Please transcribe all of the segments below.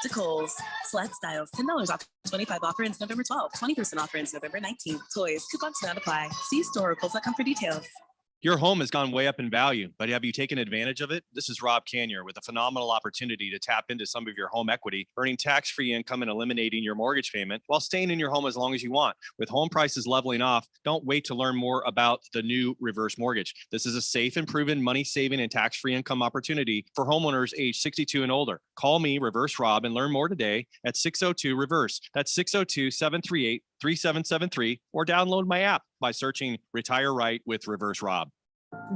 to Kohl's. Select styles, $10 off, 25 offer ends November 12th, 20% offer ends November 19th. Toys, coupons not apply. See store or Kohl's.com for details. Your home has gone way up in value, but have you taken advantage of it? This is Rob Canyer with a phenomenal opportunity to tap into some of your home equity, earning tax-free income and eliminating your mortgage payment while staying in your home as long as you want. With home prices leveling off, don't wait to learn more about the new reverse mortgage. This is a safe and proven money-saving and tax-free income opportunity for homeowners age 62 and older. Call me, Reverse Rob, and learn more today at 602-REVERSE. That's 602-738-3773, or download my app by searching Retire Right with Reverse Rob.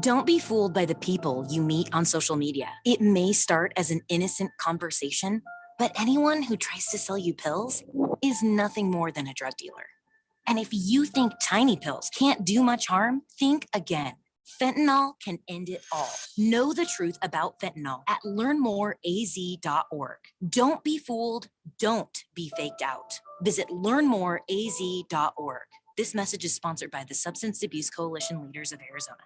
Don't be fooled by the people you meet on social media. It may start as an innocent conversation, but anyone who tries to sell you pills is nothing more than a drug dealer. And if you think tiny pills can't do much harm, think again. Fentanyl can end it all. Know the truth about fentanyl at learnmoreaz.org. Don't be fooled. Don't be faked out. Visit learnmoreaz.org. This message is sponsored by the Substance Abuse Coalition Leaders of Arizona.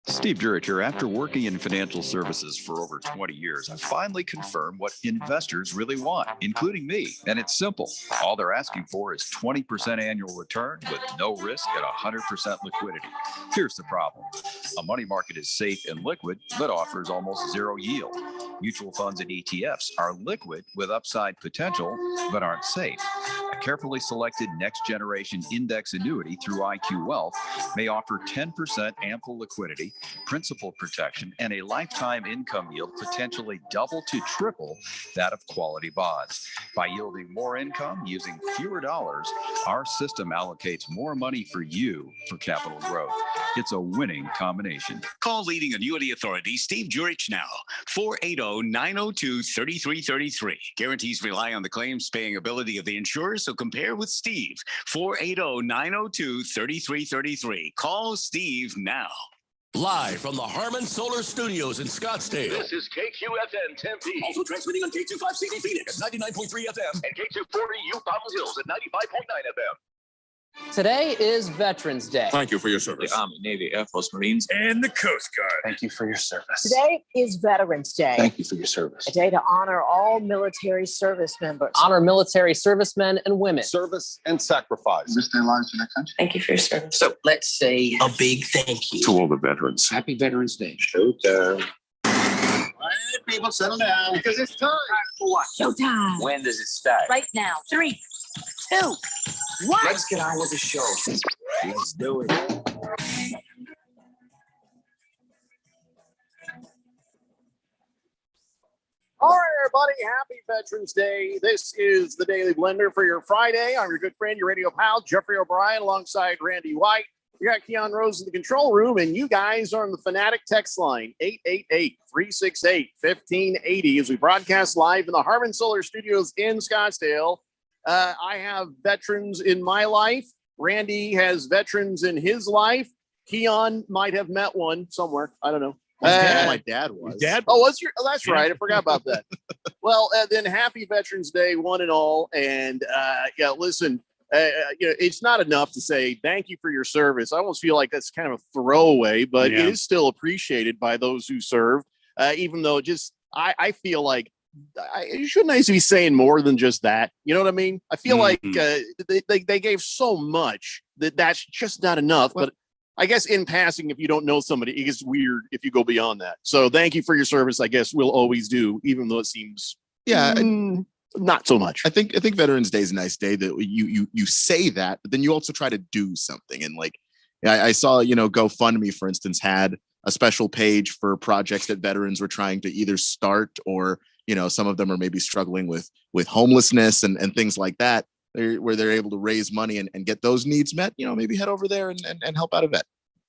Steve Jurich here. After working in financial services for over 20 years, I've finally confirmed what investors really want, including me. And it's simple. All they're asking for is 20% annual return with no risk at 100% liquidity. Here's the problem. A money market is safe and liquid, but offers almost zero yield. Mutual funds and ETFs are liquid with upside potential, but aren't safe. A carefully selected next generation index annuity through IQ Wealth may offer 10% ample liquidity, principal protection, and a lifetime income yield potentially double to triple that of quality bonds. By yielding more income using fewer dollars, our system allocates more money for you for capital growth. It's a winning combination. Call leading annuity authority Steve Jurich now, 480-902-3333. Guarantees rely on the claims paying ability of the insurer, so compare with Steve, 480-902-3333. Call Steve now. Live from the Harmon Solar Studios in Scottsdale. This is KQFN Tempe. Also transmitting on K25CD Phoenix, 99.3 FM. And K240 U Fountain Hills at 95.9 FM. Today is Veterans Day. Thank you for your service. The Army, Navy, Air Force, Marines, and the Coast Guard. Thank you for your service. Today is Veterans Day. Thank you for your service. A day to honor all military service members. Honor military servicemen and women. Service and sacrifice. Risk their lives for their country. Thank you for your service. So let's say a big thank you to all the veterans. Happy Veterans Day. Showtime. All right, people, settle down because it's time. For what? Showtime. When does it start? Right now. 3, 2, 1. Let's get on with the show. Let's do it. All right, everybody. Happy Veterans Day. This is the Daily Blender for your Friday. I'm your good friend, your radio pal, Jeffrey O'Brien, alongside Randy White. We got Keon Rose in the control room, and you guys are on the Fanatic text line, 888-368-1580, as we broadcast live in the Harmon Solar Studios in Scottsdale. I have veterans in my life. Randy has veterans in his life. Keon might have met one somewhere. I don't know. My dad was. Dad? Oh, was your? Oh, that's right. I forgot about that. Well, then happy Veterans Day, one and all. And yeah, listen, it's not enough to say thank you for your service. I almost feel like that's kind of a throwaway, but it is still appreciated by those who served. Even though I feel like you shouldn't nice to be saying more than just that. You know what I mean? I feel like they gave so much that's just not enough. But I guess in passing, if you don't know somebody, it gets weird if you go beyond that. So thank you for your service. I guess we'll always do, even though it seems not so much. I think Veterans Day is a nice day that you say that, but then you also try to do something. And like I saw, GoFundMe, for instance, had a special page for projects that veterans were trying to either start or some of them are maybe struggling with homelessness and things like that, where they're able to raise money and get those needs met. Maybe head over there and help out a vet.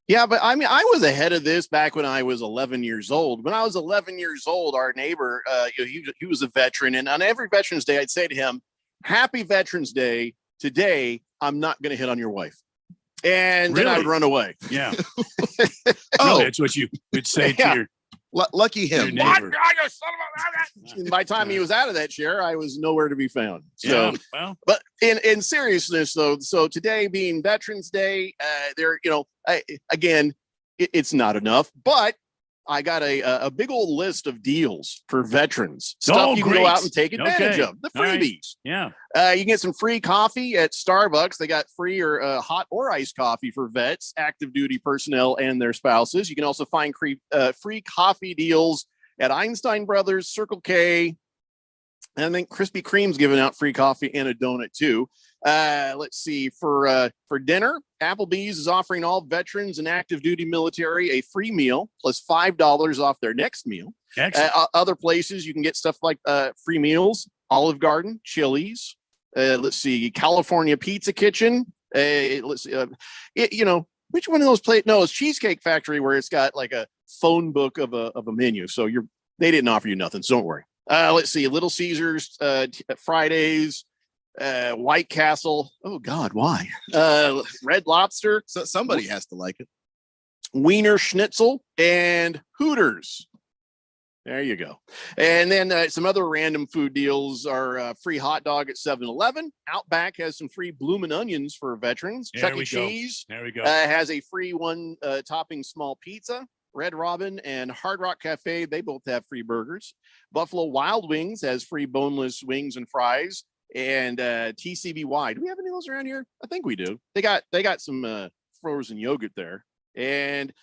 Yeah, but I mean, I was ahead of this back when I was 11 years old. When I was 11 years old, our neighbor, he was a veteran, and on every Veterans Day, I'd say to him, "Happy Veterans Day. Today, I'm not going to hit on your wife." And then I would run away. Yeah. Oh, that's what you would say to your. Lucky him. What? By the time he was out of that chair, I was nowhere to be found. So, but in seriousness, though, so today being Veterans Day, again, it's not enough. But I got a big old list of deals for veterans. Stuff you can go out and take advantage of. The freebies. Yeah. You can get some free coffee at Starbucks. They got free or hot or iced coffee for vets, active duty personnel, and their spouses. You can also find free coffee deals at Einstein Brothers, Circle K, and I think Krispy Kreme's giving out free coffee and a donut too. Let's see, for dinner, Applebee's is offering all veterans and active duty military a free meal plus $5 off their next meal. Other places you can get stuff like free meals, Olive Garden, Chili's. Let's see, California Pizza Kitchen. Let's see, which one of those places? No, it's Cheesecake Factory, where it's got like a phone book of a menu. So they didn't offer you nothing, so don't worry. Let's see, Little Caesars, Fridays, White Castle. Oh God, why? Red Lobster. So somebody has to like it. Wiener Schnitzel and Hooters. There you go. And then some other random food deals are free hot dog at 7-Eleven. Outback has some free Bloomin' Onions for veterans. Chuck E. Cheese has a free one topping small pizza. Red Robin and Hard Rock Cafe, they both have free burgers. Buffalo Wild Wings has free boneless wings and fries. And TCBY, do we have any of those around here? I think we do. They got some frozen yogurt there. And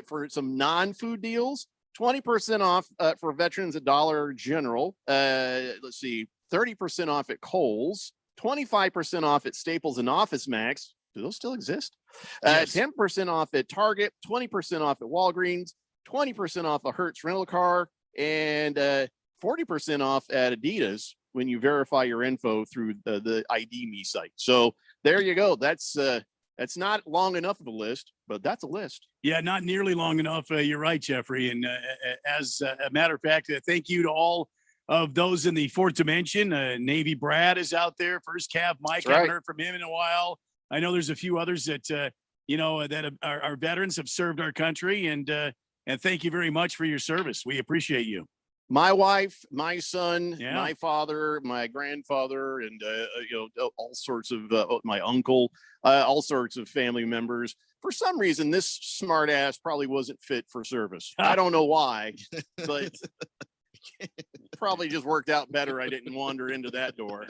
for some non-food deals, 20% off for veterans at Dollar General. Let's see, 30% off at Kohl's, 25% off at Staples and Office Max. Do those still exist? Yes. 10% off at Target, 20% off at Walgreens, 20% off a Hertz rental car, and 40% off at Adidas when you verify your info through the ID Me site. So there you go. That's not long enough of a list, but that's a list. Yeah, not nearly long enough. You're right, Jeffrey. And as a matter of fact, thank you to all of those in the fourth dimension. Navy Brad is out there. First Cav Mike, I haven't heard from him in a while. I know there's a few others that that are veterans, have served our country, and thank you very much for your service. We appreciate you. My wife, my son, my father, my grandfather, and all sorts of my uncle, all sorts of family members. For some reason, this smart ass probably wasn't fit for service. I don't know why, but probably just worked out better. I didn't wander into that door.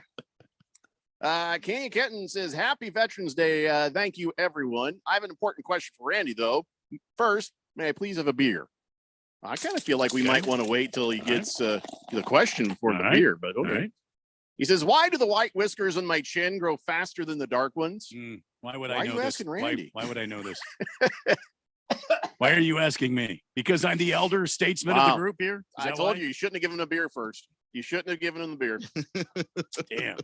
Kenny Kenton says, "Happy Veterans Day. Thank you, everyone. I have an important question for Randy, though. First, may I please have a beer?" I kind of feel like we might want to wait till he gets the question before the beer, but okay. Right. He says, "Why do the white whiskers on my chin grow faster than the dark ones?" Why would I know this? Why are you asking Randy? Why would I know this? Why are you asking me? Because I'm the elder statesman of the group here? I told you shouldn't have given him a beer first. You shouldn't have given him the beer. Damn.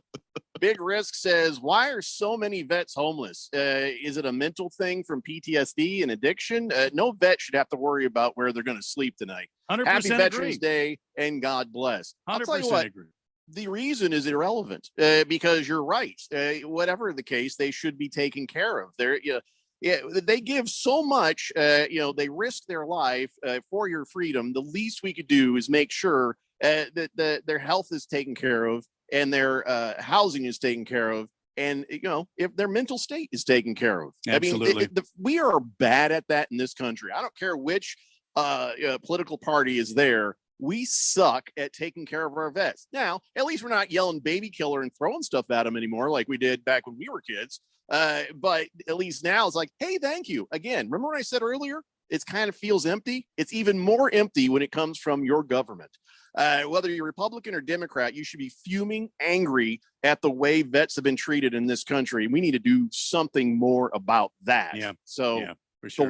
Big Risk says, "Why are so many vets homeless? Is it a mental thing from PTSD and addiction? No vet should have to worry about where they're going to sleep tonight. 100% Happy Veterans agree. Day and God bless." I'll tell you 100% what, agree. the reason is irrelevant because you're right. Whatever the case, they should be taken care of. They give so much. They risk their life for your freedom. The least we could do is make sure that their health is taken care of and their housing is taken care of, and if their mental state is taken care of. Absolutely. I mean, we are bad at that in this country. I don't care which political party is there. We suck at taking care of our vets. Now, at least we're not yelling baby killer and throwing stuff at them anymore like we did back when we were kids. But at least now it's like, hey, thank you. Again, remember what I said earlier? It kind of feels empty. It's even more empty when it comes from your government. Whether you're Republican or Democrat, you should be fuming, angry at the way vets have been treated in this country. We need to do something more about that. Yeah. So for sure.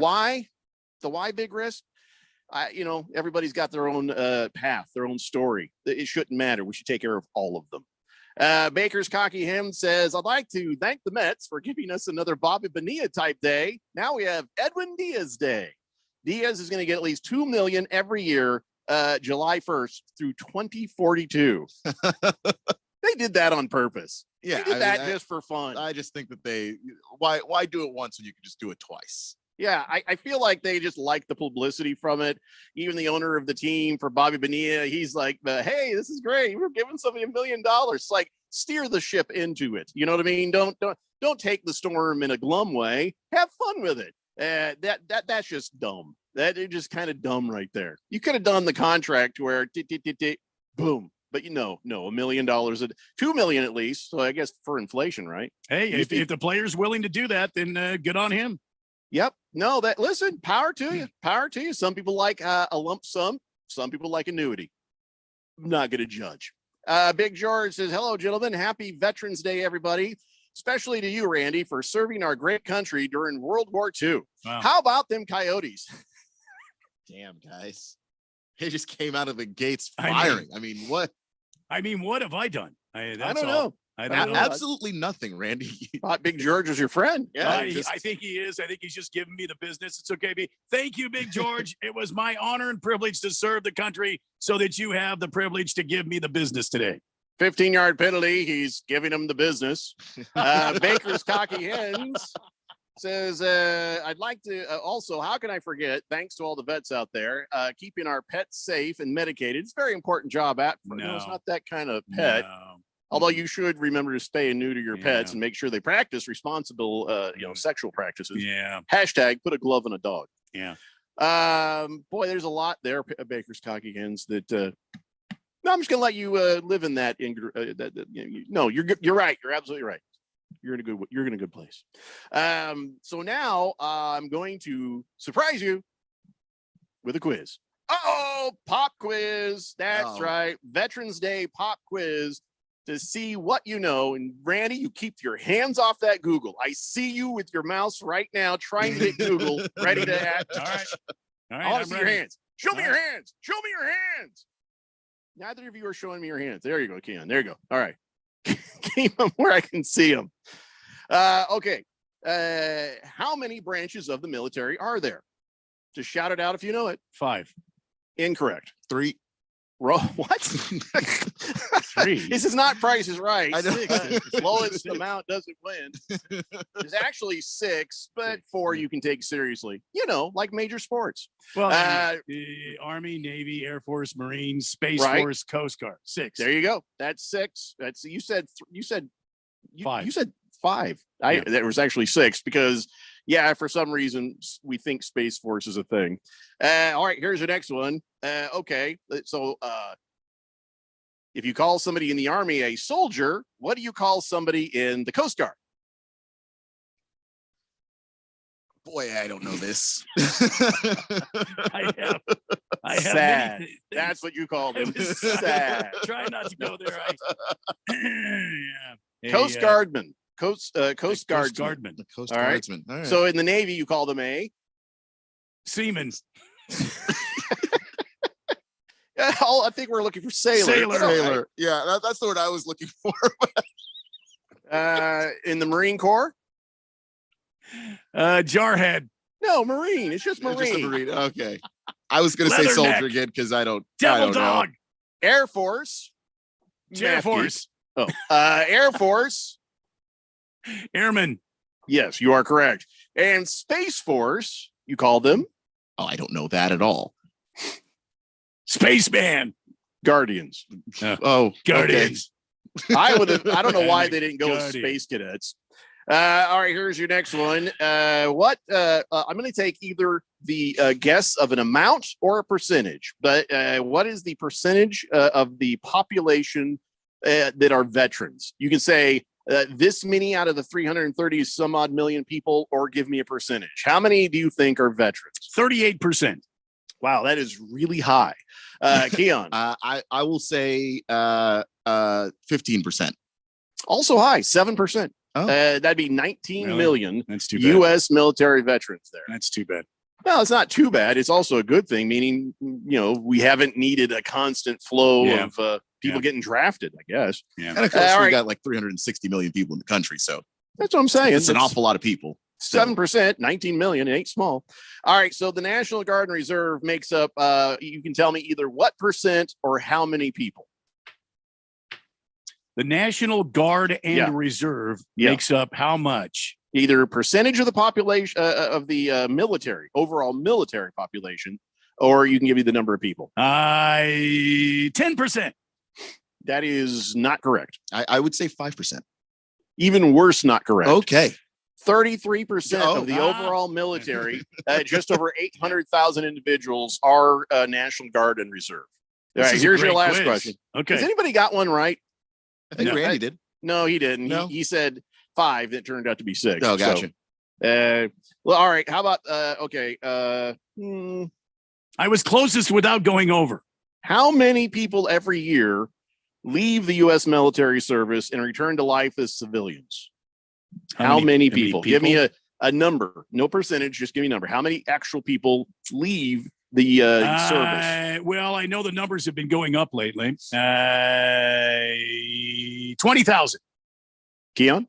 The why, Big Risk? Everybody's got their own path, their own story. It shouldn't matter. We should take care of all of them. Baker's Cocky Hem says, "I'd like to thank the Mets for giving us another Bobby Bonilla type day. Now we have Edwin Diaz Day. Diaz is going to get at least $2 million every year, July 1st through 2042. They did that on purpose. Yeah, they did that just for fun. I just think that why do it once when you can just do it twice? Yeah, I feel like they just like the publicity from it. Even the owner of the team for Bobby Bonilla, he's like, "Hey, this is great. We're giving somebody $1 million." It's like, steer the ship into it. You know what I mean? Don't take the storm in a glum way. Have fun with it. That's just dumb. That is just kind of dumb right there. You could have done the contract where boom, but no, $1 million, $2 million at least. So I guess for inflation, right? Hey, if the player's willing to do that, then good on him. Yep. No, listen, power to you. Power to you. Some people like a lump sum. Some people like annuity. I'm not going to judge. Big George says, hello, gentlemen. Happy Veterans Day, everybody. Especially to you, Randy, for serving our great country during World War II. Wow. How about them Coyotes? Damn, guys. They just came out of the gates firing. What? What have I done? I don't know. I don't know. Absolutely nothing, Randy. Thought Big George was your friend. Yeah, I think he is. I think he's just giving me the business. It's okay. Thank you, Big George. It was my honor and privilege to serve the country so that you have the privilege to give me the business today. 15-yard penalty. He's giving him the business. Baker's Cocky Hens says, I'd like to also, how can I forget, thanks to all the vets out there, keeping our pets safe and medicated. It's a very important job. No, it's not that kind of pet. No. Although you should remember to spay and neuter your pets and make sure they practice responsible, sexual practices. Yeah. Hashtag put a glove on a dog. Yeah. Boy, there's a lot there, Baker's Cocky Hens, that no, I'm just gonna let you live in that. No, you're right. You're absolutely right. You're in a good place. So now I'm going to surprise you with a quiz. Pop quiz. That's right. Veterans Day pop quiz to see what you know. And Randy, you keep your hands off that Google. I see you with your mouse right now trying to get Google ready to act. All right. I want to see your hands. Show me your hands. Show me your hands. Neither of you are showing me your hands. There you go, Keon. There you go. All right. Keep them where I can see them. Okay. How many branches of the military are there? Just shout it out if you know it. 5. Incorrect. 3. What? 3. This is not Price is Right. I know. 6. Lowest amount doesn't win. There's actually 6, but 4 you can take seriously. Like major sports. Well, Army, Navy, Air Force, Marines, Space Force, Coast Guard. 6. There you go. That's 6. That's you said 5. You said 5. There was actually 6 because for some reason we think Space Force is a thing. All right, here's the next one. Okay, so if you call somebody in the Army a soldier, what do you call somebody in the Coast Guard? Boy, I don't know this. I have sad. many That's what you call them. It was Sad. Try not to go there. Coast Guardman. Coast Guardsman. Guardsman. The Coast All right. Guardsman. All right. So in the Navy, you call them a Seaman. I think we're looking for sailor. Sailor. Yeah, that's the word I was looking for. In the Marine Corps? Jarhead. No, Marine. It's just Marine. Just a Marine. Okay. I was going to say soldier again because I don't. Devil Dog. Know. Air Force. Air Force. Air Force. Airman. Yes, you are correct. And Space Force, you call them? Oh, I don't know that at all. Spaceman. Guardians. Guardians. Okay. I don't know why they didn't go with Space Cadets. All right, here's your next one. I'm going to take either the guess of an amount or a percentage, but what is the percentage of the population that are veterans? You can say this many out of the 330 some odd million people, or give me a percentage. How many do you think are veterans? 38%. Wow, that is really high. Keon. I will say 15%. Also high, 7%. Oh. That'd be 19 million That's too bad. U.S. military veterans there. That's too bad. Well, it's not too bad. It's also a good thing, meaning, we haven't needed a constant flow of people getting drafted, I guess. Yeah. And of course, we got like 360 million people in the country. So that's what I'm saying. It's an awful lot of people. 7%, 19 million. It ain't small. All right. So the National Guard and Reserve makes up, you can tell me either what percent or how many people. The National Guard and Reserve makes up how much? Either percentage of the population of the overall military population, or you can give me the number of people. 10%. That is not correct. I would say 5%. Even worse, not correct. Okay. 33% Oh, of the overall military, just over 800,000 individuals, are National Guard and Reserve. All This right, is a here's your great last quiz. question. Okay. Has anybody got one right? I think No, Randy did. No, he didn't. No? He said 5. It turned out to be 6. Oh, gotcha. Well, all right. How about okay? I was closest without going over. How many people every year leave the U.S. military service and return to life as civilians? How many people? Give me a number. No percentage. Just give me a number. How many actual people leave the service? Well, I know the numbers have been going up lately. 20,000. Keon?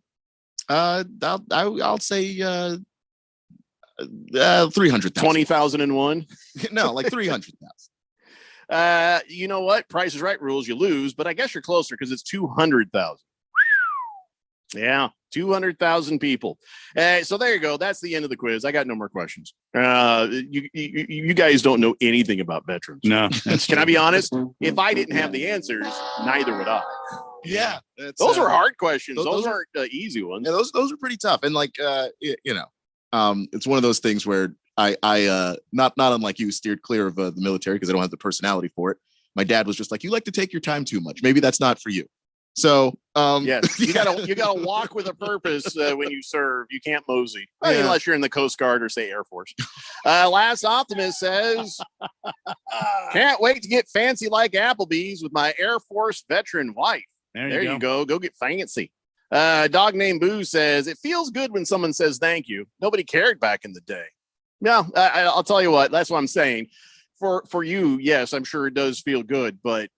I'll say 300,000. 20,001. No, like 300,000. You know what? Price is Right rules. You lose, but I guess you're closer because it's 200,000. Yeah, 200,000 people. So there you go. That's the end of the quiz. I got no more questions. You guys don't know anything about veterans. No. Can I be honest? If I didn't have the answers, neither would I. Yeah, those were hard questions. those Those are- aren't easy ones. Yeah, those are pretty tough. And like it's one of those things where I not unlike you, steered clear of the military because I don't have the personality for it. My dad was just like, you like to take your time too much. Maybe that's not for you. So yes, you gotta walk with a purpose when you serve. You can't mosey unless you're in the Coast Guard or say Air Force. Last Optimist says, can't wait to get fancy like Applebee's with my Air Force veteran wife. There you go. Go get fancy. Dog named Boo says, it feels good when someone says thank you. Nobody cared back in the day. No, I'll tell you what. That's what I'm saying. For you, yes, I'm sure it does feel good, but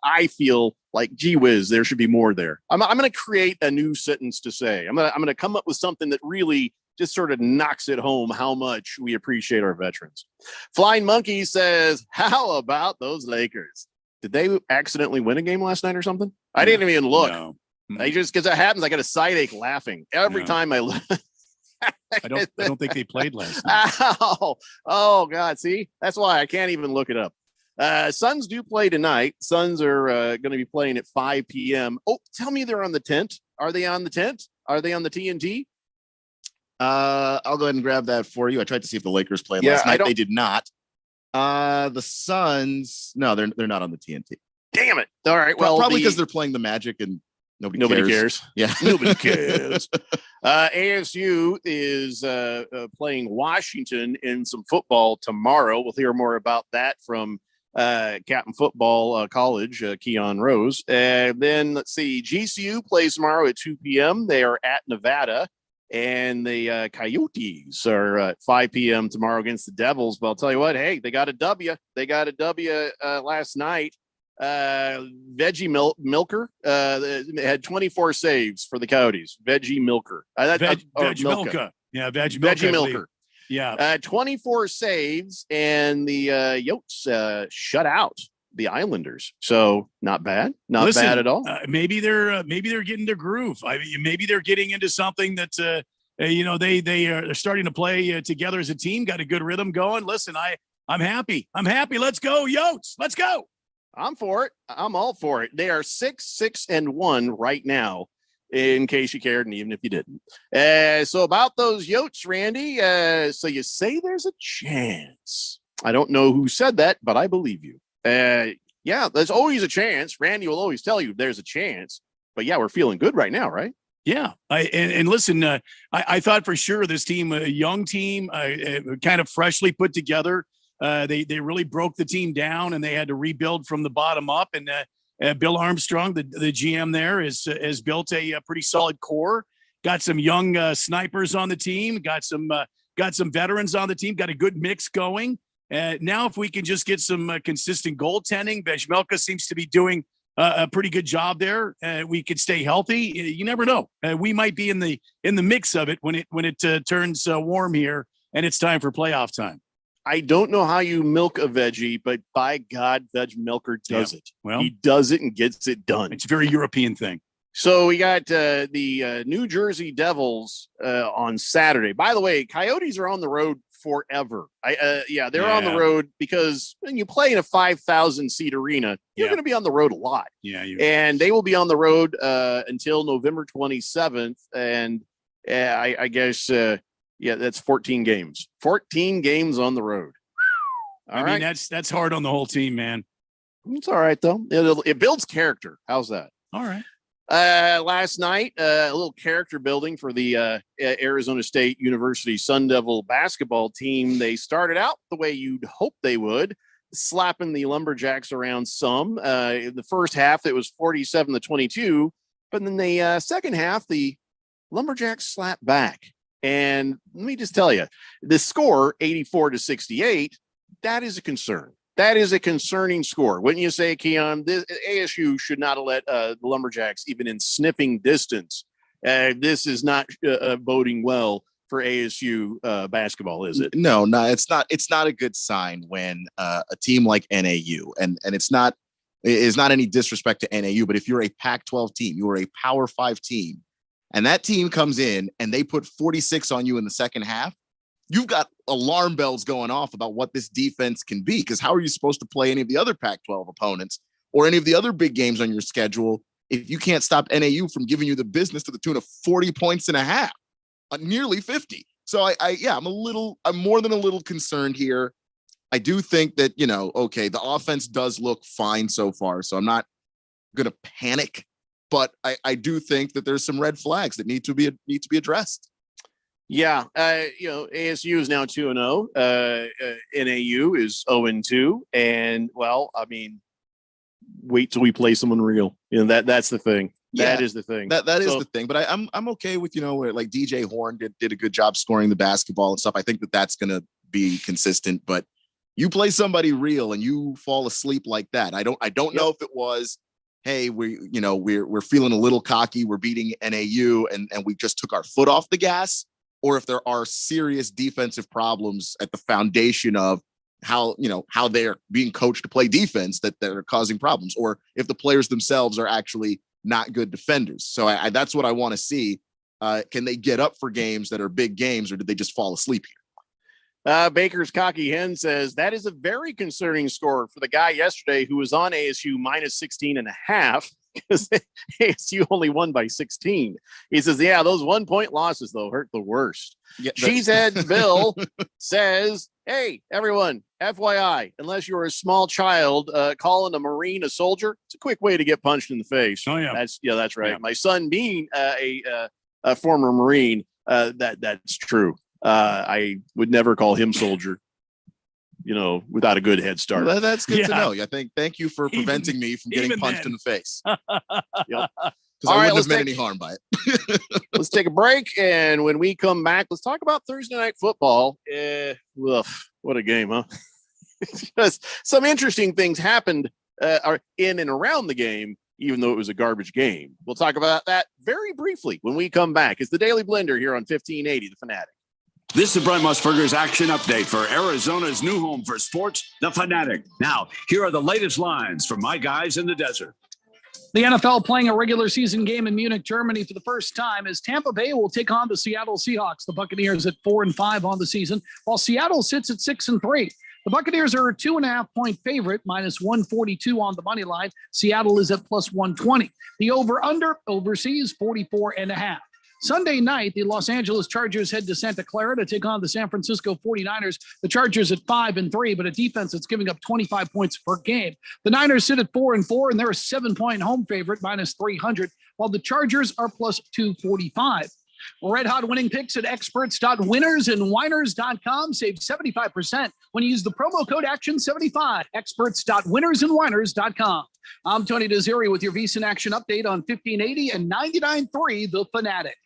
I feel like, gee whiz, there should be more there. I'm going to create a new sentence to say. I'm going to come up with something that really just sort of knocks it home how much we appreciate our veterans. Flying Monkey says, how about those Lakers? Did they accidentally win a game last night or something? I didn't even look. No. I just, because it happens, I got a side ache laughing every time I look. I don't think they played last night. Oh God. See, that's why I can't even look it up. Suns do play tonight. Suns are going to be playing at 5 p.m. Oh, tell me they're on the tent. Are they on the tent? Are they on the TNT? I'll go ahead and grab that for you. I tried to see if the Lakers played last night. They did not. The Suns, no, they're not on the TNT. Damn it. All right. Well, probably because they're playing the Magic and nobody cares. Yeah. Nobody cares. ASU is playing Washington in some football tomorrow. We'll hear more about that from Captain Football College, Keon Rose. Then let's see, GCU plays tomorrow at 2 p.m. They are at Nevada. And the Coyotes are at 5 p.m. tomorrow against the Devils. But I'll tell you what, hey, they got a W. They got a W last night. Veggie Milker had 24 saves for the Coyotes. Veggie Milker. Veg Milka. Yeah, Veggie Milker. Yeah. 24 saves, and the Yotes shut out the Islanders. So not bad. Not bad at all. Maybe they're getting their groove. Maybe they're getting into something that they are starting to play together as a team. Got a good rhythm going. Listen, I'm happy. Let's go, Yotes. Let's go. I'm for it. I'm all for it. They are 6-6-1 right now, in case you cared, and even if you didn't. So about those Yotes, Randy. So you say there's a chance. I don't know who said that, but I believe you. Yeah, there's always a chance. Randy will always tell you there's a chance. But yeah, we're feeling good right now, right? Yeah. And listen, I thought for sure this team, a young team, kind of freshly put together. They really broke the team down and they had to rebuild from the bottom up. And Bill Armstrong, the GM there, has built a pretty solid core. Got some young snipers on the team. Got some veterans on the team. Got a good mix going. Now, if we can just get some consistent goaltending, Vejmelka seems to be doing a pretty good job there. We could stay healthy. You never know. We might be in the mix of it when it turns warm here and it's time for playoff time. I don't know how you milk a veggie, but by God, Veg Milker does it. Well, he does it and gets it done. It's a very European thing. So we got the New Jersey Devils on Saturday. By the way, Coyotes are on the road forever. They're on the road because when you play in a 5,000 seat arena, you're going to be on the road a lot. Yeah, and they will be on the road until November 27th. And I guess, that's 14 games. 14 games on the road. I mean, that's hard on the whole team, man. It's all right, though. It builds character. How's that? All right. Last night, a little character building for the Arizona State University Sun Devil basketball team. They started out the way you'd hope they would, slapping the Lumberjacks around some. In the first half, it was 47-22. But in the second half, the Lumberjacks slapped back. And let me just tell you, the score, 84-68, that is a concern. That is a concerning score. Wouldn't you say, Keon? This, ASU should not have let the Lumberjacks even in sniffing distance. This is not boding well for ASU basketball, is it? No, it's not. It's not a good sign when a team like NAU, and it's not any disrespect to NAU, but if you're a Pac-12 team, you are a Power 5 team, and that team comes in and they put 46 on you in the second half, you've got alarm bells going off about what this defense can be. Because how are you supposed to play any of the other Pac-12 opponents or any of the other big games on your schedule if you can't stop NAU from giving you the business to the tune of 40 points and a half, nearly 50? So I'm more than a little concerned here. I do think that, the offense does look fine so far, so I'm not going to panic, but I do think that there's some red flags that need to be addressed. Yeah, ASU is now 2-0. NAU is 0-2, and wait till we play someone real. That's the thing. Yeah, that is the thing. That is the thing. But I'm okay with where like DJ Horn did a good job scoring the basketball and stuff. I think that's going to be consistent. But you play somebody real and you fall asleep like that. I don't know if it was, hey, we're feeling a little cocky. We're beating NAU and we just took our foot off the gas, or if there are serious defensive problems at the foundation of how they're being coached to play defense that are causing problems, or if the players themselves are actually not good defenders. So that's what I want to see. Can they get up for games that are big games, or did they just fall asleep here? Baker's Cocky Hen says that is a very concerning score for the guy yesterday who was on ASU minus 16.5 because ASU only won by 16. He says, yeah, those 1-point losses, though, hurt the worst. Yeah, Cheesehead Bill says, hey, everyone, FYI, unless you're a small child, calling a Marine a soldier, it's a quick way to get punched in the face. Oh, yeah. That's right. Yeah. My son being a former Marine, that's true. I would never call him soldier, without a good head start. Well, that's good to know. Thank you for preventing me from getting punched in the face. Yep. Because I wouldn't have meant any harm by it. Let's take a break. And when we come back, let's talk about Thursday night football. What a game, huh? Because some interesting things happened are in and around the game, even though it was a garbage game. We'll talk about that very briefly when we come back. It's the Daily Blender here on 1580, The Fanatic. This is Brent Musburger's action update for Arizona's new home for sports, The Fanatic. Now, here are the latest lines from my guys in the desert. The NFL playing a regular season game in Munich, Germany for the first time as Tampa Bay will take on the Seattle Seahawks. The Buccaneers at 4-5 on the season, while Seattle sits at 6-3. The Buccaneers are a 2.5-point favorite, minus 142 on the money line. Seattle is at plus 120. The over-under overseas 44.5. Sunday night, the Los Angeles Chargers head to Santa Clara to take on the San Francisco 49ers. The Chargers at 5-3, but a defense that's giving up 25 points per game. The Niners sit at 4-4, and they're a 7-point home favorite, minus 300, while the Chargers are plus 245. Red hot winning picks at experts.winnersandwiners.com. Save 75% when you use the promo code ACTION75. Experts.winnersandwiners.com. I'm Tony Desiri with your VSiN Action Update on 1580 and 99.3 The Fanatic.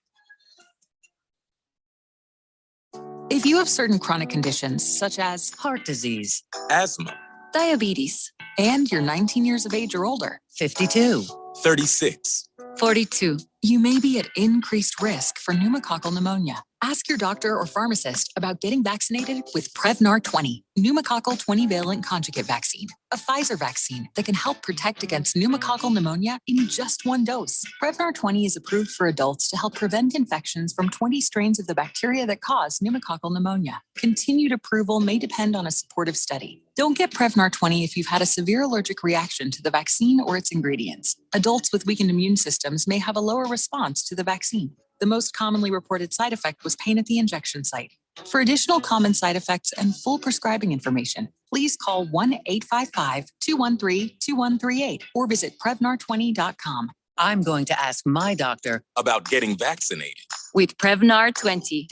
If you have certain chronic conditions such as heart disease, asthma, diabetes, and you're 19 years of age or older, 52, 36, 42, you may be at increased risk for pneumococcal pneumonia. Ask your doctor or pharmacist about getting vaccinated with Prevnar 20, pneumococcal 20-valent conjugate vaccine, a Pfizer vaccine that can help protect against pneumococcal pneumonia in just one dose. Prevnar 20 is approved for adults to help prevent infections from 20 strains of the bacteria that cause pneumococcal pneumonia. Continued approval may depend on a supportive study. Don't get Prevnar 20 if you've had a severe allergic reaction to the vaccine or its ingredients. Adults with weakened immune systems may have a lower response to the vaccine. The The most commonly reported side effect was pain at the injection site. For additional common side effects and full prescribing information, please call 1-855-213-2138 or visit Prevnar20.com. I'm going to ask my doctor about getting vaccinated. with Prevnar 20.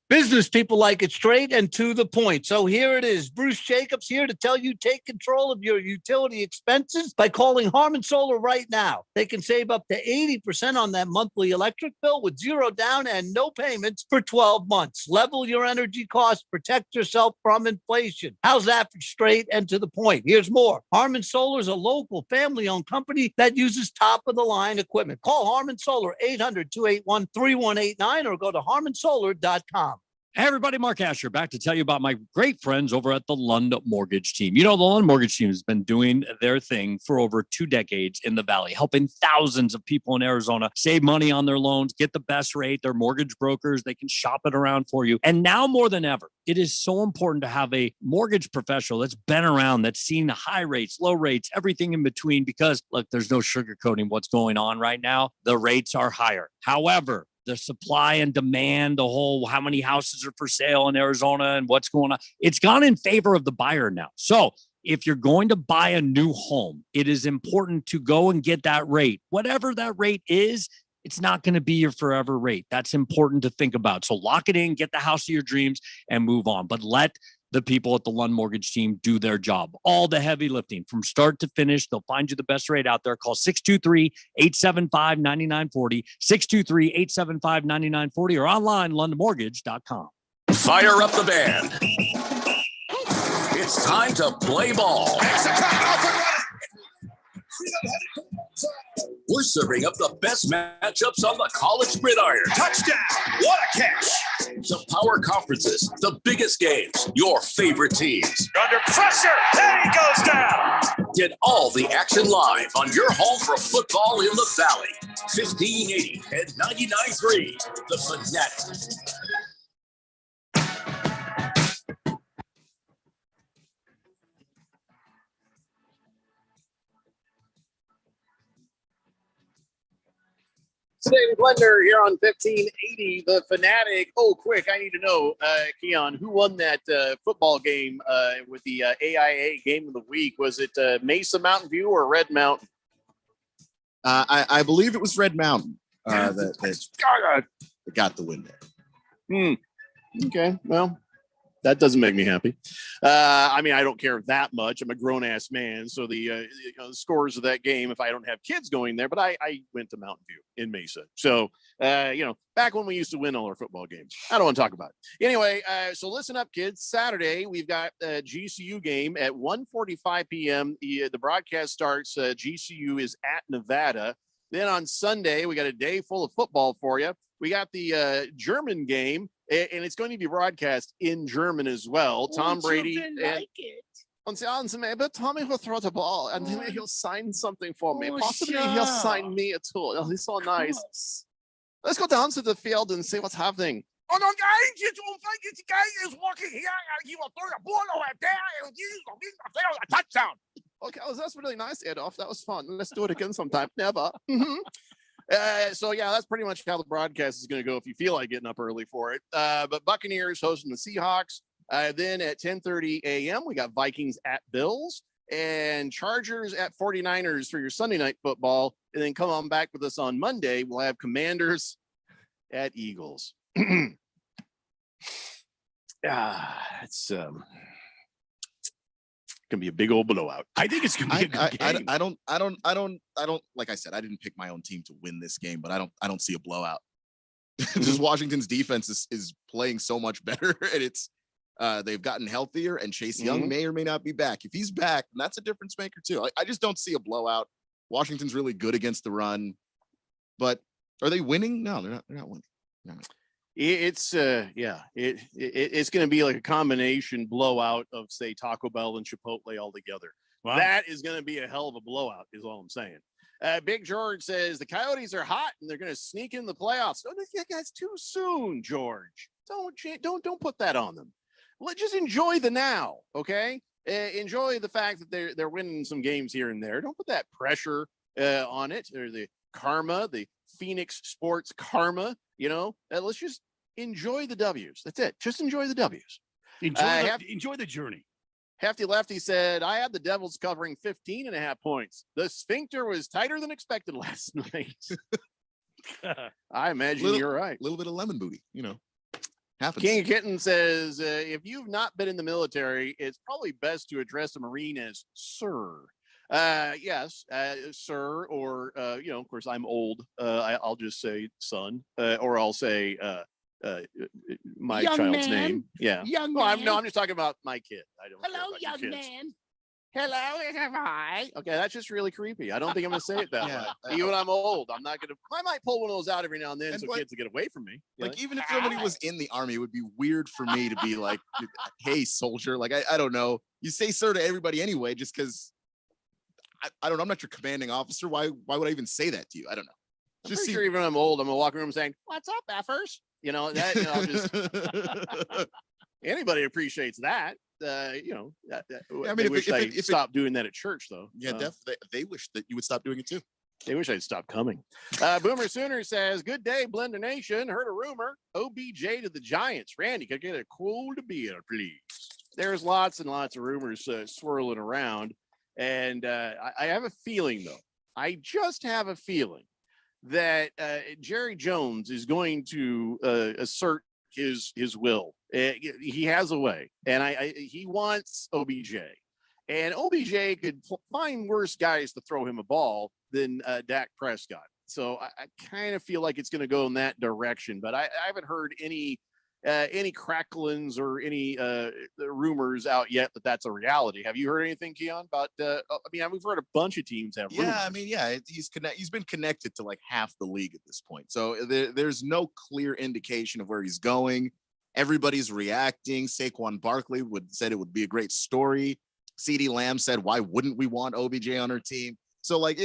Business people like it straight and to the point. So here it is. Bruce Jacobs here to tell you take control of your utility expenses by calling Harmon Solar right now. They can save up to 80% on that monthly electric bill with zero down and no payments for 12 months. Level your energy costs, protect yourself from inflation. How's that for straight and to the point? Here's more. Harmon Solar is a local family-owned company that uses top-of-the-line equipment. Call Harmon Solar 800-281-3189 or go to harmonsolar.com. Hey everybody, Mark Asher back to tell you about my great friends over at the Lund Mortgage Team. You know, the Lund Mortgage Team has been doing their thing for over 2 decades in the Valley, helping thousands of people in Arizona save money on their loans, get the best rate. They're mortgage brokers. They can shop it around for you. And now more than ever, it is so important to have a mortgage professional that's been around, that's seen high rates, low rates, everything in between, because look, there's no sugarcoating what's going on right now. The rates are higher. However, the supply and demand, the whole how many houses are for sale in Arizona and what's going on, it's gone in favor of the buyer now. So if you're going to buy a new home, it is important to go and get that rate. Whatever that rate is, it's not going to be your forever rate. That's important to think about. So lock it in, get the house of your dreams, and move on. But let the people at the Lund Mortgage Team do their job. All the heavy lifting from start to finish. They'll find you the best rate out there. Call 623-875-9940, 623-875-9940, or online, lundmortgage.com. Fire up the band. It's time to play ball. We're serving up the best matchups on the college gridiron. Touchdown! What a catch! The power conferences, the biggest games, your favorite teams. Under pressure, and he goes down. Get all the action live on your home for football in the Valley. 1580 and 99.3, The Fanatic. David Blender here on 1580, The Fanatic. Oh, quick, I need to know, Keon, who won that football game with the AIA Game of the Week? Was it Mesa Mountain View or Red Mountain? I believe it was Red Mountain that got the win there. Okay, well, that doesn't make me happy. I mean, I don't care that much. I'm a grown-ass man, so the scores of that game, if I don't have kids going there, but I went to Mountain View in Mesa. So, back when we used to win all our football games. I don't want to talk about it. Anyway, so listen up, kids. Saturday, we've got a GCU game at 1:45 p.m. The broadcast starts. GCU is at Nevada. Then on Sunday, we got a day full of football for you. We got the German game, and it's going to be broadcast in German as well. Tom Brady. Und Tommy will throw the ball, and then he'll sign something for me. Possibly he'll sign me too. Oh, he's so nice. Let's go down to the field and see what's happening. Oh, no, guys, you don't think this guy is walking here, and he will throw the ball over there, and he's going to throw a touchdown. Okay, well, that's really nice, Adolf. That was fun. Let's do it again sometime. Never. So, yeah, that's pretty much how the broadcast is going to go if you feel like getting up early for it. But Buccaneers hosting the Seahawks. Then at 10:30 a.m., we got Vikings at Bills and Chargers at 49ers for your Sunday night football. And then come on back with us on Monday. We'll have Commanders at Eagles. It's going to be a big old blowout. I think it's going to be a good game. I don't, like I said, I didn't pick my own team to win this game, but I don't see a blowout. Just Washington's defense is playing so much better, and it's they've gotten healthier, and Chase Young may or may not be back. If he's back, that's a difference maker too. I just don't see a blowout. Washington's really good against the run, but are they winning? No, they're not winning. No. It's going to be like a combination blowout of, say, Taco Bell and Chipotle all together. Wow. That is going to be a hell of a blowout, is all I'm saying. Big George says the Coyotes are hot and they're going to sneak in the playoffs. Oh, that's too soon, George. Don't put that on them. Just enjoy the now, okay? Enjoy the fact that they're winning some games here and there. Don't put that pressure on it, or the karma, the Phoenix sports karma. Let's just enjoy the W's. That's it. Just enjoy the W's. Enjoy the journey. Hefty Lefty said, I had the Devils covering 15.5 points. The sphincter was tighter than expected last night. I imagine you're right. A little bit of lemon booty, happens. King of Kitten says, if you've not been in the military, it's probably best to address a Marine as sir. Yes, sir, or, of course, I'm old. I'll just say son, or I'll say my Young child's man. name. Yeah. Young I'm man. just talking about my kid. I don't. Hello, care about your young kids. man. Hello, am I? Okay, that's just really creepy. I don't think I'm gonna say it that Yeah, way. Even when I'm old, I'm not gonna. I might pull one of those out every now and then And so like- kids will get away from me. Like, even if somebody was in the army, it would be weird for me to be like, hey, soldier. Like, I don't know. You say sir to everybody anyway, just because I don't know. I'm not your commanding officer. Why would I even say that to you? I don't know. I'm Just pretty sure even when I'm old, I'm gonna walk around saying, "What's up, effers?" I'll just anybody appreciates that. I I mean, wish I stopped doing that at church, though. Yeah, definitely. They wish that you would stop doing it too. They wish I'd stop coming. Boomer Sooner says, good day, Blender Nation. Heard a rumor. OBJ to the Giants. Randy, could I get a cold beer, please? There's lots and lots of rumors swirling around. And I have a feeling, though. I just have a feeling that Jerry Jones is going to assert his will. He has a way. And he wants OBJ. And OBJ could find worse guys to throw him a ball than Dak Prescott. So I kind of feel like it's going to go in that direction. But I haven't heard any cracklings or any rumors out yet that that's a reality. Have you heard anything, Keon, about? We've heard a bunch of teams have. Rumors. Yeah, he's been connected to like half the league at this point. So there's no clear indication of where he's going. Everybody's reacting. Saquon Barkley said it would be a great story. CeeDee Lamb said, why wouldn't we want OBJ on our team? So like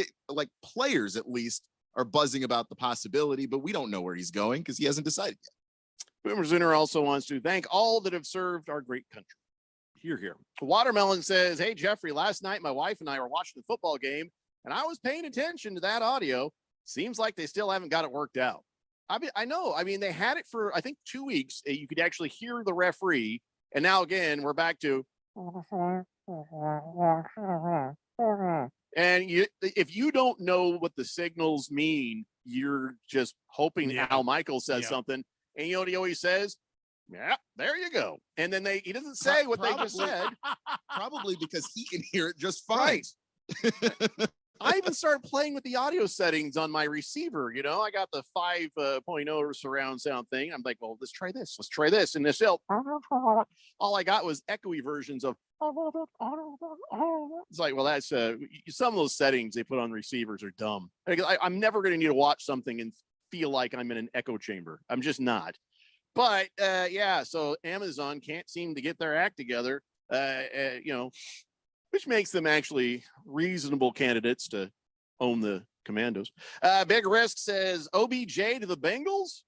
players at least are buzzing about the possibility, but we don't know where he's going because he hasn't decided yet. Boomer Zooner also wants to thank all that have served our great country. Here. Watermelon says, hey, Jeffrey, last night my wife and I were watching the football game and I was paying attention to that audio. Seems like they still haven't got it worked out. I know. I mean, they had it for, I think, 2 weeks. You could actually hear the referee. And now, again, we're back to. And if you don't know what the signals mean, you're just hoping Al Michaels says something. And you know what he always says? Yeah, there you go. And then he doesn't say what they just said. Probably because he can hear it just fine. Right. I even started playing with the audio settings on my receiver. I got the 5.0 surround sound thing. I'm like, well, let's try this. Let's try this. And this all I got was echoey versions of. It's like, well, that's some of those settings they put on receivers are dumb. I'm never going to need to watch something and feel like I'm in an echo chamber. I'm just not. But so Amazon can't seem to get their act together. Which makes them actually reasonable candidates to own the Commandos. Big Risk says OBJ to the Bengals.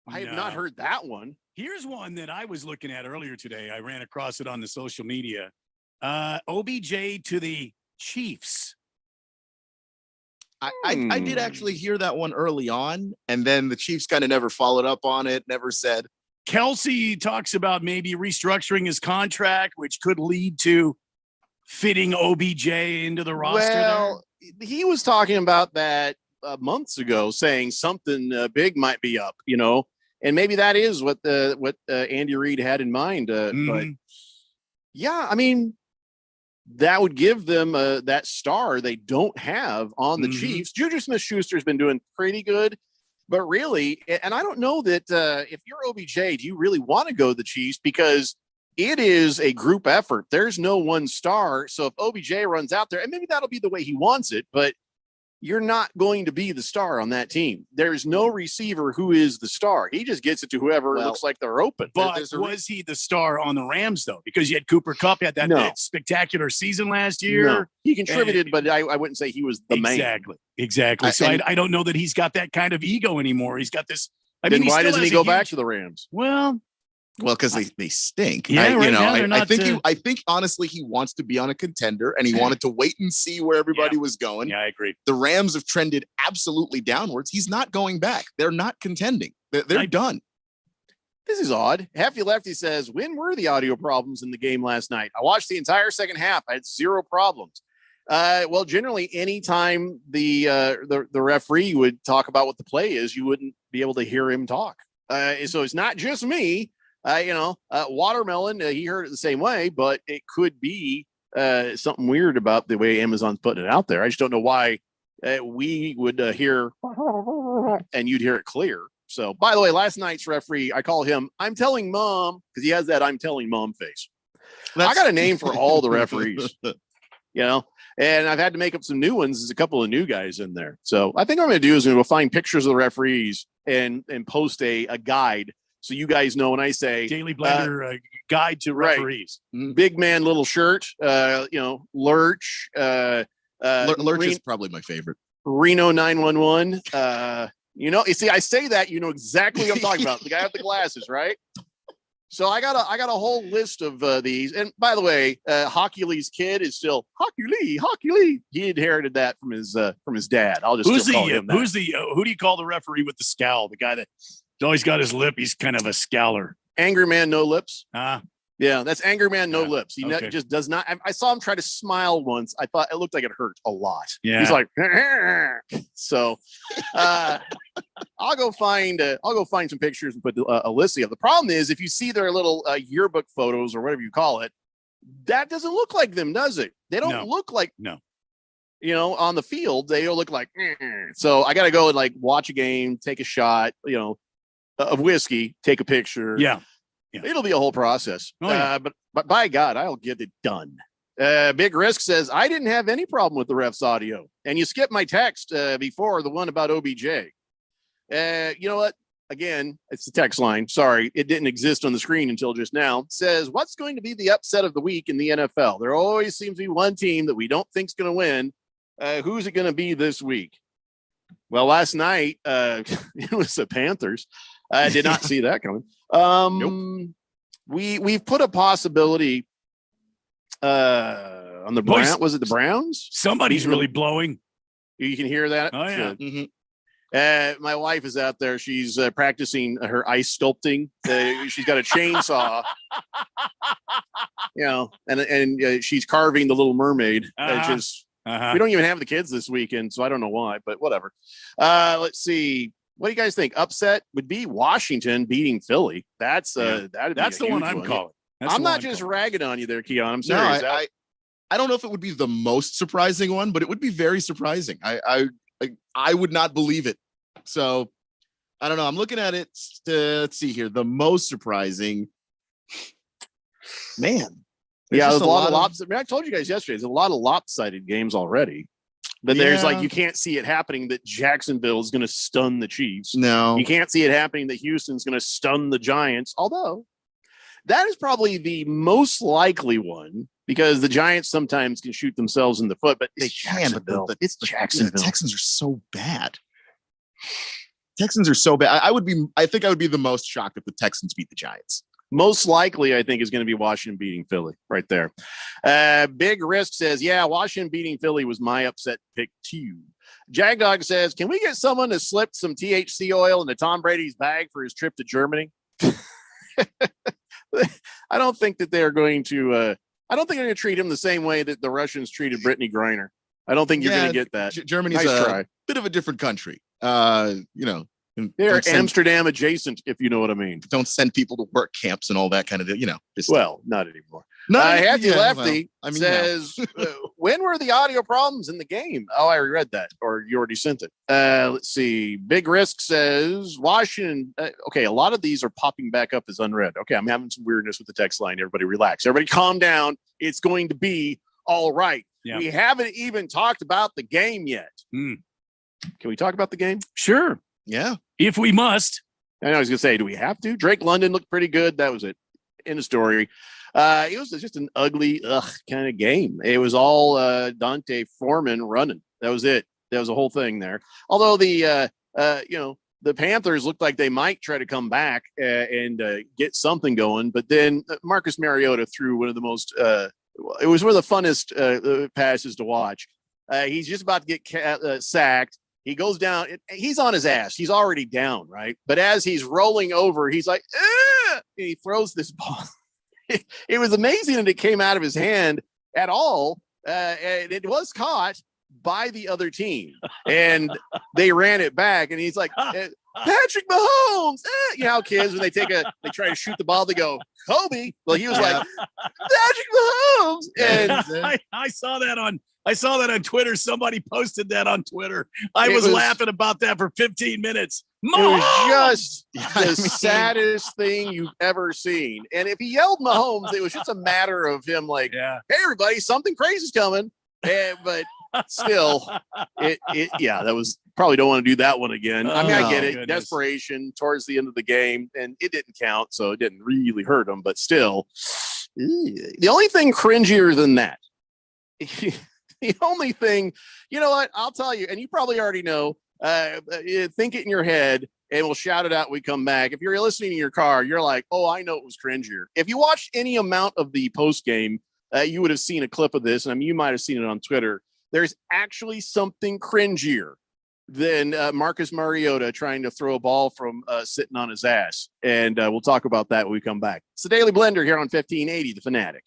I have not heard that one. Here's one that I was looking at earlier today. I ran across it on the social media. OBJ to the Chiefs. I did actually hear that one early on, and then the Chiefs kind of never followed up on it, never said. Kelsey talks about maybe restructuring his contract, which could lead to fitting OBJ into the roster. Well, he was talking about that months ago, saying something big might be up, and maybe that is what Andy Reid had in mind. But yeah, I mean, that would give them that star they don't have on the Chiefs. Juju Smith-Schuster's been doing pretty good, but really, and I don't know that if you're OBJ, do you really want to go to the Chiefs? Because it is a group effort. There's no one star. So if OBJ runs out there, and maybe that'll be the way he wants it, but you're not going to be the star on that team. There's no receiver who is the star. He just gets it to whoever looks like they're open. But was he the star on the Rams, though? Because you had Cooper Kupp, had that spectacular season last year. No. He contributed, but I wouldn't say he was the main. Exactly. So I don't know that he's got that kind of ego anymore. He's got this. Then why doesn't he go back to the Rams? Well, Well, because they stink. Yeah, right now they're I not, think I think honestly he wants to be on a contender, and he wanted to wait and see where everybody was going. Yeah, I agree. The Rams have trended absolutely downwards. He's not going back. They're not contending. They're done. This is odd. Hefty Lefty says, when were the audio problems in the game last night? I watched the entire second half. I had zero problems. Well, generally, anytime the referee would talk about what the play is, you wouldn't be able to hear him talk. So it's not just me. Watermelon, he heard it the same way, but it could be something weird about the way Amazon's putting it out there. I just don't know why we would hear and you'd hear it clear. So, by the way, last night's referee, I call him I'm telling mom, because he has that I'm telling mom face. I got a name for all the referees, and I've had to make up some new ones. There's a couple of new guys in there. So I think what I'm going to do is go find pictures of the referees and post a guide. So you guys know when I say Daily Blender guide to referees, right. Big man, little shirt, Lurch. Lurch is probably my favorite. Reno 911. You see, I say that, you know exactly what I'm talking about. The guy with the glasses, right? So I got a whole list of these. And by the way, Hockey Lee's kid is still Hockey Lee. He inherited that from his dad. I'll just still call him that. Who do you call the referee with the scowl? The guy that always got his lip. He's kind of a scowler. Angry Man, no lips. Yeah, that's Angry Man, no lips. He just does not. I saw him try to smile once. I thought it looked like it hurt a lot. Yeah, he's like, so. I'll go find some pictures and put a list of. The problem is, if you see their little yearbook photos or whatever you call it, that doesn't look like them, does it? They don't look like on the field. They don't look like. So I got to go and like watch a game, take a shot, of whiskey, take a picture. Yeah. It'll be a whole process. Oh, yeah. But by God, I'll get it done. Big Risk says, I didn't have any problem with the ref's audio. And you skipped my text before, the one about OBJ. You know what? Again, it's the text line. Sorry, it didn't exist on the screen until just now. It says, what's going to be the upset of the week in the NFL? There always seems to be one team that we don't think is going to win. Who's it going to be this week? Well, last night, it was the Panthers. I did not see that coming. Nope. We've put a possibility on the Browns. Was it the Browns? Somebody's really blowing. You can hear that. Oh yeah. My wife is out there. She's practicing her ice sculpting. She's got a chainsaw, and she's carving the Little Mermaid. We don't even have the kids this weekend, so I don't know why, but whatever. Let's see. What do you guys think? Upset would be Washington beating Philly. That's the one I'm calling. I'm not just ragging on you there, Keon. I'm serious. No, I don't know if it would be the most surprising one, but it would be very surprising. I would not believe it. So I don't know. I'm looking at it. Let's see here. The most surprising, man. Yeah, there's a lot of lopsided. I told you guys yesterday, there's a lot of lopsided games already. But there's you can't see it happening that Jacksonville is going to stun the Chiefs. No, you can't see it happening that Houston's going to stun the Giants. Although that is probably the most likely one because the Giants sometimes can shoot themselves in the foot. But they can. But it's Jacksonville. The Texans are so bad. Texans are so bad. I think I would be the most shocked if the Texans beat the Giants. Most likely, I think, is going to be Washington beating Philly right there. Big Risk says, yeah, Washington beating Philly was my upset pick too. Jagdog says, can we get someone to slip some THC oil into Tom Brady's bag for his trip to Germany? I don't think that they're going to I don't think they're going to treat him the same way that the Russians treated Brittany Griner. I don't think you're going to get that. Germany's a bit of a different country. They're Amsterdam adjacent, if you know what I mean. Don't send people to work camps and all that kind of thing, Well, not anymore. Hefty Lefty says, when were the audio problems in the game? Oh, I read that, or you already sent it. Let's see. Big Risk says, Washington. Okay, a lot of these are popping back up as unread. Okay, I'm having some weirdness with the text line. Everybody relax. Everybody calm down. It's going to be all right. Yeah. We haven't even talked about the game yet. Can we talk about the game? Sure. Yeah. If we must. I was going to say, do we have to? Drake London looked pretty good. That was it. End of story. It was just an ugly kind of game. It was all Dante Foreman running. That was it. That was the whole thing there. Although the the Panthers looked like they might try to come back and get something going. But then Marcus Mariota threw one of the most it was one of the funnest passes to watch. He's just about to get sacked. He goes down. He's on his ass. He's already down, right? But as he's rolling over, he's like, and he throws this ball. It was amazing that it came out of his hand at all. And it was caught by the other team. And they ran it back. And he's like, Patrick Mahomes. You know how kids, when they try to shoot the ball, they go, Kobe. Well, he was like, Patrick Mahomes. And I saw that on Twitter. Somebody posted that on Twitter. I was laughing about that for 15 minutes. It was just the saddest thing you've ever seen. And if he yelled Mahomes, it was just a matter of him like, hey, everybody, something crazy's coming. But still, that was probably don't want to do that one again. I mean, I get it. Goodness. Desperation towards the end of the game, and it didn't count, so it didn't really hurt him. But still, the only thing cringier than that, the only thing, you know what? I'll tell you, and you probably already know. Think it in your head, and we'll shout it out when we come back. If you're listening in your car, you're like, oh, I know it was cringier. If you watched any amount of the post game, you would have seen a clip of this. And I mean, you might have seen it on Twitter. There's actually something cringier than Marcus Mariota trying to throw a ball from sitting on his ass. And we'll talk about that when we come back. It's the Daily Blender here on 1580, The Fanatic.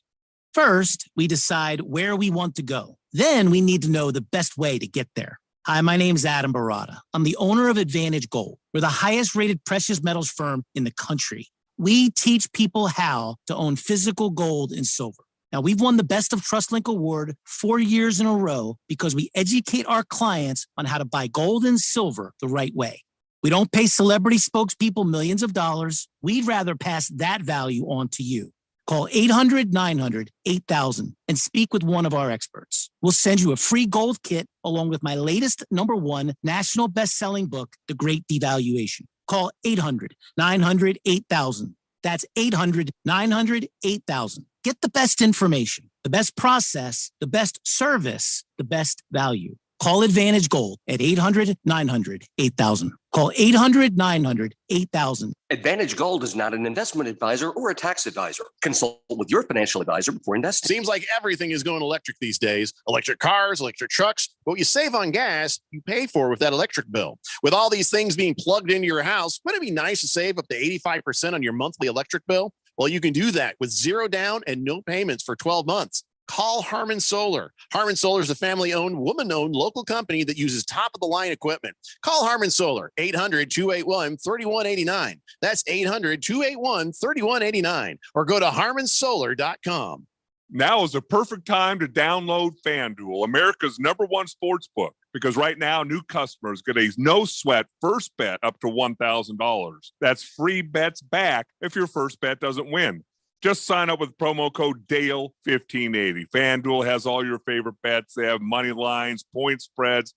First, we decide where we want to go. Then we need to know the best way to get there. Hi, my name's Adam Barata. I'm the owner of Advantage Gold. We're the highest rated precious metals firm in the country. We teach people how to own physical gold and silver. Now, we've won the Best of TrustLink Award 4 years in a row because we educate our clients on how to buy gold and silver the right way. We don't pay celebrity spokespeople millions of dollars. We'd rather pass that value on to you. Call 800-900-8000 and speak with one of our experts. We'll send you a free gold kit along with my latest #1 national best-selling book, The Great Devaluation. Call 800-900-8000. That's 800-900-8000. Get the best information, the best process, the best service, the best value. Call Advantage Gold at 800-900-8000. Call 800-900-8000. Advantage Gold is not an investment advisor or a tax advisor. Consult with your financial advisor before investing. Seems like everything is going electric these days. Electric cars, electric trucks. What you save on gas, you pay for with that electric bill. With all these things being plugged into your house, wouldn't it be nice to save up to 85% on your monthly electric bill? Well, you can do that with zero down and no payments for 12 months. Call Harmon Solar. Harmon Solar is a family-owned, woman-owned local company that uses top-of-the-line equipment. Call Harmon Solar, 800-281-3189. That's 800-281-3189. Or go to harmonsolar.com. Now is the perfect time to download FanDuel, America's #1 sports book, because right now new customers get a no-sweat first bet up to $1,000. That's free bets back if your first bet doesn't win. Just sign up with promo code DALE1580. FanDuel has all your favorite bets. They have money lines, point spreads,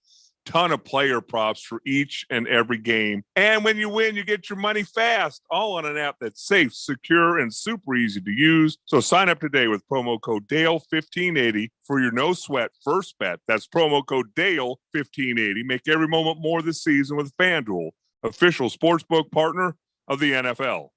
ton of player props for each and every game. And when you win, you get your money fast, all on an app that's safe, secure, and super easy to use. So sign up today with promo code DALE1580 for your no-sweat first bet. That's promo code DALE1580. Make every moment more this season with FanDuel, official sportsbook partner of the NFL.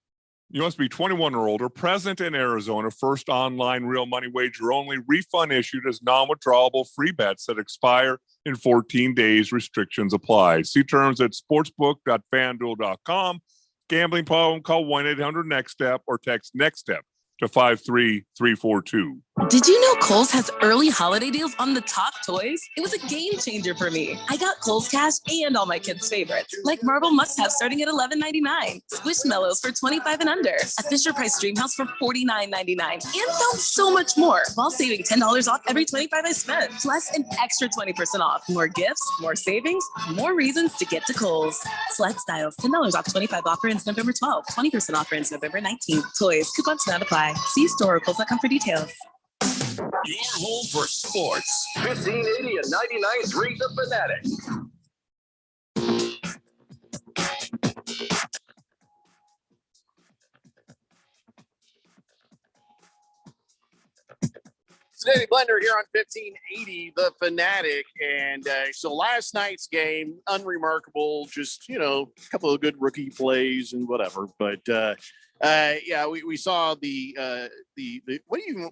You must be 21 or older, present in Arizona, first online real money wager only, refund issued as non-withdrawable free bets that expire in 14 days. Restrictions apply. See terms at sportsbook.fanduel.com. Gambling problem, call 1-800-NEXT-STEP or text NEXT-STEP to 53342. Did you know Kohl's has early holiday deals on the top toys? It was a game changer for me. I got Kohl's Cash and all my kids' favorites, like Marble Must-Have starting at $11.99, Squishmallows for $25 and under, a Fisher-Price Dreamhouse for $49.99, and found so much more while saving $10 off every $25 I spent, plus an extra 20% off. More gifts, more savings, more reasons to get to Kohl's. Select styles, $10 off 25 offer ends November 12th, 20% offer ends November 19th. Toys, coupons not apply. See store or Kohl's.com for details. Your home for sports. 1580 and 99.3 The Fanatic. Cincinnati Blender here on 1580 The Fanatic. And so last night's game, unremarkable, just, you know, a couple of good rookie plays and whatever. But yeah, we saw the what do you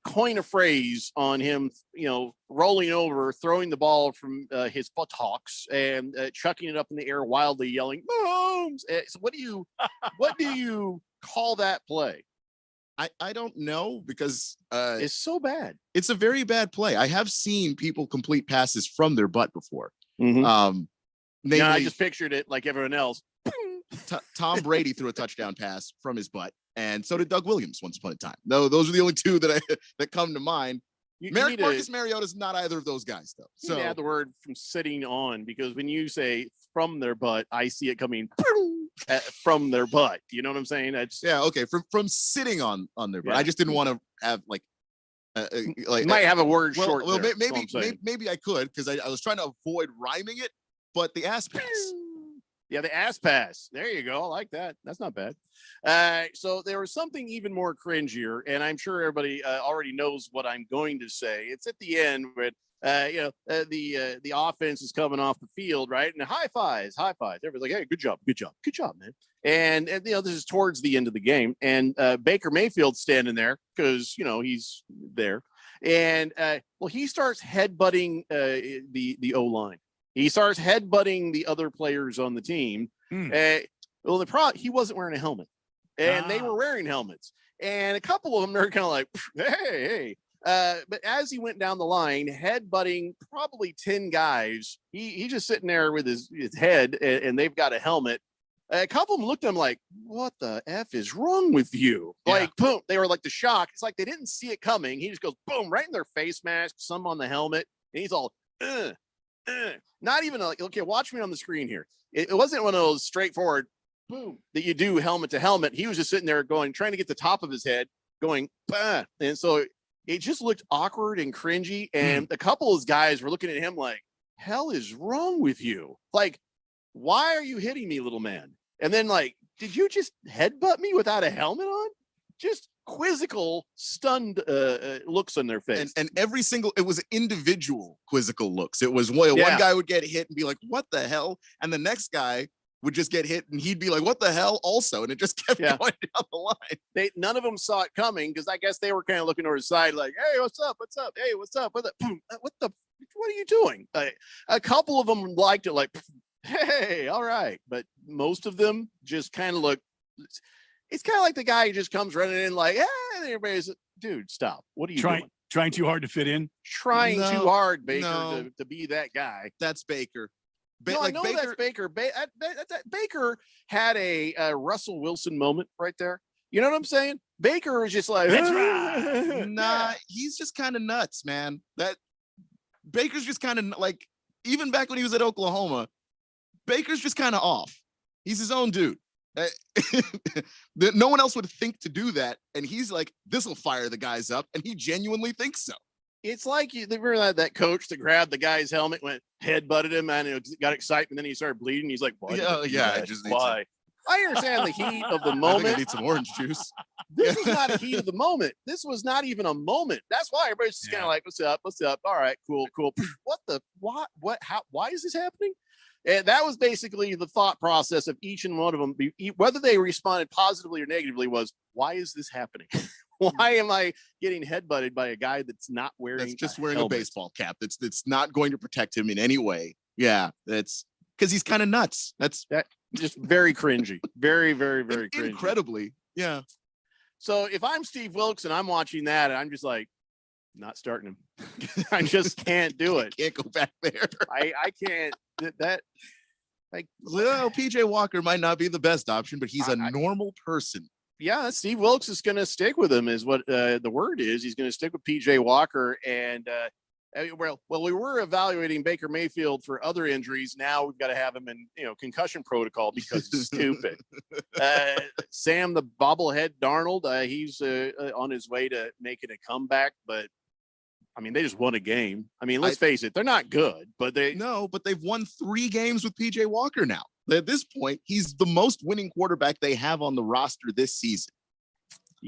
coin a phrase on him, you know, rolling over, throwing the ball from his buttocks and chucking it up in the air wildly, yelling, Mahomes. So what do you call that play? I don't know because it's so bad. It's a very bad play. I have seen people complete passes from their butt before. Mm-hmm. I just pictured it like everyone else. Tom Brady threw a touchdown pass from his butt, and so did Doug Williams once upon a time. No, those are the only two that come to mind. Marcus Mariota's not either of those guys, though. So add the word from sitting on, because when you say from their butt, I see it coming from their butt. You know what I'm saying? Okay. From sitting on their butt. Yeah. I just didn't want to have like you might have a word short. Well, maybe I could, because I was trying to avoid rhyming it, but the ass pass. Yeah, the ass pass. There you go. I like that. That's not bad. So there was something even more cringier, and I'm sure everybody already knows what I'm going to say. It's at the end when the offense is coming off the field, right? And high fives. Everybody's like, "Hey, good job, man." And you know, this is towards the end of the game, and Baker Mayfield's standing there because you know he's there, and he starts headbutting the O-line. He starts headbutting the other players on the team. The problem, he wasn't wearing a helmet, and they were wearing helmets. And a couple of them, they're kind of like, hey. But as he went down the line, headbutting probably 10 guys, he just sitting there with his head, and they've got a helmet. A couple of them looked at him like, what the F is wrong with you? Yeah. Like, boom, they were like the shock. It's like they didn't see it coming. He just goes, boom, right in their face mask, some on the helmet. And he's all, not even like, okay, watch me on the screen here. It wasn't one of those straightforward boom that you do helmet to helmet. He was just sitting there trying to get the top of his head going, bah. And so it just looked awkward and cringy. And a couple of guys were looking at him like, hell is wrong with you? Like, why are you hitting me, little man? And then like, did you just headbutt me without a helmet on? Just quizzical, stunned looks on their face. And every single, it was individual quizzical looks. It was one guy would get hit and be like, what the hell? And the next guy would just get hit and he'd be like, what the hell also? And it just kept going down the line. None of them saw it coming, because I guess they were kind of looking over the side like, hey, what's up? Hey, what's up? What are you doing? A couple of them liked it like, hey, all right. But most of them just kind of look, it's kind of like the guy who just comes running in like, hey, everybody's, dude, stop. What are you doing? Trying too hard to fit in? Trying too hard, Baker, to be that guy. That's Baker. I know that's Baker. Baker had a Russell Wilson moment right there. You know what I'm saying? Baker was just like, that's right. Nah, he's just kind of nuts, man. That Baker's just kind of like, even back when he was at Oklahoma, Baker's just kind of off. He's his own dude. No one else would think to do that, and he's like, this will fire the guys up, and he genuinely thinks so. It's like you remember that coach that grabbed the guy's helmet, went headbutted him, and got excited, and then he started bleeding. He's like, why? Why? I understand the heat of the moment. I think I need some orange juice. This is not a heat of the moment. This was not even a moment. That's why everybody's just kind of like, what's up? All right, cool. Why is this happening? And that was basically the thought process of each and one of them, whether they responded positively or negatively, was, why is this happening? Why am I getting headbutted by a guy that's not wearing a baseball cap? That's not going to protect him in any way. Yeah, that's because he's kind of nuts. That's just very cringy. Very, very, very cringy. Incredibly. Yeah. So if I'm Steve Wilkes and I'm watching that, and I'm just like, not starting him. I just can't do it. Can't go back there. I can't. That like, well, PJ Walker might not be the best option, but he's a normal person. Yeah, Steve Wilkes is going to stick with him, is what the word is. He's going to stick with PJ Walker, and we were evaluating Baker Mayfield for other injuries. Now we've got to have him in concussion protocol because he's stupid. Sam the bobblehead Darnold, he's on his way to making a comeback, but I mean, they just won a game. I mean, let's face it, they're not good, but they've won 3 games with PJ Walker now. At this point, he's the most winning quarterback they have on the roster this season.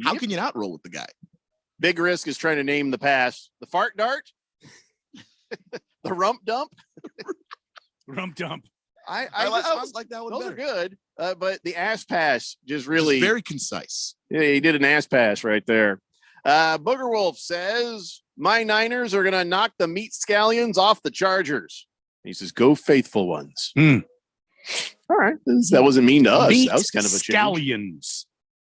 How can you not roll with the guy? Big Risk is trying to name the pass. The fart dart? The rump dump? Rump dump. I always like that one. Those better. Are good, but the ass pass just really very concise. Yeah, he did an ass pass right there. Booger Wolf says, my Niners are going to knock the meat scallions off the Chargers. He says, go faithful ones. All right. That wasn't mean to us. Meat that was kind of a change. scallions.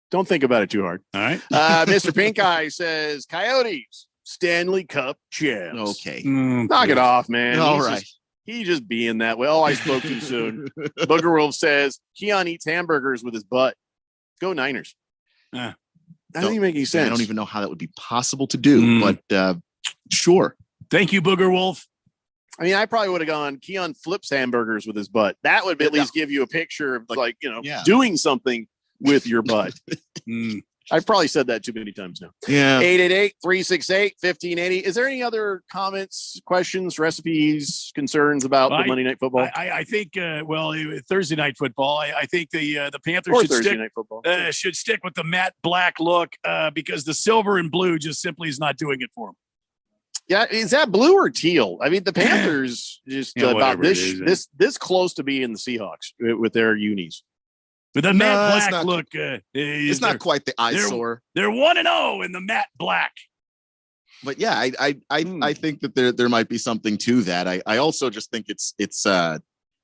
Don't think about it too hard. All right. Mr. Pink Eye says, Coyotes, Stanley Cup champs. Okay. Knock it off, man. All right. He just being that way. Oh, I spoke too soon. Booger Wolf says, Keon eats hamburgers with his butt. Go Niners. That doesn't even make any sense. I don't even know how that would be possible to do, but sure. Thank you, Booger Wolf. I mean, I probably would have gone Keon flips hamburgers with his butt. That would at least give you a picture of doing something with your butt. I've probably said that too many times now. Yeah. 888-368-1580. Is there any other comments, questions, recipes, concerns about the Monday Night Football? I think, Thursday Night Football. I think the Panthers should stick with the matte black look because the silver and blue just simply is not doing it for them. Yeah, is that blue or teal? I mean, the Panthers just about this close to being the Seahawks with their unis. But the matte black look, it's not quite the eyesore. They're 1-0 in the matte black. But yeah, I think that there might be something to that. I also just think it's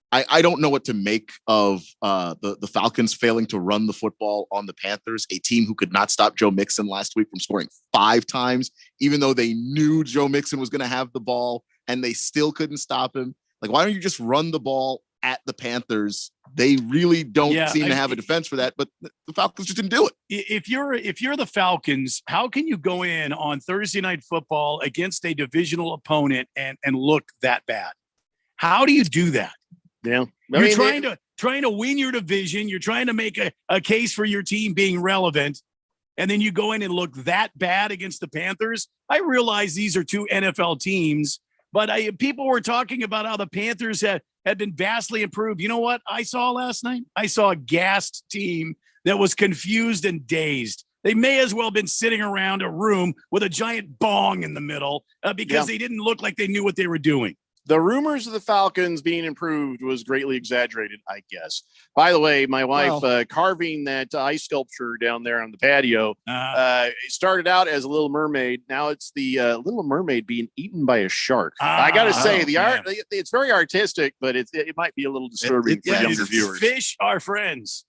I don't know what to make of the Falcons failing to run the football on the Panthers, a team who could not stop Joe Mixon last week from scoring 5 times, even though they knew Joe Mixon was going to have the ball and they still couldn't stop him. Like, why don't you just run the ball at the Panthers? They really don't seem to have a defense for that, but the Falcons just didn't do it. If you're the Falcons, how can you go in on Thursday Night Football against a divisional opponent and look that bad? How do you do that? Yeah, You're trying to win your division. You're trying to make a case for your team being relevant, and then you go in and look that bad against the Panthers. I realize these are 2 NFL teams, but people were talking about how the Panthers had been vastly improved. You know what I saw last night? I saw a gassed team that was confused and dazed. They may as well have been sitting around a room with a giant bong in the middle because they didn't look like they knew what they were doing. The rumors of the Falcons being improved was greatly exaggerated, I guess. By the way, my wife carving that ice sculpture down there on the patio started out as a Little Mermaid. Now it's the Little Mermaid being eaten by a shark. I got to say, the art, it's very artistic, but it might be a little disturbing for younger viewers. Fish are friends.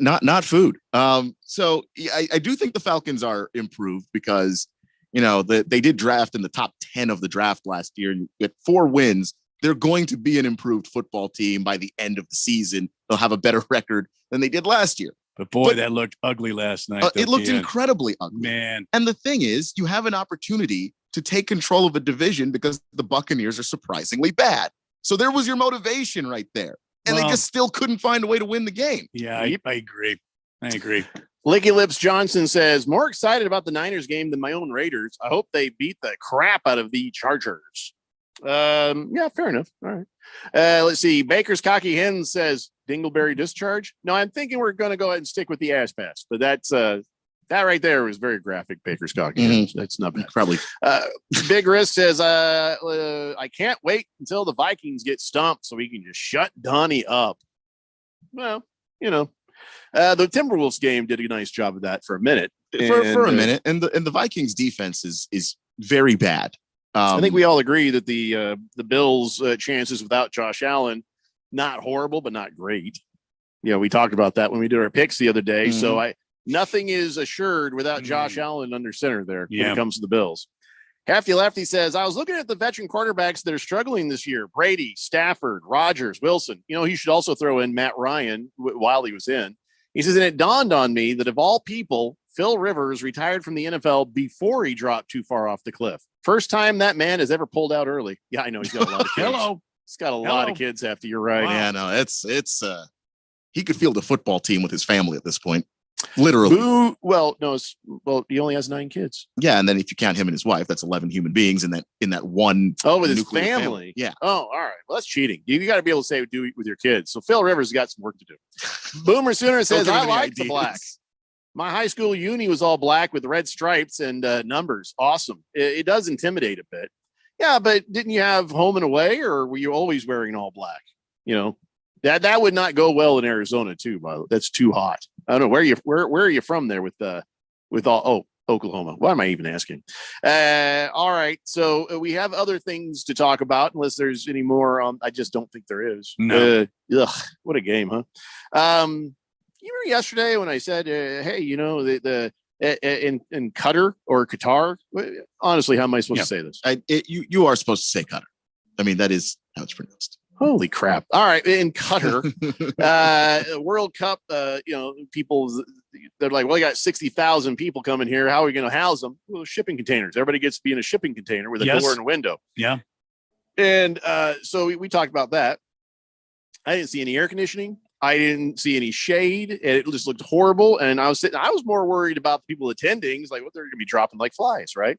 Not food. So I do think the Falcons are improved because they did draft in the top 10 of the draft last year and get 4 wins. They're going to be an improved football team by the end of the season. They'll have a better record than they did last year. But that looked ugly last night. It looked incredibly ugly. Man. And the thing is, you have an opportunity to take control of a division because the Buccaneers are surprisingly bad. So there was your motivation right there. And they just still couldn't find a way to win the game. Yeah, I agree. Licky Lips Johnson says, more excited about the Niners game than my own Raiders. I hope they beat the crap out of the Chargers. Yeah, fair enough. All right. Let's see. Baker's Cocky Hen says, Dingleberry discharge. No, I'm thinking we're going to go ahead and stick with the ass pass, but that's that right there was very graphic. Baker's Cocky. That's not bad. Probably. Big Risk says, I can't wait until the Vikings get stumped so we can just shut Donnie up. Well, the Timberwolves game did a nice job of that for a minute. For a minute, and the Vikings defense is very bad. I think we all agree that the Bills' chances without Josh Allen, not horrible, but not great. We talked about that when we did our picks the other day. So nothing is assured without Josh Allen under center there when it comes to the Bills. Hefty Lefty says, I was looking at the veteran quarterbacks that are struggling this year. Brady, Stafford, Rodgers, Wilson. He should also throw in Matt Ryan while he was in. He says, and it dawned on me that of all people, Phil Rivers retired from the NFL before he dropped too far off the cliff. First time that man has ever pulled out early. Yeah, I know he's got a lot of kids. He's got a lot of kids, Hefty. You're right. Wow. Yeah, no, it's he could field a football team with his family at this point. Literally. He only has 9 kids. Yeah, and then if you count him and his wife, that's 11 human beings in that one. Oh, with his family. Yeah. Oh, all right. Well, that's cheating. You got to be able to say do it with your kids. So Phil Rivers has got some work to do. Boomer Sooner says, I like the black. My high school uni was all black with red stripes and numbers. Awesome. It does intimidate a bit. Yeah, but didn't you have home and away, or were you always wearing all black? You know, that would not go well in Arizona too. By the way, that's too hot. I don't know where are you from there with Oklahoma. Why am I even asking? All right, so we have other things to talk about, unless there's any more. I just don't think there is. No. What a game, huh? You remember yesterday when I said, "Hey, you know the in Qatar or Qatar." Honestly, how am I supposed to say this? You are supposed to say Qatar. I mean, that is how it's pronounced. Holy crap! All right, in Qatar, World Cup. People they're like, "Well, you got 60,000 people coming here. How are we going to house them?" Well, shipping containers. Everybody gets to be in a shipping container with a door and a window. Yeah. And so we talked about that. I didn't see any air conditioning. I didn't see any shade. It just looked horrible. And I was more worried about the people attending. It's like, what, they're going to be dropping like flies, right?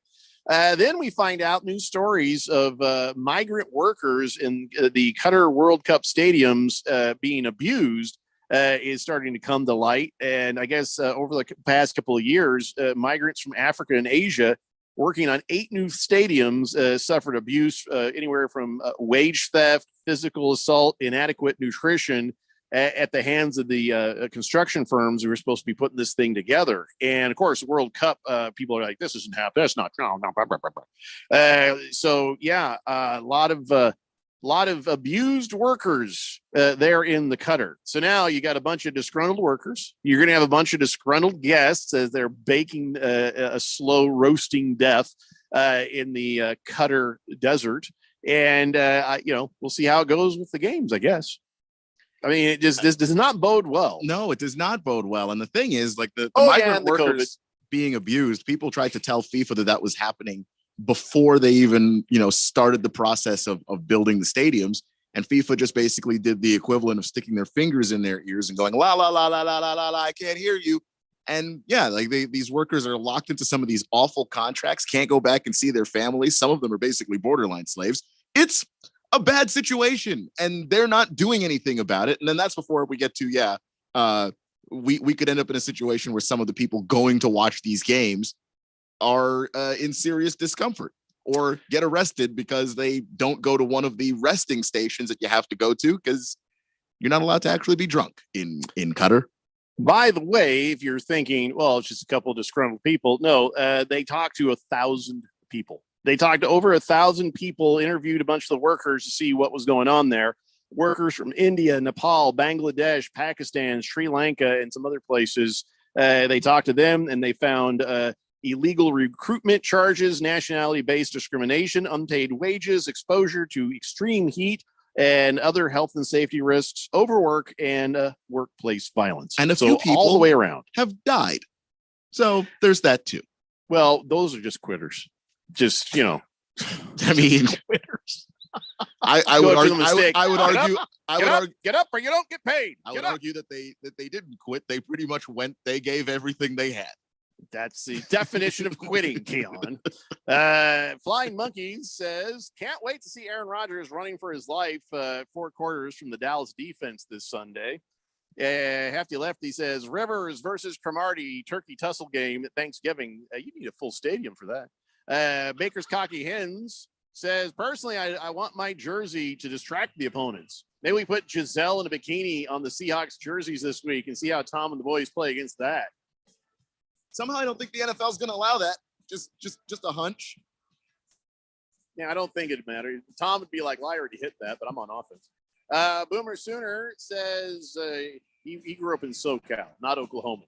Then we find out news stories of migrant workers in the Qatar World Cup stadiums being abused is starting to come to light. And I guess over the past couple of years, migrants from Africa and Asia working on 8 new stadiums suffered abuse anywhere from wage theft, physical assault, inadequate nutrition, at the hands of the construction firms who were supposed to be putting this thing together. And of course, World Cup, people are like, this isn't happening. That's not, no, blah, blah, blah, blah. So yeah, a lot of abused workers there in the Qatar. So now you got a bunch of disgruntled workers. You're going to have a bunch of disgruntled guests as they're baking a slow roasting death in the Qatar desert. And, we'll see how it goes with the games, I guess. I mean, this does not bode well. No, it does not bode well. And the thing is, like the migrant workers being abused, people tried to tell FIFA that was happening before they even, started the process of building the stadiums. And FIFA just basically did the equivalent of sticking their fingers in their ears and going, la, la, la, la, la, la, la, la, I can't hear you. And yeah, like these workers are locked into some of these awful contracts, can't go back and see their families. Some of them are basically borderline slaves. It's a bad situation and they're not doing anything about it. And then that's before we get to, we could end up in a situation where some of the people going to watch these games are in serious discomfort or get arrested because they don't go to one of the resting stations that you have to go to because you're not allowed to actually be drunk in Qatar. By the way, if you're thinking, well, it's just a couple of disgruntled people. No, they talked to 1,000 people. They talked to over 1,000 people, interviewed a bunch of the workers to see what was going on there. Workers from India, Nepal, Bangladesh, Pakistan, Sri Lanka, and some other places. They talked to them and they found illegal recruitment charges, nationality-based discrimination, unpaid wages, exposure to extreme heat, and other health and safety risks, overwork, and workplace violence. And a few people all the way around have died. So there's that too. Well, those are just quitters. Just, I mean, I would argue. Get up, or you don't get paid. I would argue that they didn't quit. They pretty much went. They gave everything they had. That's the definition of quitting, Keon. Flying Monkeys says, can't wait to see Aaron Rodgers running for his life 4 quarters from the Dallas defense this Sunday. Hefty Lefty says, Rivers versus Cromartie turkey tussle game at Thanksgiving. You need a full stadium for that. Baker's Cocky Hens says, personally, I want my jersey to distract the opponents. Maybe we put Giselle in a bikini on the Seahawks jerseys this week and see how Tom and the boys play against that. Somehow I don't think the NFL is going to allow that. Just a hunch. Yeah, I don't think it'd matter. Tom would be like, well, I already hit that, but I'm on offense. Boomer Sooner says he grew up in SoCal, not Oklahoma.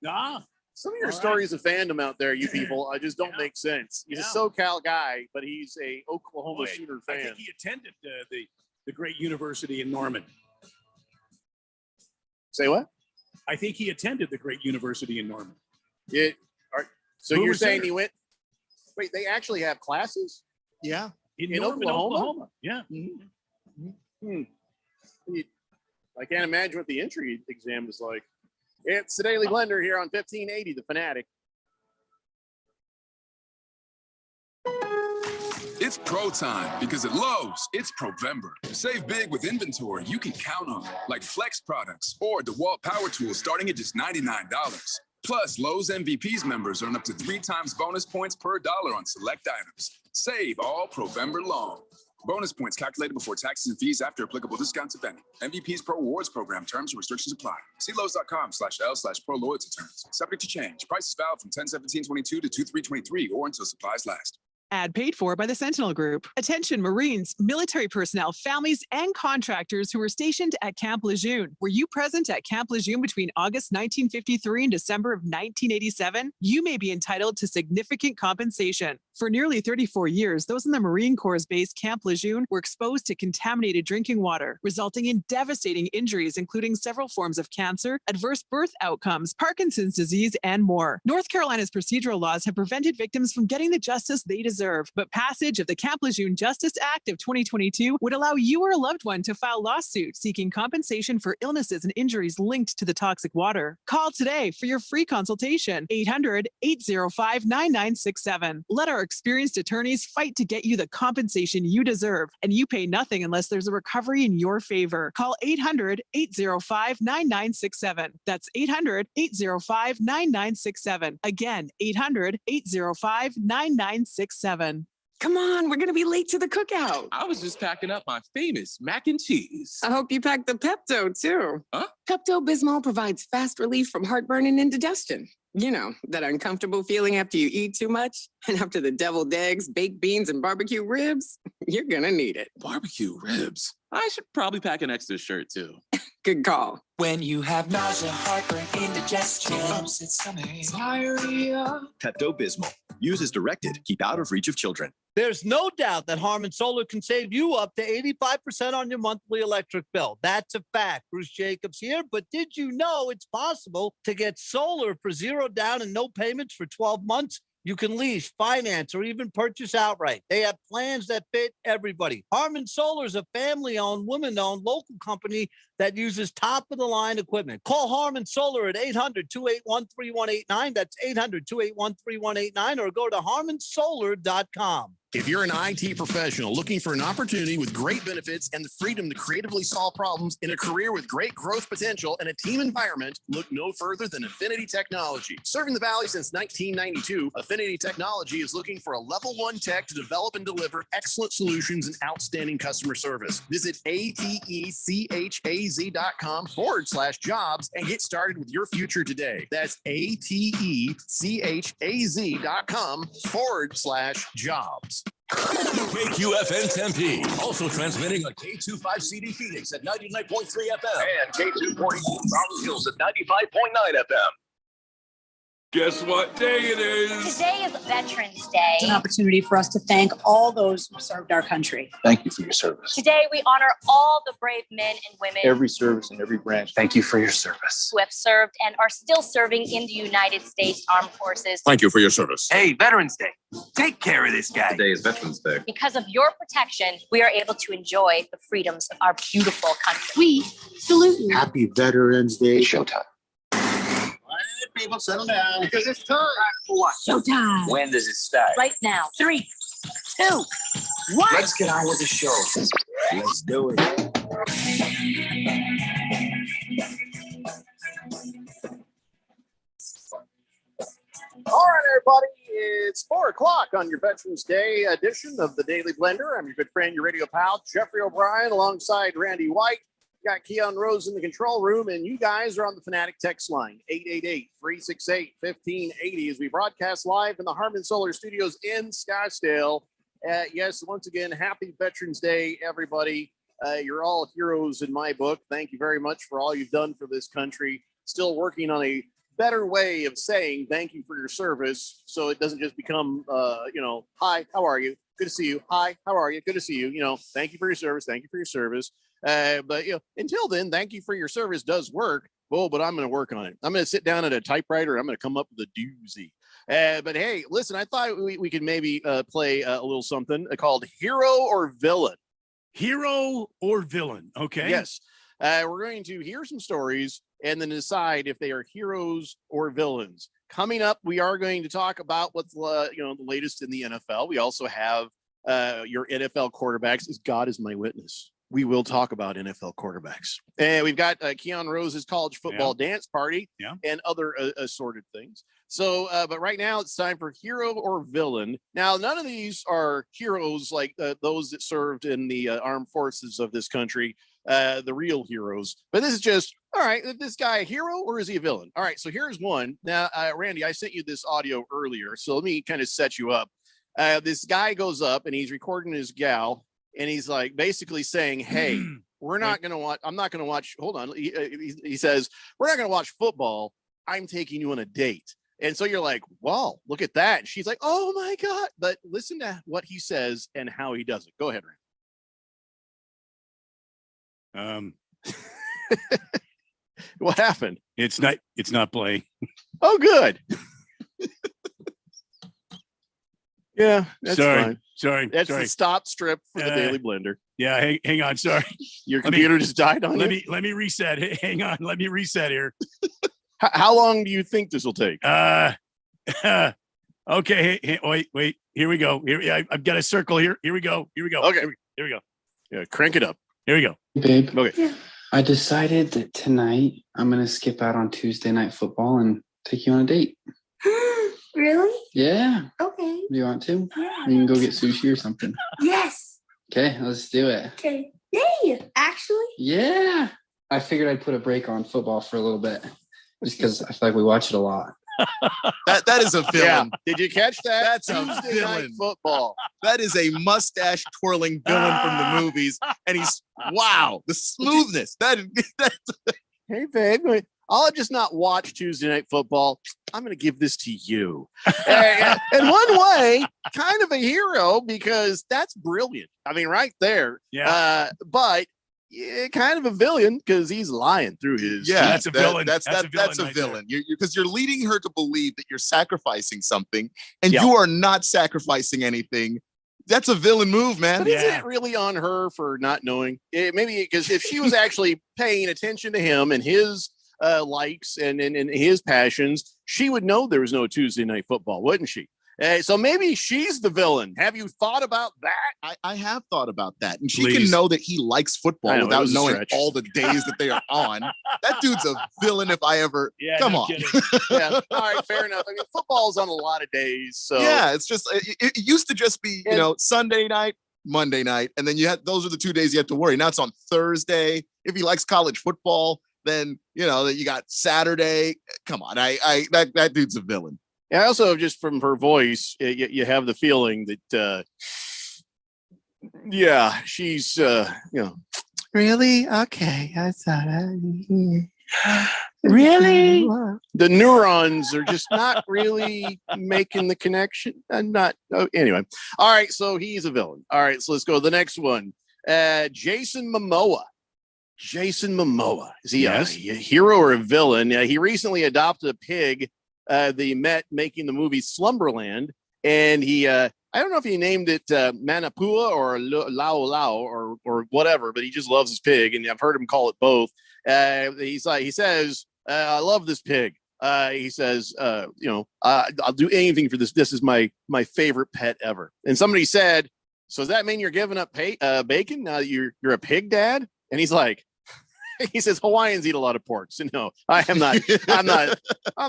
Ah. Some of your stories of fandom out there, you people, just don't make sense. He's a SoCal guy, but he's a Oklahoma Sooner fan. I think he attended the great university in Norman. Say what? I think he attended the great university in Norman. So you're saying he went? Wait, they actually have classes? Yeah, in Norman, Oklahoma. Yeah. Mm-hmm. I can't imagine what the entry exam is like. It's the Daily Blender here on 1580 The Fanatic. It's pro time because at Lowe's, it's Provember. Save big with inventory you can count on, like Flex products or DeWalt power tools starting at just $99. Plus, Lowe's MVPs members earn up to 3 times bonus points per dollar on select items. Save all Provember long. Bonus points calculated before taxes and fees after applicable discounts, if any. MVP's Pro Rewards program terms and restrictions apply. See Lowe's.com/L/Pro Loyalty terms. Subject to change. Prices valid from 10/17/22 to 2/3/23 or until supplies last. Ad paid for by the Sentinel Group. Attention Marines, military personnel, families, and contractors who were stationed at Camp Lejeune. Were you present at Camp Lejeune between August 1953 and December of 1987? You may be entitled to significant compensation. For nearly 34 years, those in the Marine Corps' base Camp Lejeune were exposed to contaminated drinking water, resulting in devastating injuries, including several forms of cancer, adverse birth outcomes, Parkinson's disease, and more. North Carolina's procedural laws have prevented victims from getting the justice they deserve. But passage of the Camp Lejeune Justice Act of 2022 would allow you or a loved one to file lawsuits seeking compensation for illnesses and injuries linked to the toxic water. Call today for your free consultation. 800-805-9967. Let our experienced attorneys fight to get you the compensation you deserve, and you pay nothing unless there's a recovery in your favor. Call 800-805-9967. That's 800-805-9967. Again, 800-805-9967. Come on, we're gonna be late to the cookout. I was just packing up my famous mac and cheese. I hope you packed the Pepto too. Huh? Pepto-Bismol provides fast relief from heartburn and indigestion. You know, that uncomfortable feeling after you eat too much and after the deviled eggs, baked beans, and barbecue ribs. You're gonna need it. Barbecue ribs? I should probably pack an extra shirt too. Good call. When you have nausea, heartburn, indigestion, upset stomach, diarrhea. Pepto-Bismol. Use as directed. Keep out of reach of children. There's no doubt that Harman Solar can save you up to 85% on your monthly electric bill. That's a fact. Bruce Jacobs here. But did you know it's possible to get solar for $0 down and no payments for 12 months? You can lease, finance, or even purchase outright. They have plans that fit everybody. Harman Solar is a family-owned, women-owned local company that uses top-of-the-line equipment. Call Harman Solar at 800-281-3189. That's 800-281-3189, or go to harmansolar.com. If you're an IT professional looking for an opportunity with great benefits and the freedom to creatively solve problems in a career with great growth potential and a team environment, look no further than Affinity Technology. Serving the Valley since 1992, Affinity Technology is looking for a level 1 tech to develop and deliver excellent solutions and outstanding customer service. Visit atechaz.com/jobs and get started with your future today. That's atechaz.com/jobs. KQFN Tempe, also transmitting on K25CD Phoenix at 99.3 FM and K240 Rolling Hills at 95.9 FM. Guess what day it is? Today is Veterans Day. It's an opportunity for us to thank all those who served our country. Thank you for your service. Today we honor all the brave men and women Every service in every branch. Thank you for your service. who have served and are still serving in the United States Armed Forces. Thank you for your service. Hey, Veterans Day. Take care of this guy. Today is Veterans Day. Because of your protection, we are able to enjoy the freedoms of our beautiful country. We salute you. Happy Veterans Day. Showtime. People settle down because it's time for what? Showtime. When does it start? Right now. 3, 2, 1. Let's get on with the show. Let's do it. All right, everybody, it's 4 o'clock on your Veterans Day edition of the Daily Blender. I'm your good friend, your radio pal, Jeffrey O'Brien, alongside Randy White. Got Keon Rose in the control room, and you guys are on the Fanatic text line, 888-368-1580, as we broadcast live in the Harman Solar Studios in Scottsdale. Yes, once again, happy Veterans Day, everybody. You're all heroes in my book. Thank you very much for all you've done for this country. Still working on a better way of saying thank you for your service, so it doesn't just become, hi, how are you? Good to see you. Hi, how are you? Good to see you. Thank you for your service. Thank you for your service. But until then, thank you for your service does work. Well, but I'm going to work on it. I'm going to sit down at a typewriter. I'm going to come up with a doozy. But hey, listen, I thought we could maybe play a little something called Hero or Villain. Hero or villain. Okay. Yes. We're going to hear some stories and then decide if they are heroes or villains. Coming up, we are going to talk about what's the latest in the NFL. We also have your NFL quarterbacks is God is my witness. We will talk about NFL quarterbacks. And we've got Keon Rose's college football dance party and other assorted things. So, but right now it's time for hero or villain. Now, none of these are heroes like those that served in the armed forces of this country, the real heroes. But this is just, all right, is this guy a hero or is he a villain? All right, so here's one. Now, Randy, I sent you this audio earlier, so let me kind of set you up. This guy goes up and he's recording his gal. And he's like basically saying, hey, we're not going to watch. I'm not going to watch. Hold on. He says, we're not going to watch football. I'm taking you on a date. And so you're like, wow, look at that. And she's like, oh, my God. But listen to what he says and how he does it. Go ahead, Rand. What happened? It's not playing. Oh, good. Yeah, that's fine. Sorry. That's the stop strip for the Daily Blender. Yeah, hang on. Sorry. Your computer just died on you? Let me reset. Hang on. Let me reset here. How long do you think this will take? Okay. Wait. Here we go. I've got a circle here. Here we go. Okay. Here we go. Yeah, crank it up. Here we go. Babe. Okay. Yeah. I decided that tonight I'm going to skip out on Tuesday night football and take you on a date. Really? Yeah. Okay. Do you want to? Yeah. We can go get sushi or something. Yes. Okay, let's do it. Okay. Yay! Actually? Yeah. I figured I'd put a break on football for a little bit just because I feel like we watch it a lot. That is a villain. Yeah. Did you catch that? That's a Tuesday night villain. football. That is a mustache twirling villain from the movies. And he's the smoothness. That's Hey, babe. I'll just not watch Tuesday night football. I'm going to give this to you. And one way, kind of a hero because that's brilliant. I mean, right there. Yeah. But kind of a villain because he's lying through his. Yeah, that's a villain. That's a right villain. Because you're leading her to believe that you're sacrificing something, and you are not sacrificing anything. That's a villain move, man. But isn't it really on her for not knowing? Maybe because if she was actually paying attention to him and his likes and his passions, she would know there was no Tuesday night football, wouldn't she? So maybe she's the villain. Have you thought about that? I have thought about that. And she can know that he likes football without knowing all the days that they are on. That dude's a villain if I ever. Come on. Yeah. All right. Fair enough. I mean, football's on a lot of days. So yeah, it's just, it used to just be, Sunday night, Monday night. And then those are the 2 days you have to worry. Now it's on Thursday. If he likes college football, then, you got Saturday. Come on. That dude's a villain. I also, just from her voice, you have the feeling that, she's, really? Okay. I thought really? The neurons are just not really making the connection. Anyway. All right. So he's a villain. All right. So let's go to the next one. Jason Momoa. Jason Momoa. Is he a hero or a villain? He recently adopted a pig they met making the movie Slumberland, and he I don't know if he named it Manapua or Lao Lao or whatever, but he just loves his pig, and I've heard him call it both. He says, I love this pig. He says, I'll do anything for this. This is my favorite pet ever. And somebody said, so does that mean you're giving up bacon now that you're a pig dad? And he's like, he says Hawaiians eat a lot of pork. So no, I am not. I'm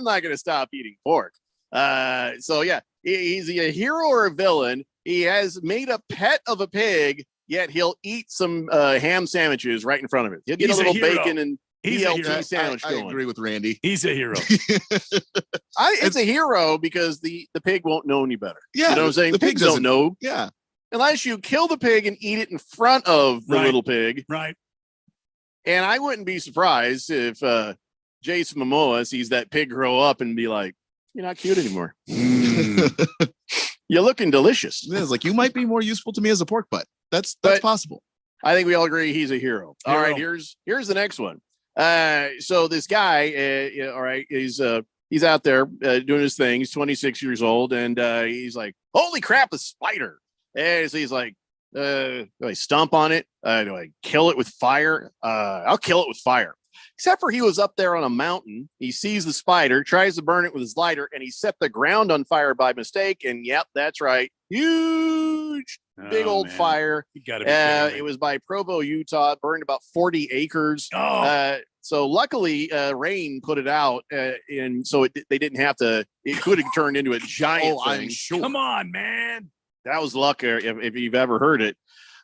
not going to stop eating pork. So yeah, he's a hero or a villain. He has made a pet of a pig, yet he'll eat some ham sandwiches right in front of it. He'll get a little bacon and BLT sandwich going. I agree with Randy. He's a hero. It's a hero because the pig won't know any better. Yeah, you know what I'm saying? The Pigs don't know. Yeah, unless you kill the pig and eat it in front of the little pig. Right. And I wouldn't be surprised if Jason Momoa sees that pig grow up and be like, "You're not cute anymore. You're looking delicious." It's like, you might be more useful to me as a pork butt. That's possible. I think we all agree he's a hero. All right, here's the next one. So this guy, all right, he's out there doing his thing. He's 26 years old, and he's like, "Holy crap, a spider!" And so he's like, do I stomp on it? Do I kill it with fire? I'll kill it with fire. Except for he was up there on a mountain. He sees the spider, tries to burn it with his lighter, and he set the ground on fire by mistake. And yep, that's right. Huge huge, big old fire. You gotta be kidding me. It was by Provo, Utah. It burned about 40 acres. So luckily, rain put it out, and so they didn't have to. It could have turned into a giant thing. I'm sure. Come on, man. That was luck if you've ever heard it.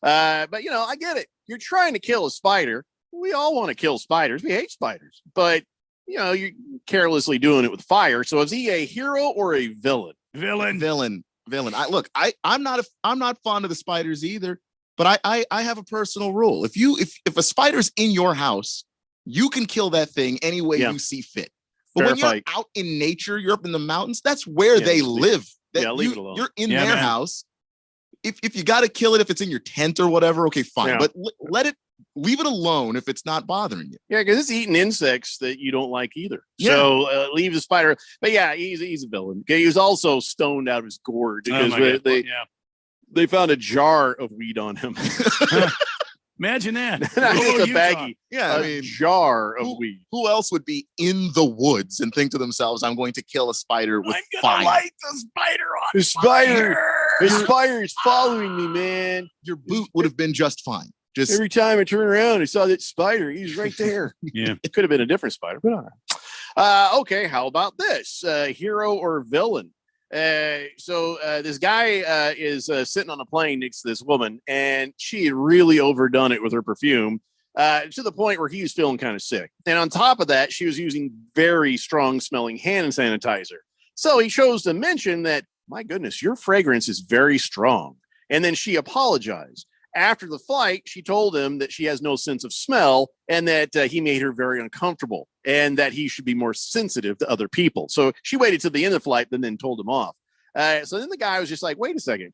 But I get it. You're trying to kill a spider. We all want to kill spiders. We hate spiders, but you're carelessly doing it with fire. So is he a hero or a villain? Villain. I'm not fond of the spiders either, but I have a personal rule. If a spider's in your house, you can kill that thing any way you see fit. But when you're out in nature, you're up in the mountains, that's where they live. Leave it alone. You're in their house. If you got to kill it, if it's in your tent or whatever, okay, fine. But leave it alone if it's not bothering you. Yeah, because it's eating insects that you don't like either. So leave the spider. But yeah, he's a villain. Okay, he was also stoned out of his gourd because they found a jar of weed on him. Imagine that. It's a baggie. Yeah, jar of weed. Who else would be in the woods and think to themselves, I'm going to kill a spider with fire? Light the spider on the spider is following me, man. Your boot would have been just fine. Just every time I turn around, I saw that spider. He's right there. It could have been a different spider, but all right. Okay, how about this? Hero or villain? So this guy is sitting on a plane next to this woman, and she had really overdone it with her perfume to the point where he was feeling kind of sick. And on top of that, she was using very strong smelling hand sanitizer. So he chose to mention that, my goodness, your fragrance is very strong. And then she apologized. After the flight, she told him that she has no sense of smell and that he made her very uncomfortable and that he should be more sensitive to other people. So she waited till the end of the flight and then told him off. So then the guy was just like, wait a second.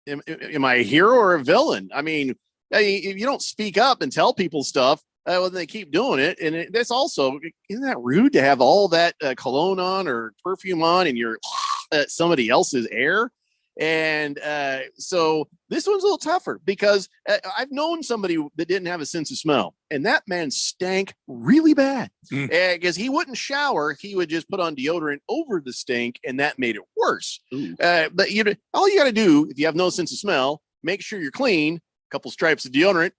Am I a hero or a villain? I mean, if you don't speak up and tell people stuff, well, they keep doing it. And that's also, isn't that rude to have all that cologne on or perfume on in your somebody else's air? And so this one's a little tougher because I've known somebody that didn't have a sense of smell, and that man stank really bad because he wouldn't shower. He would just put on deodorant over the stink, and that made it worse. But all you got to do if you have no sense of smell, make sure you're clean, a couple stripes of deodorant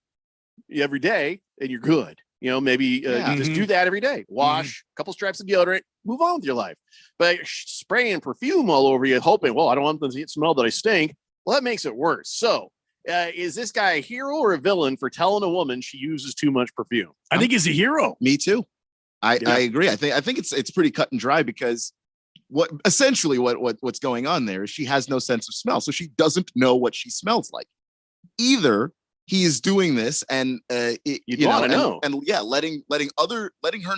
every day, and you're good. Maybe just do that every day. Wash, a couple stripes of deodorant, move on with your life. But spraying perfume all over you, hoping, well, I don't want them to smell that I stink. Well, that makes it worse. So is this guy a hero or a villain for telling a woman she uses too much perfume? I think he's a hero. Me too. I agree. I think it's pretty cut and dry because what's going on there is she has no sense of smell. So she doesn't know what she smells like. Either he is doing this and letting her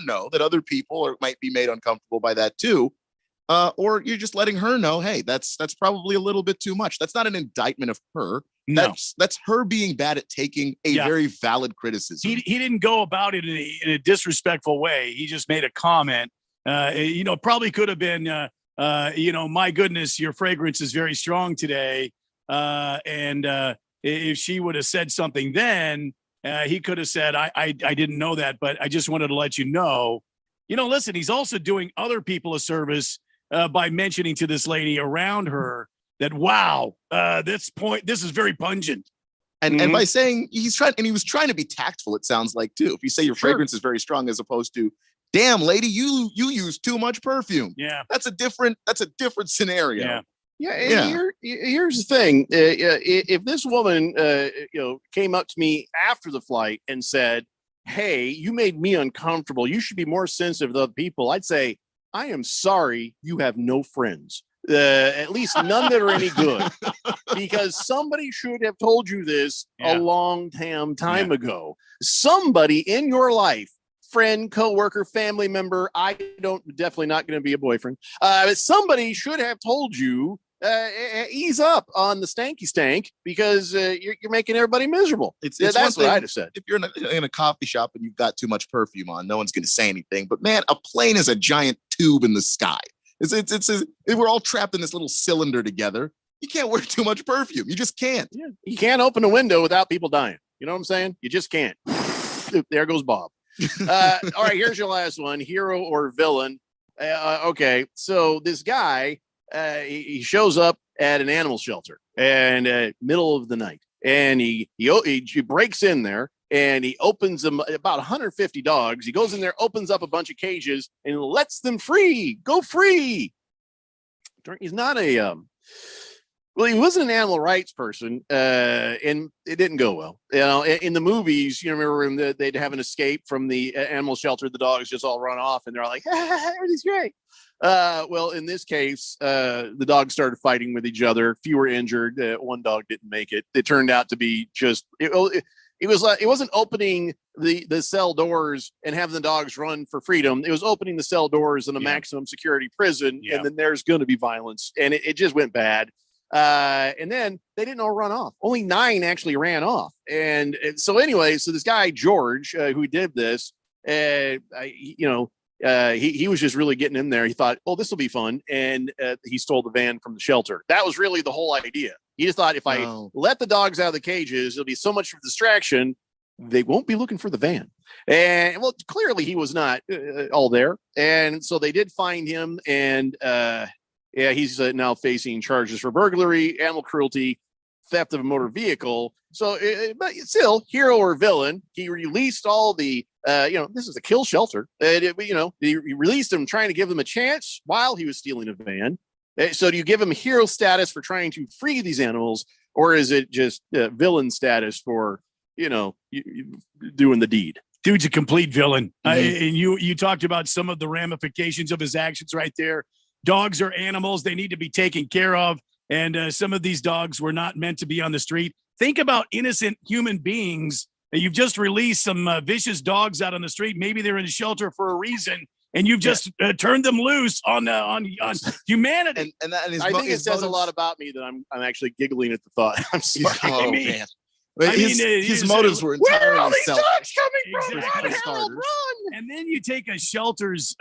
know that other people might be made uncomfortable by that too. Or you're just letting her know, hey, that's probably a little bit too much. That's not an indictment of her. No. That's her being bad at taking a very valid criticism. He didn't go about it in a disrespectful way. He just made a comment. Probably could have been, my goodness, your fragrance is very strong today. If she would have said something then, he could have said, I didn't know that, but I just wanted to let you know. Listen, he's also doing other people a service by mentioning to this lady around her that, wow, this is very pungent. And by saying he was trying to be tactful, it sounds like too. If you say your fragrance is very strong, as opposed to, damn lady, you use too much perfume. Yeah. That's a different scenario. Yeah. Here's the thing. If this woman, came up to me after the flight and said, hey, you made me uncomfortable, you should be more sensitive to other people, I'd say, I am sorry you have no friends. At least none that are any good, because somebody should have told you this a long time ago. Somebody in your life, friend, coworker, family member, definitely not going to be a boyfriend. Somebody should have told you, ease up on the stanky stank because you're making everybody miserable. That's what I'd have said. If you're in a coffee shop and you've got too much perfume on, no one's going to say anything. But man, a plane is a giant tube in the sky. We're all trapped in this little cylinder together. You can't wear too much perfume. You just can't. Yeah. You can't open a window without people dying. You know what I'm saying? You just can't. There goes Bob. All right, here's your last one: hero or villain. Okay, so this guy, he shows up at an animal shelter and middle of the night. And he breaks in there and he opens them about 150 dogs. He goes in there, opens up a bunch of cages and lets them go free. He's not he wasn't an animal rights person, and it didn't go well. You know, in the movies, you remember when they'd have an escape from the animal shelter, the dogs just all run off, and they're all like, "Everything's great." Well, in this case, the dogs started fighting with each other. Few were injured. One dog didn't make it. It turned out to be just it was like it wasn't opening the cell doors and having the dogs run for freedom. It was opening the cell doors in a maximum security prison, and then there's going to be violence, and it just went bad. And then they didn't all run off. Only 9 actually ran off. And so anyway, so this guy, George, who did this, he was just really getting in there. He thought, oh, this will be fun. And he stole the van from the shelter. That was really the whole idea. He just thought if I let the dogs out of the cages, it'll be so much of a distraction. They won't be looking for the van. And well, clearly he was not all there. And so they did find him, and he's now facing charges for burglary, animal cruelty, theft of a motor vehicle. So, but still, hero or villain, he released all the, this is a kill shelter. He released them trying to give them a chance while he was stealing a van. So do you give him hero status for trying to free these animals, or is it just villain status for, doing the deed? Dude's a complete villain. And you talked about some of the ramifications of his actions right there. Dogs are animals. They need to be taken care of. And some of these dogs were not meant to be on the street. Think about innocent human beings. You've just released some vicious dogs out on the street. Maybe they're in a shelter for a reason, and you've just turned them loose on humanity. And I think it says a lot about me that I'm actually giggling at the thought. I'm sorry. Man. His motives were entirely where are all these selfish. dogs coming from? Run, Harold, run! And then you take a shelter's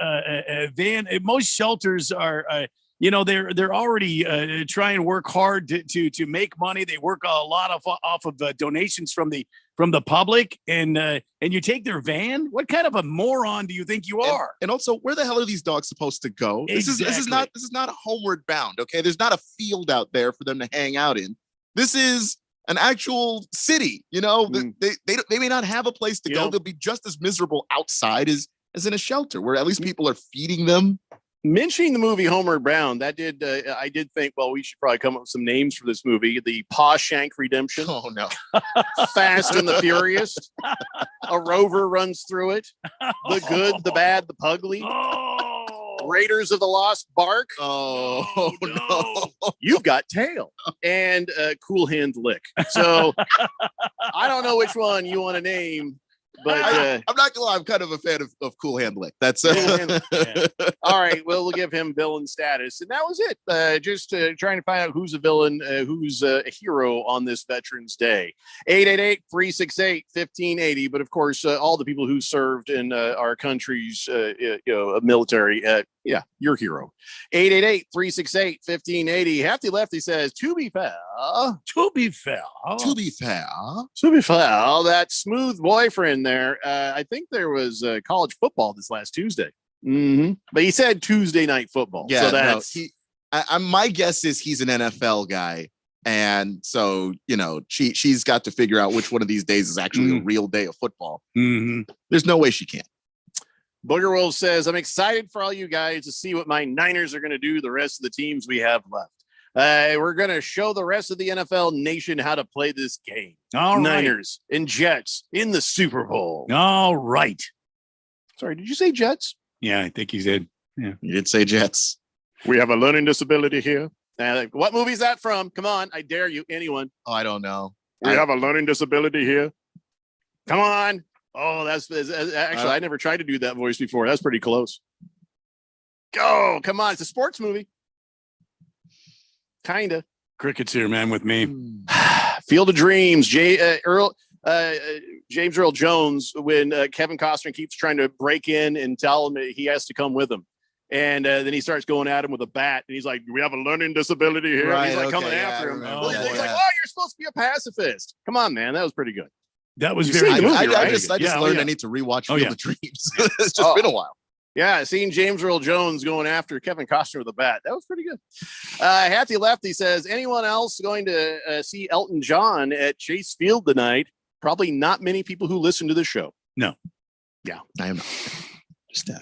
van. Most shelters are, they're already try and work hard to make money. They work a lot off of donations from the public, and you take their van. What kind of a moron do you think you are? And also, where the hell are these dogs supposed to go? Exactly. This is not a homeward bound. Okay, there's not a field out there for them to hang out in. This is an actual city. They may not have a place to go. They'll be just as miserable outside as in a shelter, where at least people are feeding them. Mentioning the movie Homeward Bound, I did think, well, we should probably come up with some names for this movie. The Pawshank Redemption. Oh no. Fast and the Furious. A rover runs through it. The Good, the Bad, the Pugly. Raiders of the Lost Bark. Oh no. You've got Tail. And Cool Hand Lick. So I don't know which one you want to name. But I'm not gonna lie, I'm kind of a fan of Cool Hand Lick. That's all right. Well, we'll give him villain status, and that was it. Just trying to find out who's a villain, who's a hero on this Veterans Day. 888-368-1580. But of course, all the people who served in our country's military. Your hero. 888-368-1580. Hefty Lefty says, to be fair, that smooth boyfriend there. I think there was college football this last Tuesday. Mm-hmm. But he said Tuesday night football. Yeah, so that's my guess is he's an NFL guy. And so, she's got to figure out which one of these days is actually a real day of football. Mm-hmm. There's no way she can't. Booger Wolf says, I'm excited for all you guys to see what my Niners are going to do the rest of the teams we have left. We're going to show the rest of the NFL nation how to play this game. All right. Niners and Jets in the Super Bowl. All right. Sorry, did you say Jets? Yeah, I think he did. Yeah, you did say Jets. We have a learning disability here. What movie is that from? Come on, I dare you, anyone. Oh, I don't know. We have a learning disability here. Come on. Oh, that's actually, I never tried to do that voice before. That's pretty close. Go, come on. It's a sports movie. Kinda. Cricket's here, man, with me. Field of Dreams. James Earl Jones, when Kevin Costner keeps trying to break in and tell him he has to come with him. And then he starts going at him with a bat. And he's like, we have a learning disability here. Right, he's like coming after him. He's like, you're supposed to be a pacifist. Come on, man. That was pretty good. That was very good. I just learned I need to rewatch Field of Dreams. It's just been a while. Yeah, seeing James Earl Jones going after Kevin Costner with a bat. That was pretty good. Hattie Lefty says, anyone else going to see Elton John at Chase Field tonight? Probably not many people who listen to the show. No. Yeah. I am not. Just yeah.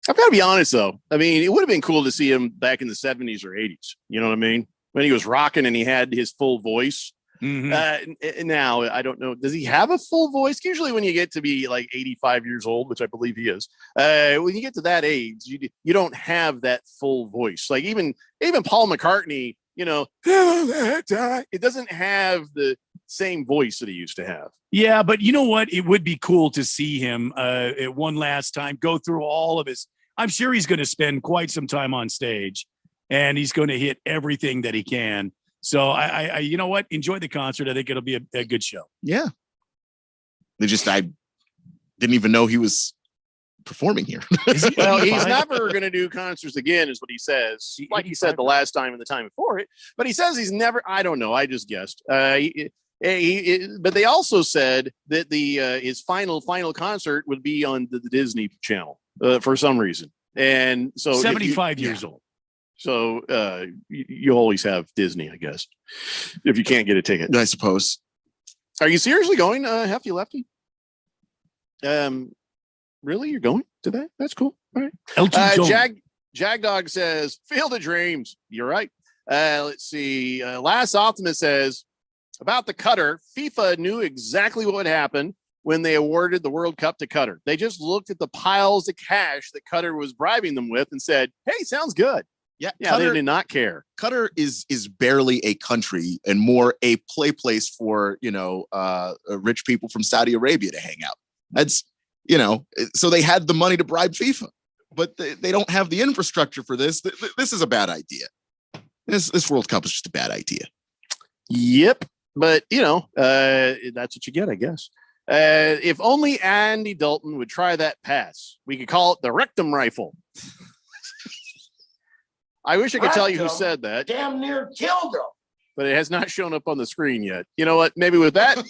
I've got to be honest, though. I mean, it would have been cool to see him back in the 70s or 80s. You know what I mean? When he was rocking and he had his full voice. Now, I don't know. Does he have a full voice? Usually when you get to be like 85 years old, which I believe he is, when you get to that age, you don't have that full voice. Like even Paul McCartney, you know, it doesn't have the same voice that he used to have. Yeah, but you know what? It would be cool to see him one last time go through all of his. I'm sure he's going to spend quite some time on stage, and he's going to hit everything that he can. So I you know what? Enjoy the concert. I think it'll be a good show. Yeah. I didn't even know he was performing here. Well, he's never going to do concerts again, is what he says. Like he said the last time and the time before it. But he says he's never. I don't know. I just guessed. But they also said that his final concert would be on the Disney Channel for some reason. And so 75 years old. So you always have Disney, I guess, if you can't get a ticket. I suppose. Are you seriously going, Hefty Lefty? Really? You're going to that? That's cool. All right. Jag Dog says, Field of Dreams. You're right. Let's see. Last Optimist says, about the Qatar, FIFA knew exactly what would happen when they awarded the World Cup to Qatar. They just looked at the piles of cash that Qatar was bribing them with and said, hey, sounds good. Yeah, Qatar, they did not care. Qatar is barely a country and more a place for, rich people from Saudi Arabia to hang out. That's, so they had the money to bribe FIFA, but they don't have the infrastructure for this. This is a bad idea. This World Cup is just a bad idea. Yep. But, that's what you get, I guess. If only Andy Dalton would try that pass. We could call it the rectum rifle. I wish I could tell you who said that. Damn near killed him. But it has not shown up on the screen yet. You know what? Maybe with that,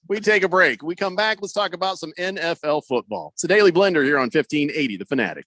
we take a break. We come back. Let's talk about some NFL football. It's a Daily Blender here on 1580 The Fanatic.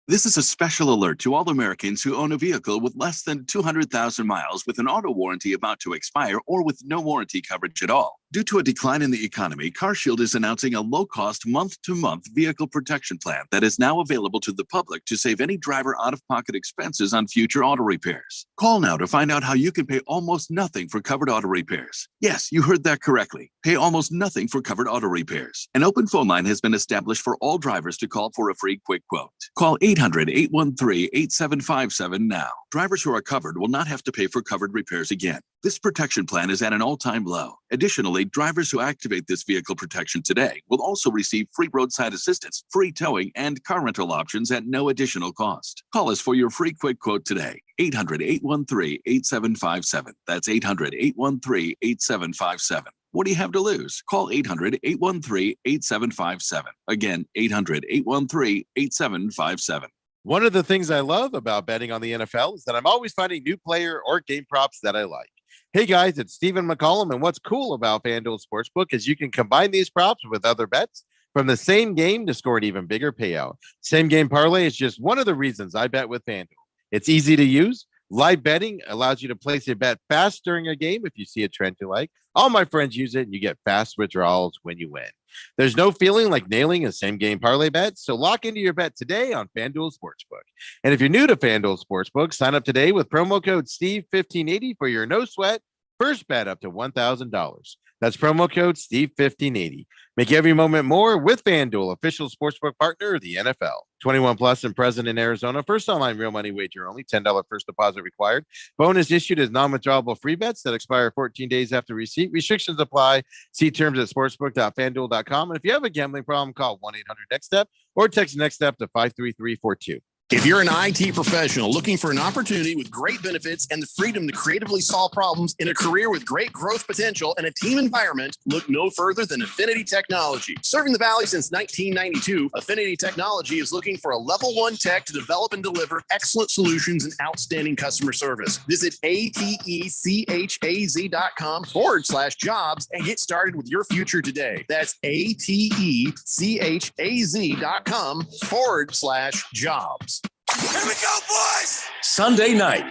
This is a special alert to all Americans who own a vehicle with less than 200,000 miles with an auto warranty about to expire or with no warranty coverage at all. Due to a decline in the economy, CarShield is announcing a low-cost month-to-month vehicle protection plan that is now available to the public to save any driver out-of-pocket expenses on future auto repairs. Call now to find out how you can pay almost nothing for covered auto repairs. Yes, you heard that correctly. Pay almost nothing for covered auto repairs. An open phone line has been established for all drivers to call for a free quick quote. Call 800-813-8757 now. Drivers who are covered will not have to pay for covered repairs again. This protection plan is at an all-time low. Additionally, drivers who activate this vehicle protection today will also receive free roadside assistance, free towing, and car rental options at no additional cost. Call us for your free quick quote today. 800-813-8757. That's 800-813-8757. What do you have to lose? Call 800-813-8757. Again, 800-813-8757. One of the things I love about betting on the NFL is that I'm always finding new player or game props that I like. Hey guys, it's Stephen McCollum, and what's cool about FanDuel Sportsbook is you can combine these props with other bets from the same game to score an even bigger payout. Same game parlay is just one of the reasons I bet with FanDuel. It's easy to use. Live betting allows you to place a bet fast during a game if you see a trend you like. All my friends use it, and you get fast withdrawals when you win. There's no feeling like nailing a same-game parlay bet, so lock into your bet today on FanDuel Sportsbook. And if you're new to FanDuel Sportsbook, sign up today with promo code Steve1580 for your no-sweat first bet up to $1,000. That's promo code Steve1580. Make every moment more with FanDuel, official sportsbook partner of the NFL. 21 plus and present in Arizona. First online real money wager only. $10 first deposit required. Bonus issued as non-withdrawable free bets that expire 14 days after receipt. Restrictions apply. See terms at sportsbook.fanduel.com. And if you have a gambling problem, call 1-800-NEXT-STEP or text NEXT-STEP to 53342. If you're an IT professional looking for an opportunity with great benefits and the freedom to creatively solve problems in a career with great growth potential and a team environment, look no further than Affinity Technology. Serving the Valley since 1992, Affinity Technology is looking for a level 1 tech to develop and deliver excellent solutions and outstanding customer service. Visit atechaz.com/jobs and get started with your future today. That's atechaz.com/jobs. Here we go, boys! Sunday night,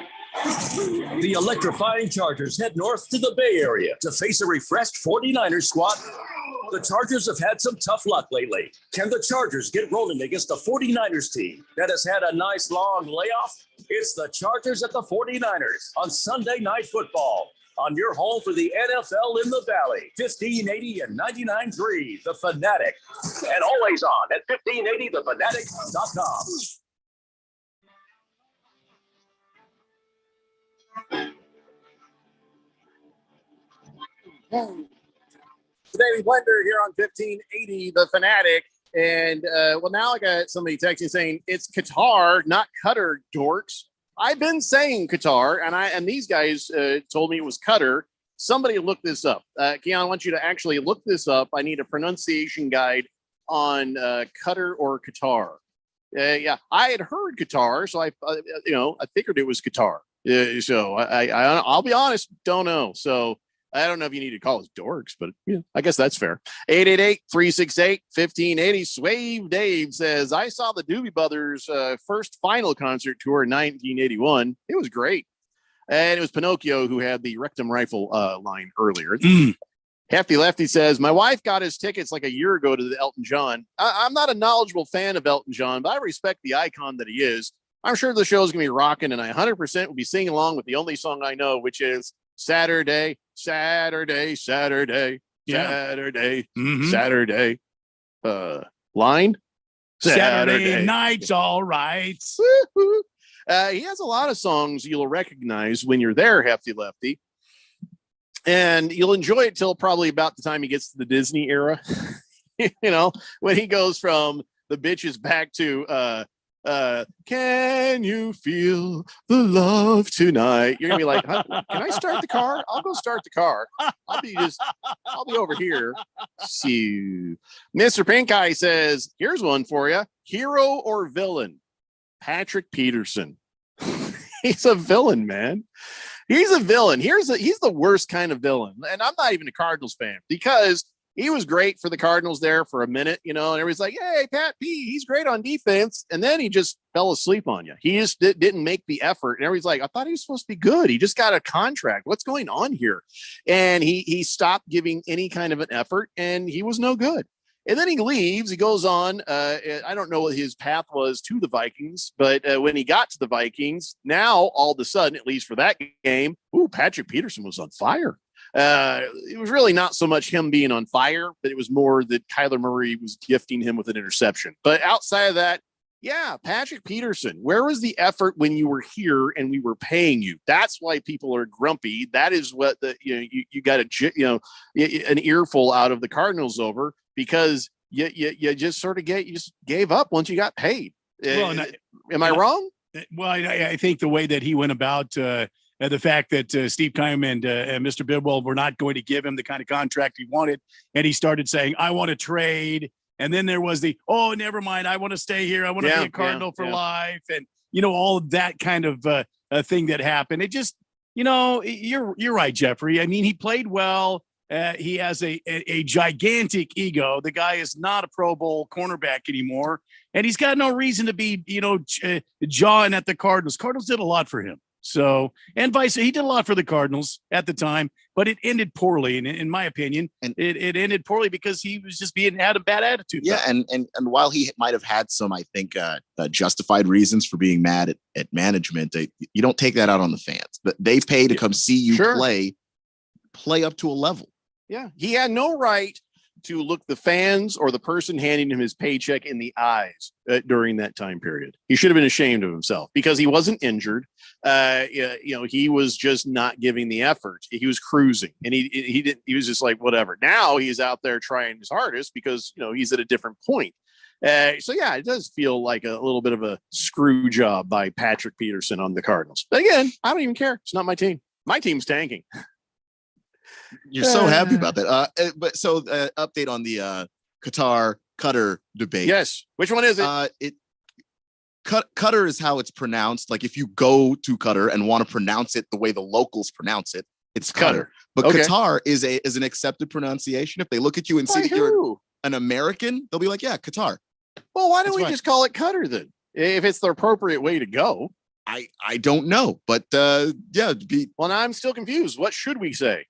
the electrifying Chargers head north to the Bay Area to face a refreshed 49ers squad. The Chargers have had some tough luck lately. Can the Chargers get rolling against the 49ers team that has had a nice long layoff? It's the Chargers at the 49ers on Sunday Night Football. On your home for the NFL in the Valley, 1580 and 99.3, The Fanatic. And always on at 1580thefanatic.com. Daily Blender here on 1580 The Fanatic. And well, now I got somebody texting saying it's Qatar, not Qatar, dorks. I've been saying Qatar, and these guys told me it was Qatar. Somebody look this up. Keon, I want you to actually look this up. I need a pronunciation guide on Qatar or Qatar. Yeah, I had heard Qatar, so I figured it was Qatar. So I'll be honest, don't know. So I don't know if you need to call us dorks, but yeah, I guess that's fair. 888-368-1580. Swave Dave says, I saw the Doobie Brothers first final concert tour in 1981. It was great. And it was Pinocchio who had the rectum rifle line earlier. Hefty Lefty says, my wife got his tickets like a year ago to the Elton John. I'm not a knowledgeable fan of Elton John, but I respect the icon that he is. I'm sure the show's going to be rocking, and I 100% will be singing along with the only song I know, which is Saturday, Saturday, Saturday, Saturday, Saturday. Line? Saturday night's all right. He has a lot of songs you'll recognize when you're there, Hefty Lefty. And you'll enjoy it till probably about the time he gets to the Disney era. When he goes from the bitches back to can you feel the love tonight? You're gonna be like, huh, can I start the car? I'll go start the car. I'll be over here. See, Mr. Pink Eye says, here's one for you. Hero or villain? Patrick Peterson. He's a villain, man. He's a villain. He's the worst kind of villain. And I'm not even a Cardinals fan because he was great for the Cardinals there for a minute, and everybody's like, hey, Pat P, he's great on defense. And then he just fell asleep on you. He just didn't make the effort. And everybody's like, I thought he was supposed to be good. He just got a contract. What's going on here? And he stopped giving any kind of an effort, and he was no good. And then he leaves. He goes on. I don't know what his path was to the Vikings, but when he got to the Vikings, now all of a sudden, at least for that game, Patrick Peterson was on fire. It was really not so much him being on fire, but it was more that Kyler Murray was gifting him with an interception. But outside of that, yeah, Patrick Peterson, where was the effort when you were here and we were paying you? That's why people are grumpy. That is what you got an earful out of the Cardinals over, because you just sort of gave up once you got paid. Am I wrong? Well, I think the way that he went about the fact that Steve Keim and Mr. Bidwell were not going to give him the kind of contract he wanted, and he started saying, I want to trade. And then there was the, oh, never mind, I want to stay here. I want to be a Cardinal for life. And, all of that kind of thing that happened. It just, you're right, Jeffrey. I mean, he played well. He has a gigantic ego. The guy is not a Pro Bowl cornerback anymore. And he's got no reason to be, jawing at the Cardinals. Cardinals did a lot for him. So, and he did a lot for the Cardinals at the time, but it ended poorly. And in my opinion, and it ended poorly because he was just had a bad attitude. Yeah. And while he might've had some, I think, justified reasons for being mad at management, you don't take that out on the fans. But they pay to come see you play up to a level. Yeah. He had no right to look the fans or the person handing him his paycheck in the eyes during that time period. He should have been ashamed of himself because he wasn't injured. He was just not giving the effort. He was cruising, and he was just like, whatever. Now he's out there trying his hardest because, he's at a different point. So yeah, it does feel like a little bit of a screw job by Patrick Peterson on the Cardinals. But again, I don't even care. It's not my team. My team's tanking. You're so happy about that. But update on the Qatar debate. Yes. Which one is it? Qatar is how it's pronounced. Like if you go to Qatar and want to pronounce it the way the locals pronounce it, it's Qatar. But Okay. Qatar is an accepted pronunciation. If they look at you and see that you're an American, they'll be like, yeah, Qatar. Well, why don't That's we right. just call it Qatar then? If it's the appropriate way to go. I don't know, but yeah. Well, now I'm still confused. What should we say?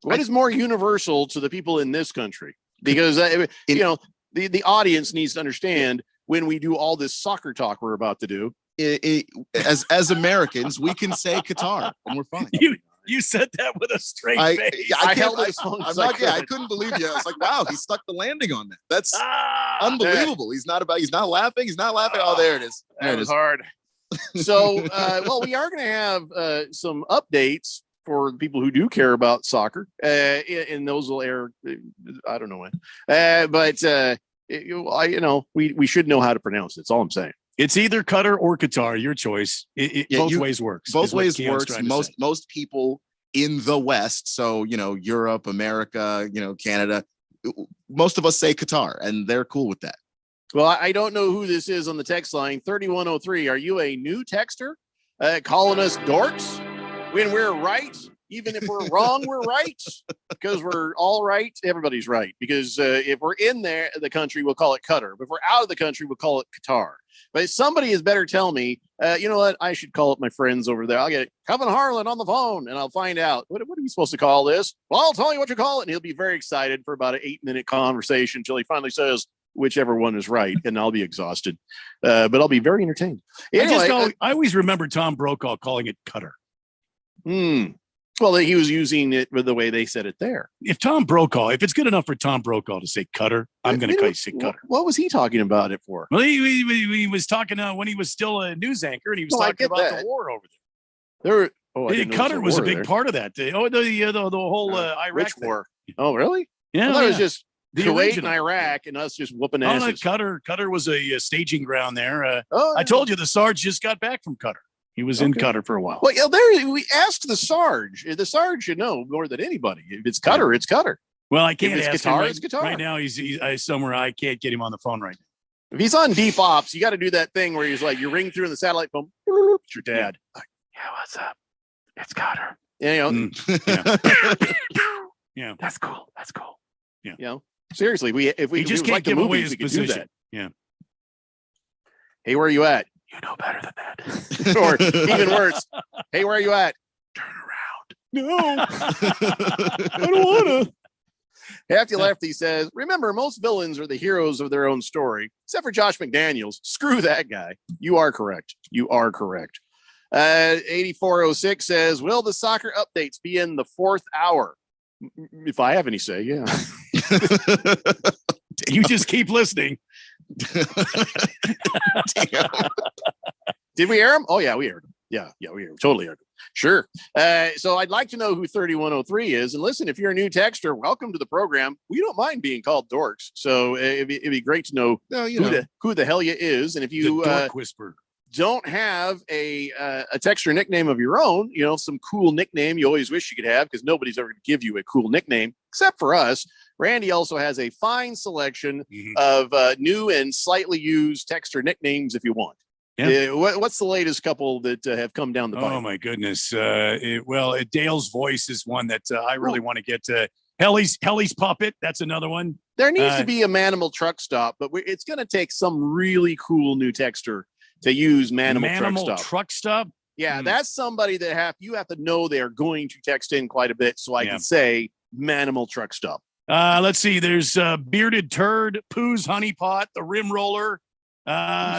What is more universal to the people in this country? Because the audience needs to understand when we do all this soccer talk we're about to do. As Americans, we can say Qatar and we're fine. You said that with a straight face. I couldn't believe you. I was like, wow, he stuck the landing on that. That's unbelievable. He's not laughing. He's not laughing. Oh, there it is. There That it was is. hard. So, we are going to have some updates for the people who do care about soccer, and those will air. I don't know when, we should know how to pronounce it. That's all I'm saying. It's either Qatar or Qatar. Your choice. Both ways works. Both is what ways Keon's works. trying to say. Most people in the West, so Europe, America, Canada, most of us say Qatar, and they're cool with that. Well, I don't know who this is on the text line 3103. Are you a new texter calling us dorks when we're right? Even if we're wrong, we're right because we're all right. Everybody's right because if we're in the country, we'll call it Qatar. But if we're out of the country, we'll call it Qatar. But somebody is better tell me, you know what? I should call up my friends over there. I'll get Kevin Harlan on the phone and I'll find out what are we supposed to call this? Well, I'll tell you what you call it. And he'll be very excited for about an 8-minute conversation until he finally says whichever one is right. And I'll be exhausted, but I'll be very entertained. Anyway, I always remember Tom Brokaw calling it Qatar. Well, he was using it with the way they said it there. If it's good enough for Tom Brokaw to say Qatar, I'm going to say Qatar. What was he talking about it for? Well, he was talking when he was still a news anchor, and he was talking about the war over there. Qatar was a big part of that. The whole Iraq Which thing. war? Oh, really? Yeah, I thought it was just the Kuwait original. and Iraq, and us just whooping Oh, no, asses. Qatar was a staging ground there. I told you the Sarge just got back from Qatar. He was in Qatar for a while. Well, we asked the Sarge. The Sarge should know more than anybody. If it's Qatar, it's Qatar. Well, I can't If it's ask him Qatar, right, it's Qatar. right now. He's somewhere. I can't get him on the phone right now. If he's on deep ops, you got to do that thing where he's like, you ring through in the satellite phone. It's your dad. Like, yeah, what's up? It's Qatar. Yeah, that's cool. That's cool. Yeah. Seriously, if we He just it was can't like the give away movies, his we could do position. that. Yeah. Hey, where are you at? You know better than that. Or even worse, hey, where are you at? Turn around. No, I don't want to. Hefty Lefty says, remember, most villains are the heroes of their own story, except for Josh McDaniels. Screw that guy. You are correct. 8406 says, will the soccer updates be in the 4th hour? If I have any say, yeah. You just keep listening. Did we air them? Oh, yeah, we aired them. Yeah, we aired them. Totally aired them. Sure. So I'd like to know who 3103 is. And listen, if you're a new texter, welcome to the program. We don't mind being called dorks. So it'd be great to know, who the hell you is. And if you Dork Whisperer don't have a texter nickname of your own, some cool nickname you always wish you could have, because nobody's ever going to give you a cool nickname except for us. Randy also has a fine selection of new and slightly used texter nicknames if you want. Yeah. What's the latest couple that have come down the pipe? Oh my goodness! Dale's voice is one that I really want to get to. Helly's puppet. That's another one. There needs to be a Manimal Truck Stop, but it's going to take some really cool new texter to use Manimal Truck Stop. Yeah, that's somebody that you have to know they are going to text in quite a bit, so I can say Manimal Truck Stop. Let's see. There's Bearded Turd, Pooh's Honey Pot, the Rim Roller,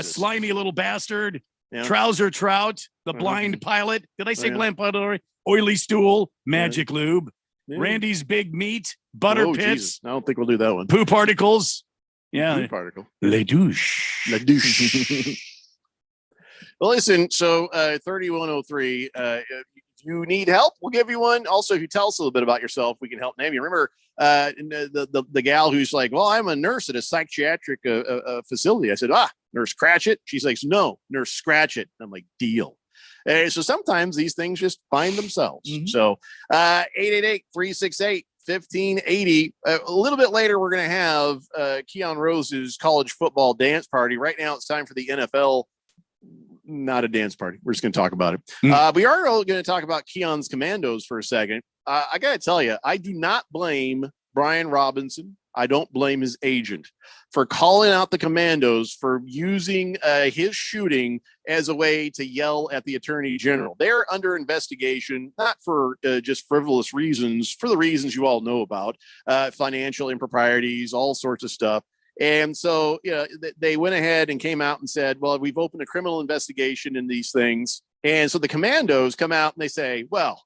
Slimy Little Bastard, Trouser Trout, the Blind Pilot. Did I say Blind Pilot? Oily Stool, Magic Lube, Randy's Big Meat, Butter Pits. Jesus. I don't think we'll do that one. Poo Particles. Yeah. Poo Particle. Les Douche. La Douche. Well, listen, so 3103, you need help, we'll give you one. Also, if you tell us a little bit about yourself, we can help name you. Remember the gal who's like, well, I'm a nurse at a psychiatric facility. I said, Nurse Cratchit. She's like, no, Nurse Scratchit. I'm like, deal. So sometimes these things just find themselves. So 888-368-1580. A little bit later, we're going to have Keon Rose's college football dance party. Right now, it's time for the NFL. Not a dance party. We're just going to talk about it. We are going to talk about Keon's Commandos for a second. I got to tell you, I do not blame Brian Robinson. I don't blame his agent for calling out the Commandos for using his shooting as a way to yell at the Attorney General. They're under investigation, not for just frivolous reasons, for the reasons you all know about, financial improprieties, all sorts of stuff. And so, they went ahead and came out and said, well, we've opened a criminal investigation in these things. And so the Commandos come out and they say, well,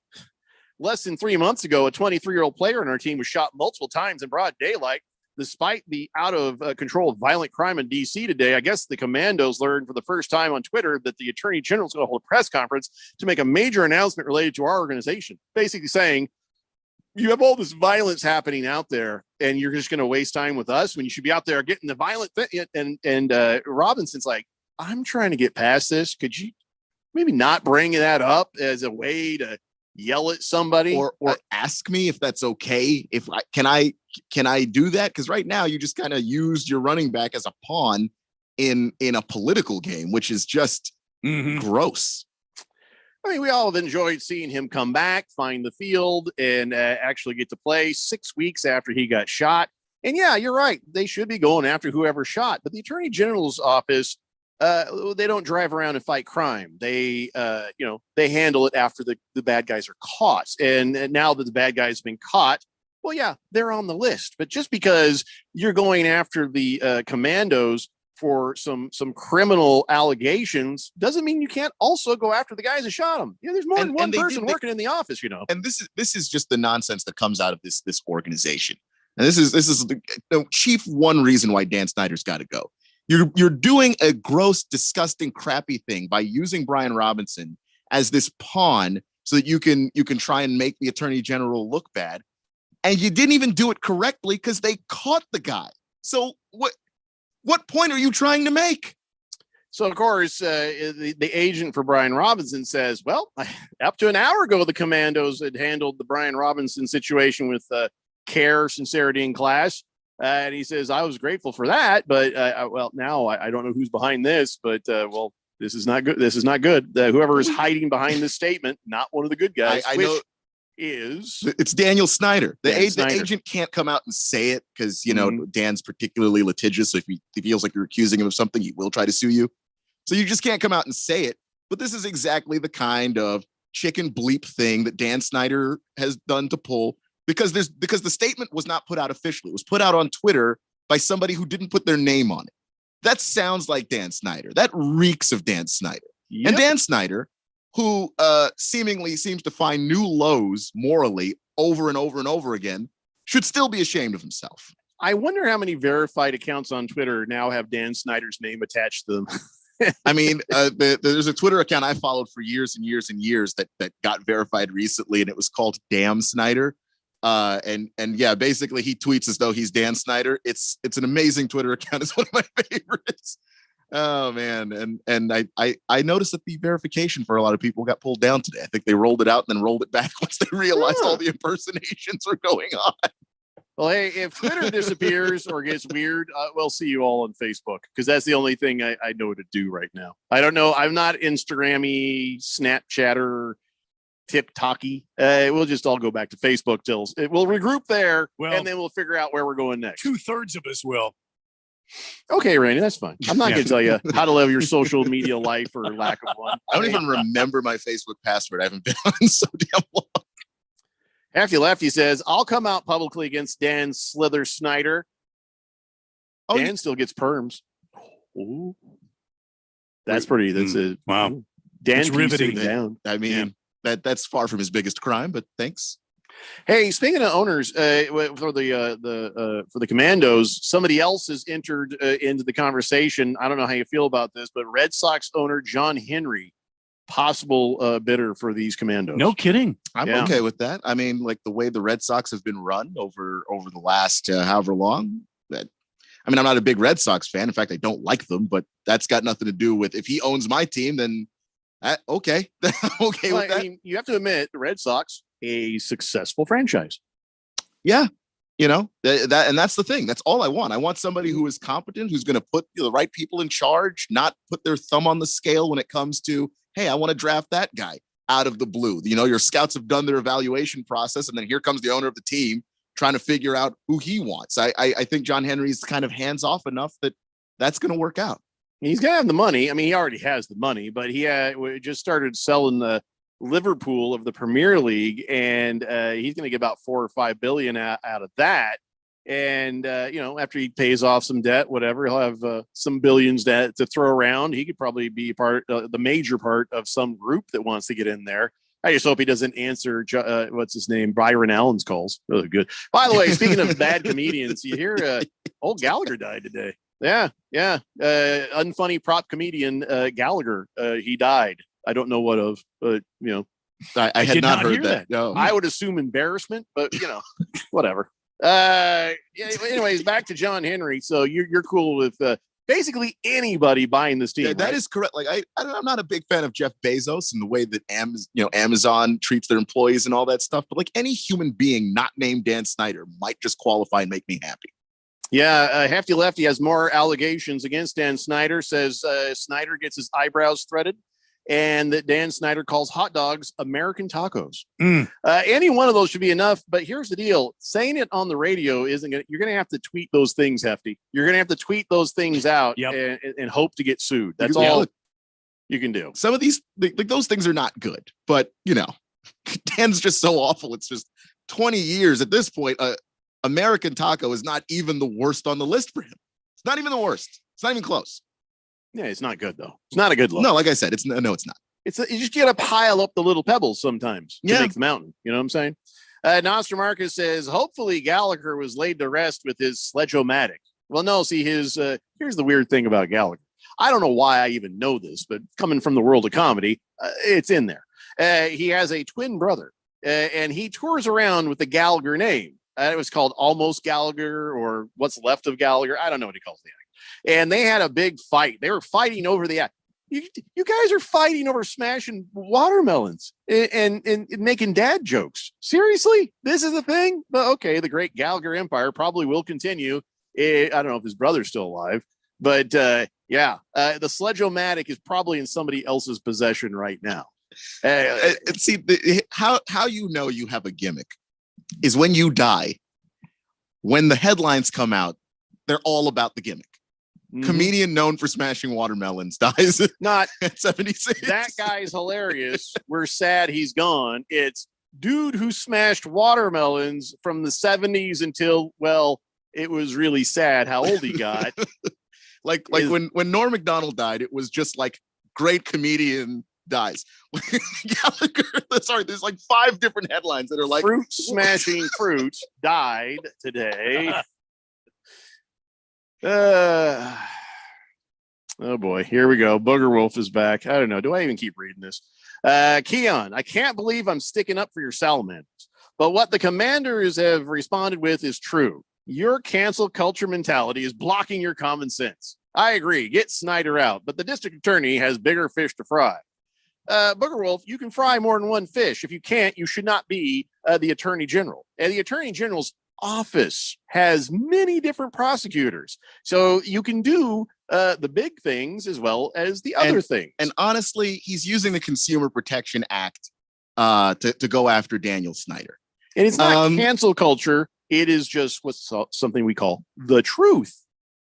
less than 3 months ago, a 23-year-old player on our team was shot multiple times in broad daylight. Despite the out of control of violent crime in D.C. today, I guess the Commandos learned for the first time on Twitter that the Attorney General is going to hold a press conference to make a major announcement related to our organization, basically saying, you have all this violence happening out there and you're just going to waste time with us when you should be out there getting the violent thing. And Robinson's like, I'm trying to get past this. Could you maybe not bring that up as a way to yell at somebody or ask me if that's okay? If can I do that? Because right now you just kind of used your running back as a pawn in a political game, which is just gross. I mean, we all have enjoyed seeing him come back, find the field, and actually get to play 6 weeks after he got shot. And yeah, you're right. They should be going after whoever shot. But the Attorney General's office, they don't drive around and fight crime. They, they handle it after the bad guys are caught. And now that the bad guys have been caught, well, yeah, they're on the list. But just because you're going after the Commandos for some criminal allegations doesn't mean you can't also go after the guys that shot him. There's more than one person working in the office, And this is just the nonsense that comes out of this organization. And this is the chief one reason why Dan Snyder's got to go. You're doing a gross, disgusting, crappy thing by using Brian Robinson as this pawn so that you can try and make the Attorney General look bad. And you didn't even do it correctly because they caught the guy. So what point are you trying to make? So, of course, the agent for Brian Robinson says, well, up to an hour ago, the Commandos had handled the Brian Robinson situation with care, sincerity, and class. And he says, I was grateful for that. But, now I don't know who's behind this. But, this is not good. This is not good. Whoever is hiding behind this statement, not one of the good guys. I know. It's Daniel Snyder. The agent can't come out and say it because Dan's particularly litigious. So if he feels like you're accusing him of something, he will try to sue you. So you just can't come out and say it. But this is exactly the kind of chicken bleep thing that Dan Snyder has done to pull because the statement was not put out officially. It was put out on Twitter by somebody who didn't put their name on it. That sounds like Dan Snyder. That reeks of Dan Snyder. Yep. And Dan Snyder, who seemingly seems to find new lows morally over and over and over again, should still be ashamed of himself. I wonder how many verified accounts on Twitter now have Dan Snyder's name attached to them. I mean, there's a Twitter account I followed for years and years and years that got verified recently, and it was called Damn Snyder. And yeah, basically he tweets as though he's Dan Snyder. It's an amazing Twitter account. It's one of my favorites. Oh man. And I noticed that the verification for a lot of people got pulled down today. I think they rolled it out and then rolled it back once they realized all the impersonations were going on. Well, hey, if Twitter disappears or gets weird, we'll see you all on Facebook because that's the only thing I know to do right now. I don't know. I'm not Instagram-y, Snapchatter, TikTok-y. We'll just all go back to Facebook till we'll regroup there, and then we'll figure out where we're going next. 2/3 of us will. Okay, Randy, that's fine. I'm not going to tell you how to live your social media life or lack of one. I don't even remember my Facebook password. I haven't been on so damn long. Hefty Lefty says, I'll come out publicly against Dan Slither Snyder. Oh, Dan still gets perms. Ooh. That's pretty. That's a wow. Dan's riveting down. I mean, that's far from his biggest crime, but thanks. Hey, speaking of owners, for the Commandos, somebody else has entered into the conversation. I don't know how you feel about this, but Red Sox owner John Henry possible bidder for these Commandos. No kidding. I'm okay with that. I mean, like the way the Red Sox have been run over the last however long. I'm not a big Red Sox fan. In fact, I don't like them, but that's got nothing to do with if he owns my team, then okay. Okay with that. I mean, you have to admit the Red Sox, a successful franchise. Yeah. That and that's the thing. That's all I want. I want somebody who is competent, who's going to put the right people in charge, not put their thumb on the scale when it comes to, hey, I want to draft that guy out of the blue. Your scouts have done their evaluation process, and then here comes the owner of the team trying to figure out who he wants. I think John Henry's kind of hands off enough that that's going to work out. He's going to have the money. I mean, he already has the money, but he just started selling the Liverpool of the Premier League, and he's going to get about $4 or $5 billion out of that. And after he pays off some debt, whatever, he'll have some billions to throw around. He could probably be the major part of some group that wants to get in there. I just hope he doesn't answer what's his name, Byron Allen's calls. Really good. By the way, speaking of bad comedians, you hear old Gallagher died today. Yeah. Unfunny prop comedian Gallagher. He died. I don't know what of, but I had not heard that. No. I would assume embarrassment, but whatever. Anyways, back to John Henry. So you're cool with basically anybody buying this team. Yeah, that is correct. Like I'm not a big fan of Jeff Bezos and the way that Amazon treats their employees and all that stuff. But like any human being not named Dan Snyder might just qualify and make me happy. Yeah, Hefty Lefty has more allegations against Dan Snyder. Says Snyder gets his eyebrows threaded, and that Dan Snyder calls hot dogs American tacos. Any one of those should be enough. But here's the deal: saying it on the radio isn't going. You're going to have to tweet those things, Hefty. You're going to have to tweet those things out and hope to get sued. That's all you can do. Some of these, like those things, are not good. But Dan's just so awful. It's just 20 years at this point. American Taco is not even the worst on the list for him. It's not even the worst. It's not even close. Yeah, it's not good though. It's not a good look. No, like I said, it's not. You just got to pile up the little pebbles sometimes to make the mountain. You know what I'm saying? Nostramarcus says, hopefully Gallagher was laid to rest with his Sledge-O-Matic. Well, no, see here's the weird thing about Gallagher. I don't know why I even know this, but coming from the world of comedy, it's in there. He has a twin brother, and he tours around with the Gallagher name. It was called Almost Gallagher or What's Left of Gallagher. I don't know what he calls the act. And they had a big fight. They were fighting over the act. You guys are fighting over smashing watermelons and making dad jokes. Seriously? This is a thing? But okay, the great Gallagher empire probably will continue. I don't know if his brother's still alive. But the Sledge-O-Matic is probably in somebody else's possession right now. See, how you have a gimmick is when you die. When the headlines come out, they're all about the gimmick. Comedian known for smashing watermelons dies not at 76. That guy's hilarious. We're sad he's gone. It's dude who smashed watermelons from the 70s until, well, it was really sad how old he got. like when Norm Macdonald died, it was just like great comedian dies. Gallagher, sorry, there's like 5 different headlines that are like fruit smashing fruit died today. Oh boy, here we go. Booger Wolf is back. I don't know. Do I even keep reading this? Keon, I can't believe I'm sticking up for your salamanders, but what the Commanders have responded with is true. Your cancel culture mentality is blocking your common sense. I agree. Get Snyder out, but the district attorney has bigger fish to fry. Booger Wolf, you can fry more than one fish. If you can't, you should not be the attorney general. And the attorney general's office has many different prosecutors. So you can do the big things as well as the other things. And honestly, he's using the Consumer Protection Act to go after Daniel Snyder. And it's not cancel culture. It is just what's something we call the truth.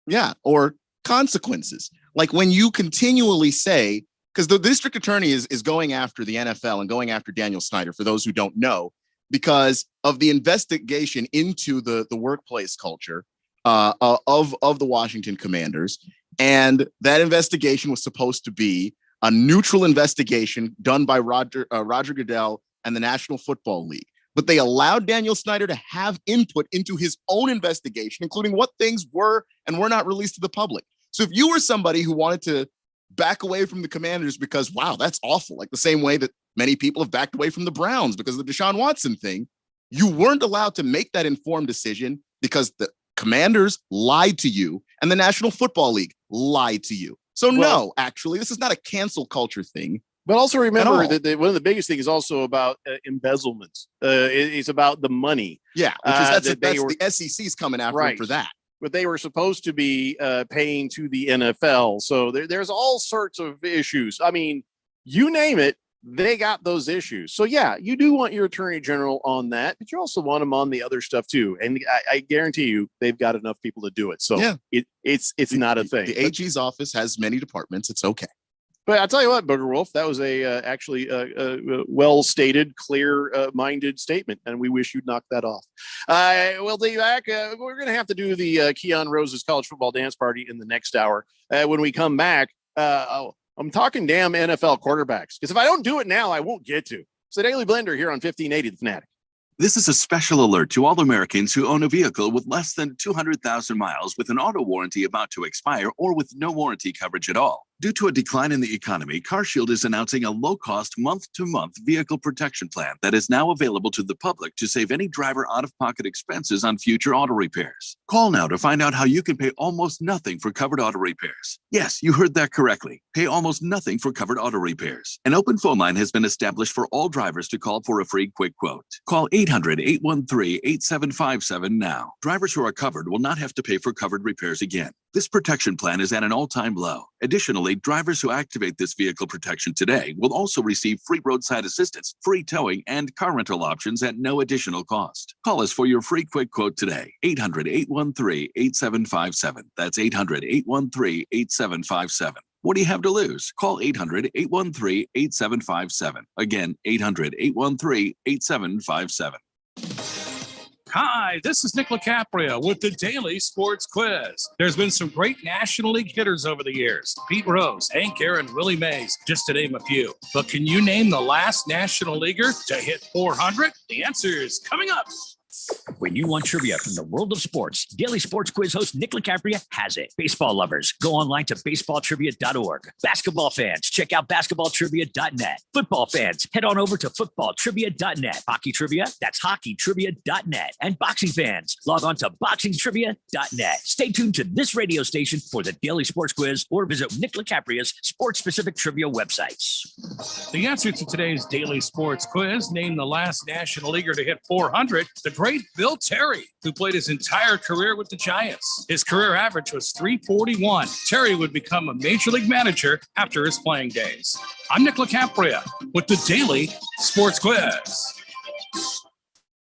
Yeah, or consequences. Like when you continually say, because the district attorney is going after the NFL and going after Daniel Snyder, for those who don't know, because of the investigation into the workplace culture of the Washington Commanders. And that investigation was supposed to be a neutral investigation done by Roger Goodell and the National Football League. But they allowed Daniel Snyder to have input into his own investigation, including what things were and were not released to the public. So if you were somebody who wanted to back away from the Commanders because, wow, that's awful. Like the same way that many people have backed away from the Browns because of the Deshaun Watson thing. You weren't allowed to make that informed decision because the Commanders lied to you and the National Football League lied to you. So no, actually, this is not a cancel culture thing. But also remember that one of the biggest things is also about embezzlement. It's about the money. Yeah, which is that's the SEC's coming after them for that. But they were supposed to be paying to the NFL. So there's all sorts of issues. I mean, you name it, they got those issues. So yeah, you do want your attorney general on that, but you also want them on the other stuff too. And I guarantee you, they've got enough people to do it. So yeah, it's not a thing. The AG's office has many departments. It's okay. But I'll tell you what, Booger Wolf, that was actually well-stated, clear-minded statement, and we wish you'd knock that off. We'll be back. We're going to have to do the Keon Rose's college football dance party in the next hour. When we come back, I'm talking damn NFL quarterbacks, because if I don't do it now, I won't get to. It's the Daily Blender here on 1580 The Fanatic. This is a special alert to all Americans who own a vehicle with less than 200,000 miles with an auto warranty about to expire or with no warranty coverage at all. Due to a decline in the economy, CarShield is announcing a low-cost month-to-month vehicle protection plan that is now available to the public to save any driver out-of-pocket expenses on future auto repairs. Call now to find out how you can pay almost nothing for covered auto repairs. Yes, you heard that correctly. Pay almost nothing for covered auto repairs. An open phone line has been established for all drivers to call for a free quick quote. Call 800-813-8757 now. Drivers who are covered will not have to pay for covered repairs again. This protection plan is at an all-time low. Additionally, drivers who activate this vehicle protection today will also receive free roadside assistance, free towing, and car rental options at no additional cost. Call us for your free quick quote today. 800-813-8757. That's 800-813-8757. What do you have to lose? Call 800-813-8757. Again, 800-813-8757. Hi, this is Nick LaCapria with the Daily Sports Quiz. There's been some great National League hitters over the years. Pete Rose, Hank Aaron, Willie Mays, just to name a few. But can you name the last National Leaguer to hit 400? The answer is coming up. When you want trivia from the world of sports, Daily Sports Quiz host Nick LaCapria has it. Baseball lovers, go online to baseballtrivia.org. Basketball fans, check out basketballtrivia.net. Football fans, head on over to footballtrivia.net. Hockey trivia, that's hockeytrivia.net. And boxing fans, log on to boxingtrivia.net. Stay tuned to this radio station for the Daily Sports Quiz or visit Nick LaCapria's sports-specific trivia websites. The answer to today's Daily Sports Quiz, name the last National Leaguer to hit 400, the great Bill Terry, who played his entire career with the Giants. His career average was .341. Terry would become a major league manager after his playing days. I'm Nick LaCapria with the Daily Sports Quiz.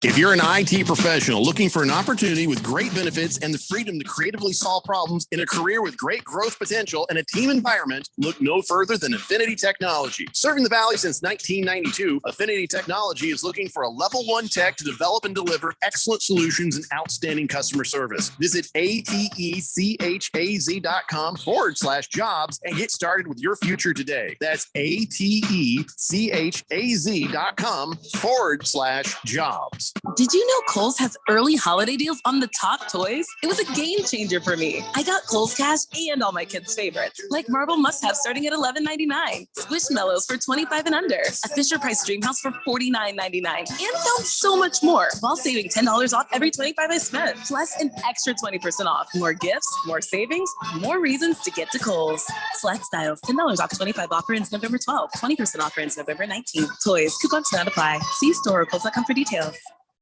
If you're an IT professional looking for an opportunity with great benefits and the freedom to creatively solve problems in a career with great growth potential and a team environment, look no further than Affinity Technology. Serving the Valley since 1992, Affinity Technology is looking for a level 1 tech to develop and deliver excellent solutions and outstanding customer service. Visit atechaz.com/jobs and get started with your future today. That's atechaz.com/jobs. Did you know Kohl's has early holiday deals on the top toys? It was a game changer for me. I got Kohl's Cash and all my kids' favorites, like Marble Must-Have starting at $11.99, Squishmallows for $25 and under, a Fisher-Price Dreamhouse for $49.99, and found so much more, while saving $10 off every $25 I spent, plus an extra 20% off. More gifts, more savings, more reasons to get to Kohl's. Select styles, $10 off, $25 offer ends November 12th, 20% offer ends November 19th. Toys, coupons not apply. See store or Kohl's.com for details.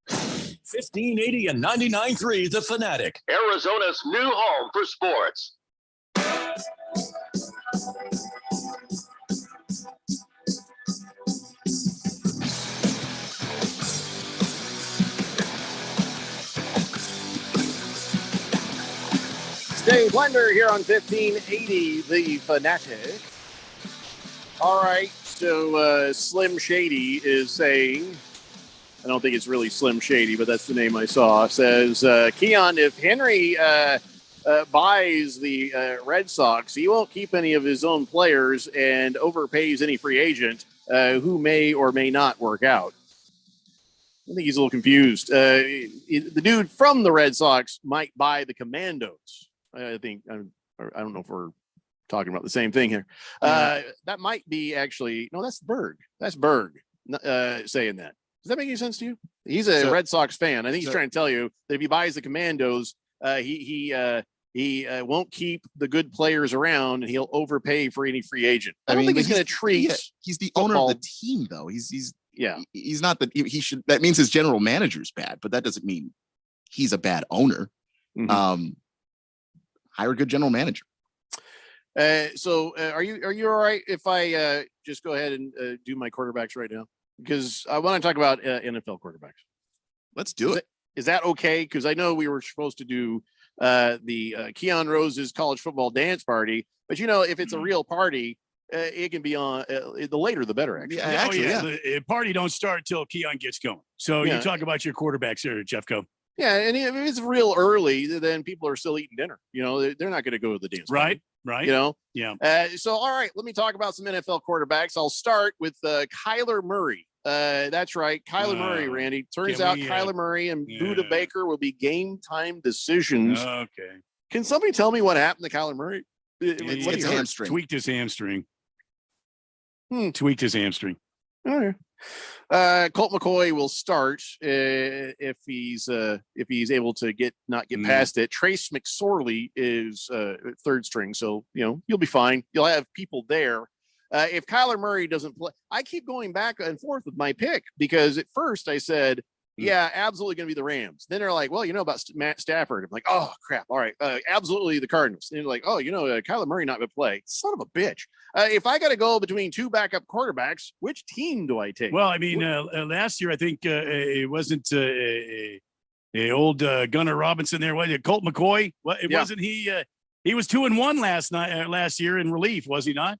1580 and 99.3 The Fanatic. Arizona's new home for sports. Stay Blender here on 1580 The Fanatic. All right, so Slim Shady is saying, I don't think it's really Slim Shady, but that's the name I saw, says, Keon, if Henry buys the Red Sox, he won't keep any of his own players and overpays any free agent who may or may not work out. I think he's a little confused. The dude from the Red Sox might buy the Commandos. I think, I don't know if we're talking about the same thing here. That might be actually no. That's Berg. That's Berg saying that. Does that make any sense to you? He's a Red Sox fan. I think he's trying to tell you that if he buys the Commandos, he won't keep the good players around, and he'll overpay for any free agent. I don't think he's going to treat. He's the owner of the team, though. He's not the. He should. That means his general manager's bad, but that doesn't mean he's a bad owner. Hire a good general manager. So are you all right if I just go ahead and do my quarterbacks right now? Because I want to talk about NFL quarterbacks. Let's do it. Is that okay? Because I know we were supposed to do the Keon Rose's college football dance party, but if it's a real party, it can be on the later the better. Actually, The party don't start till Keon gets going. So you talk about your quarterbacks here, Jeffco. Yeah, and if it's real early, then people are still eating dinner. They're not going to go to the dance party. Right. Yeah. So, all right, let me talk about some NFL quarterbacks. I'll start with Kyler Murray. That's right. Kyler Murray, Randy. Turns out Kyler Murray and Buda Baker will be game time decisions. Okay. Can somebody tell me what happened to Kyler Murray? It's hamstring. Tweaked his hamstring. Tweaked his hamstring. All right. Colt McCoy will start if he's able to not get past it. Trace McSorley is third string, so you'll be fine. You'll have people there. If Kyler Murray doesn't play, I keep going back and forth with my pick because at first I said, yeah, absolutely going to be the Rams. Then they're like, well, about Matt Stafford. I'm like, oh crap. All right. Absolutely the Cardinals. And they're like, oh, Kyler Murray not going to play. Son of a bitch. If I got to go between two backup quarterbacks, which team do I take? Well, I mean, last year, I think it wasn't a old Gunnar Robinson there. Was it Colt McCoy? Well, wasn't he? He was 2-1 last year in relief, was he not?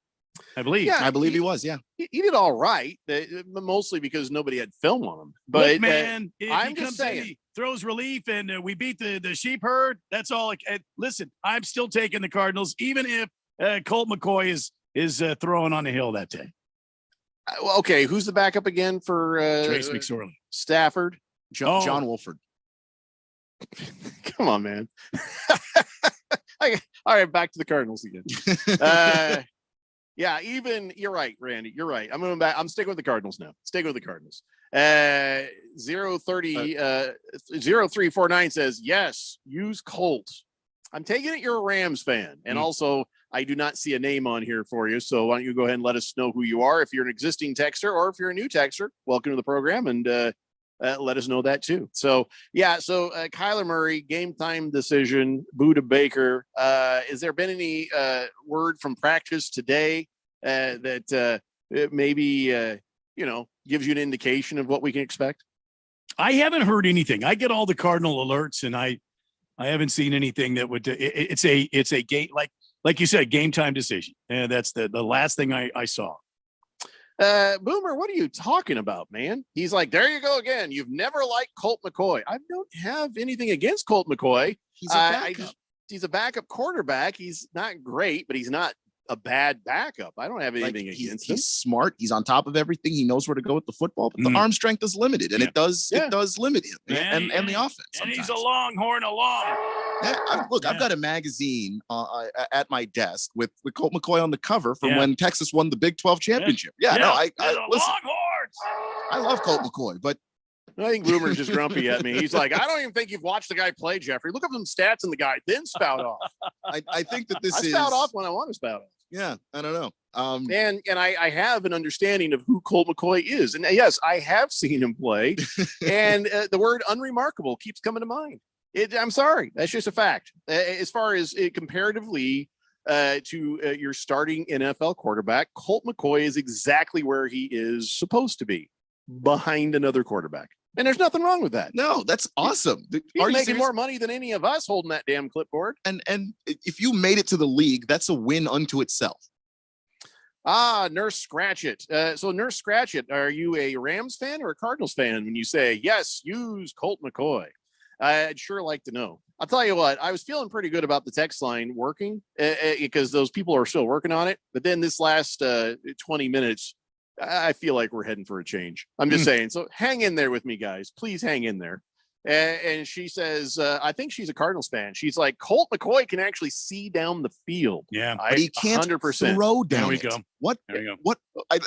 I believe. Yeah, I believe he was. Yeah, he did all right, mostly because nobody had film on him. But look, man, I'm just saying, he throws relief, and we beat the sheep herd. That's all. Listen, I'm still taking the Cardinals, even if Colt McCoy is throwing on the hill that day. Okay, who's the backup again for Trace McSorley? Stafford, John Wolford. Come on, man. All right, back to the Cardinals again. Yeah, you're right, Randy. You're right. I'm moving back. I'm sticking with the Cardinals now. Stick with the Cardinals. 0349 says, yes, use Colt. I'm taking it you're a Rams fan. And also, I do not see a name on here for you. So why don't you go ahead and let us know who you are. If you're an existing texter or if you're a new texter, welcome to the program. And let us know that too. So, Kyler Murray, game time decision, Buda Baker. Has there been any word from practice today that maybe, gives you an indication of what we can expect? I haven't heard anything. I get all the Cardinal alerts, and I haven't seen anything that would. It's a game like you said, game time decision, and that's the last thing I saw. Boomer, what are you talking about, man? He's like, there you go again. You've never liked Colt McCoy. I don't have anything against Colt McCoy. He's a backup. He's a backup quarterback. He's not great, but he's not a bad backup. I don't have anything against him. He's smart. He's on top of everything. He knows where to go with the football, but the arm strength is limited, and it does limit him and the offense. And sometimes. he's a longhorn along. Yeah, I've got a magazine at my desk with Colt McCoy on the cover from when Texas won the Big 12 championship. I listen. Longhorns. I love Colt McCoy, but I think Boomer's just grumpy at me. He's like, I don't even think you've watched the guy play, Jeffrey. Look up some stats in the guy, then spout off. I think that this I spout off when I want to spout off. Yeah, I don't know. And I have an understanding of who Colt McCoy is. And yes, I have seen him play. And the word unremarkable keeps coming to mind. I'm sorry. That's just a fact. As far as comparatively to your starting NFL quarterback, Colt McCoy is exactly where he is supposed to be, behind another quarterback. And there's nothing wrong with that. No, that's awesome. He's making more money than any of us holding that damn clipboard. And if you made it to the league, that's a win unto itself. Nurse Scratchit. So Nurse Scratchit, are you a Rams fan or a Cardinals fan when you say, yes, use Colt McCoy? I'd sure like to know. I'll tell you what, I was feeling pretty good about the text line working because those people are still working on it. But then this last 20 minutes, I feel like we're heading for a change. I'm just saying. So hang in there with me, guys. Please hang in there. And she says, I think she's a Cardinals fan. She's like, Colt McCoy can actually see down the field. Yeah, but he can't 100%. throw down. There we it. go. What? There we go. What?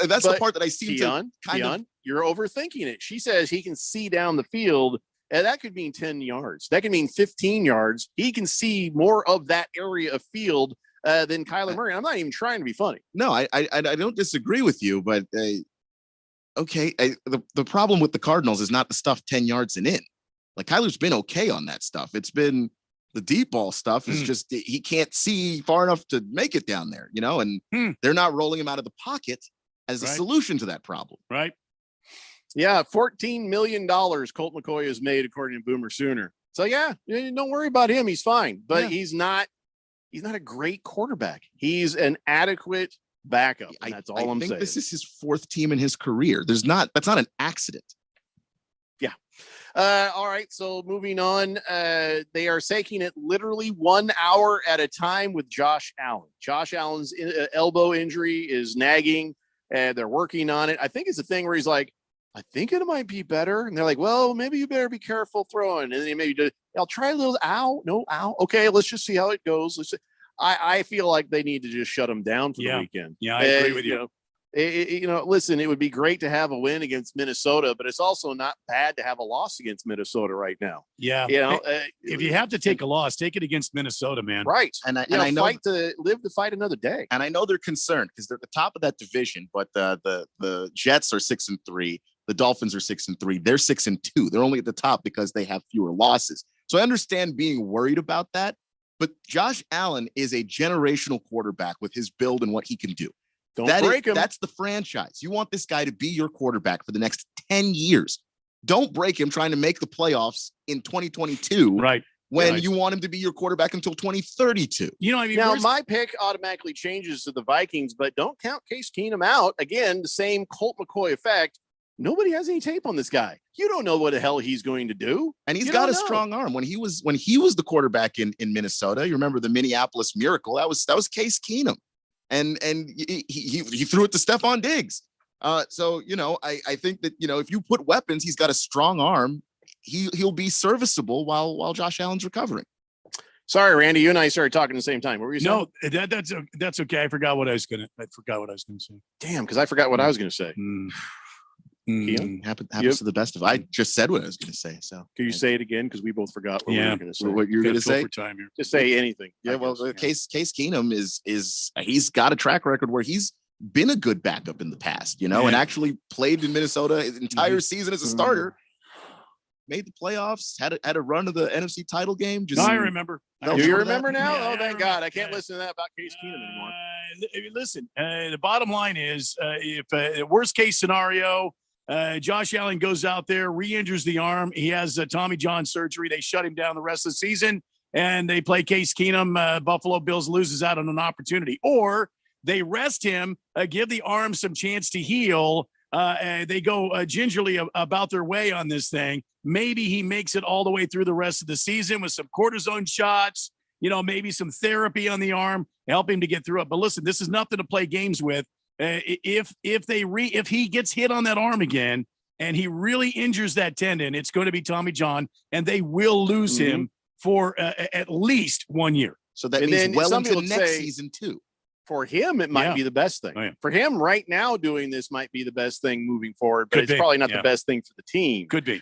That's the part that I seem Keon, to kind of. You're overthinking it. She says he can see down the field, and that could mean 10 yards. That could mean 15 yards. He can see more of that area of field than Kyler Murray. I'm not even trying to be funny. No, I don't disagree with you, but okay. The problem with the Cardinals is not the stuff 10 yards and in. Like Kyler's been okay on that stuff. It's been the deep ball stuff is just he can't see far enough to make it down there, and they're not rolling him out of the pocket as a solution to that problem. Right. Yeah, $14 million Colt McCoy has made, according to Boomer Sooner. So yeah, don't worry about him. He's fine, but he's not a great quarterback. He's an adequate backup. And that's all I'm saying. I think this is his fourth team in his career. That's not an accident. Yeah. All right. So moving on, they are taking it literally 1 hour at a time with Josh Allen. Josh Allen's elbow injury is nagging, and they're working on it. I think it's a thing where he's like, I think it might be better. And they're like, well, maybe you better be careful throwing. And then maybe I'll try a little ow. Okay, let's just see how it goes. I feel like they need to just shut him down for the weekend. Yeah, I agree with you. Listen, it would be great to have a win against Minnesota, but it's also not bad to have a loss against Minnesota right now. Yeah. If you have to take a loss, take it against Minnesota, man. Right. And I know live to fight another day. And I know they're concerned because they're at the top of that division, but the Jets are 6-3. The Dolphins are 6-3. They're 6-2. They're only at the top because they have fewer losses. So I understand being worried about that, but Josh Allen is a generational quarterback with his build and what he can do. Don't break him. That's the franchise. You want this guy to be your quarterback for the next 10 years. Don't break him trying to make the playoffs in 2022. Right. When you want him to be your quarterback until 2032. Now my pick automatically changes to the Vikings, but don't count Case Keenum out. Again, the same Colt McCoy effect. Nobody has any tape on this guy. You don't know what the hell he's going to do. And he's got a strong arm. When he was the quarterback in Minnesota, you remember the Minneapolis Miracle? That was Case Keenum. And he threw it to Stephon Diggs. So I think that if you put weapons, he's got a strong arm. He'll be serviceable while Josh Allen's recovering. Sorry, Randy, you and I started talking at the same time. What were you saying? No, that's okay. I forgot what I was gonna say. Damn, because I forgot what I was gonna say. Happens to the best of. I just said what I was going to say. So can you say it again? Because we both forgot what we were going to say. What you're going to say? Just say anything. Yeah. Well, Case Keenum is he's got a track record where he's been a good backup in the past, and actually played in Minnesota his entire season as a starter. Made the playoffs, had a run to the NFC title game. I remember. Do you remember now? Yeah, thank God. I can't listen to that about Case Keenum anymore. Listen, the bottom line is if worst case scenario, Josh Allen goes out there, re-injures the arm. He has Tommy John surgery. They shut him down the rest of the season, and they play Case Keenum. Buffalo Bills loses out on an opportunity. Or they rest him, give the arm some chance to heal. They go gingerly about their way on this thing. Maybe he makes it all the way through the rest of the season with some cortisone shots, maybe some therapy on the arm, help him to get through it. But listen, this is nothing to play games with. If he gets hit on that arm again and he really injures that tendon, it's going to be Tommy John, and they will lose him for at least 1 year. So that means well into next season too. For him, it might be the best thing. Oh, yeah. For him right now, doing this might be the best thing moving forward, but it's probably not the best thing for the team. Could be.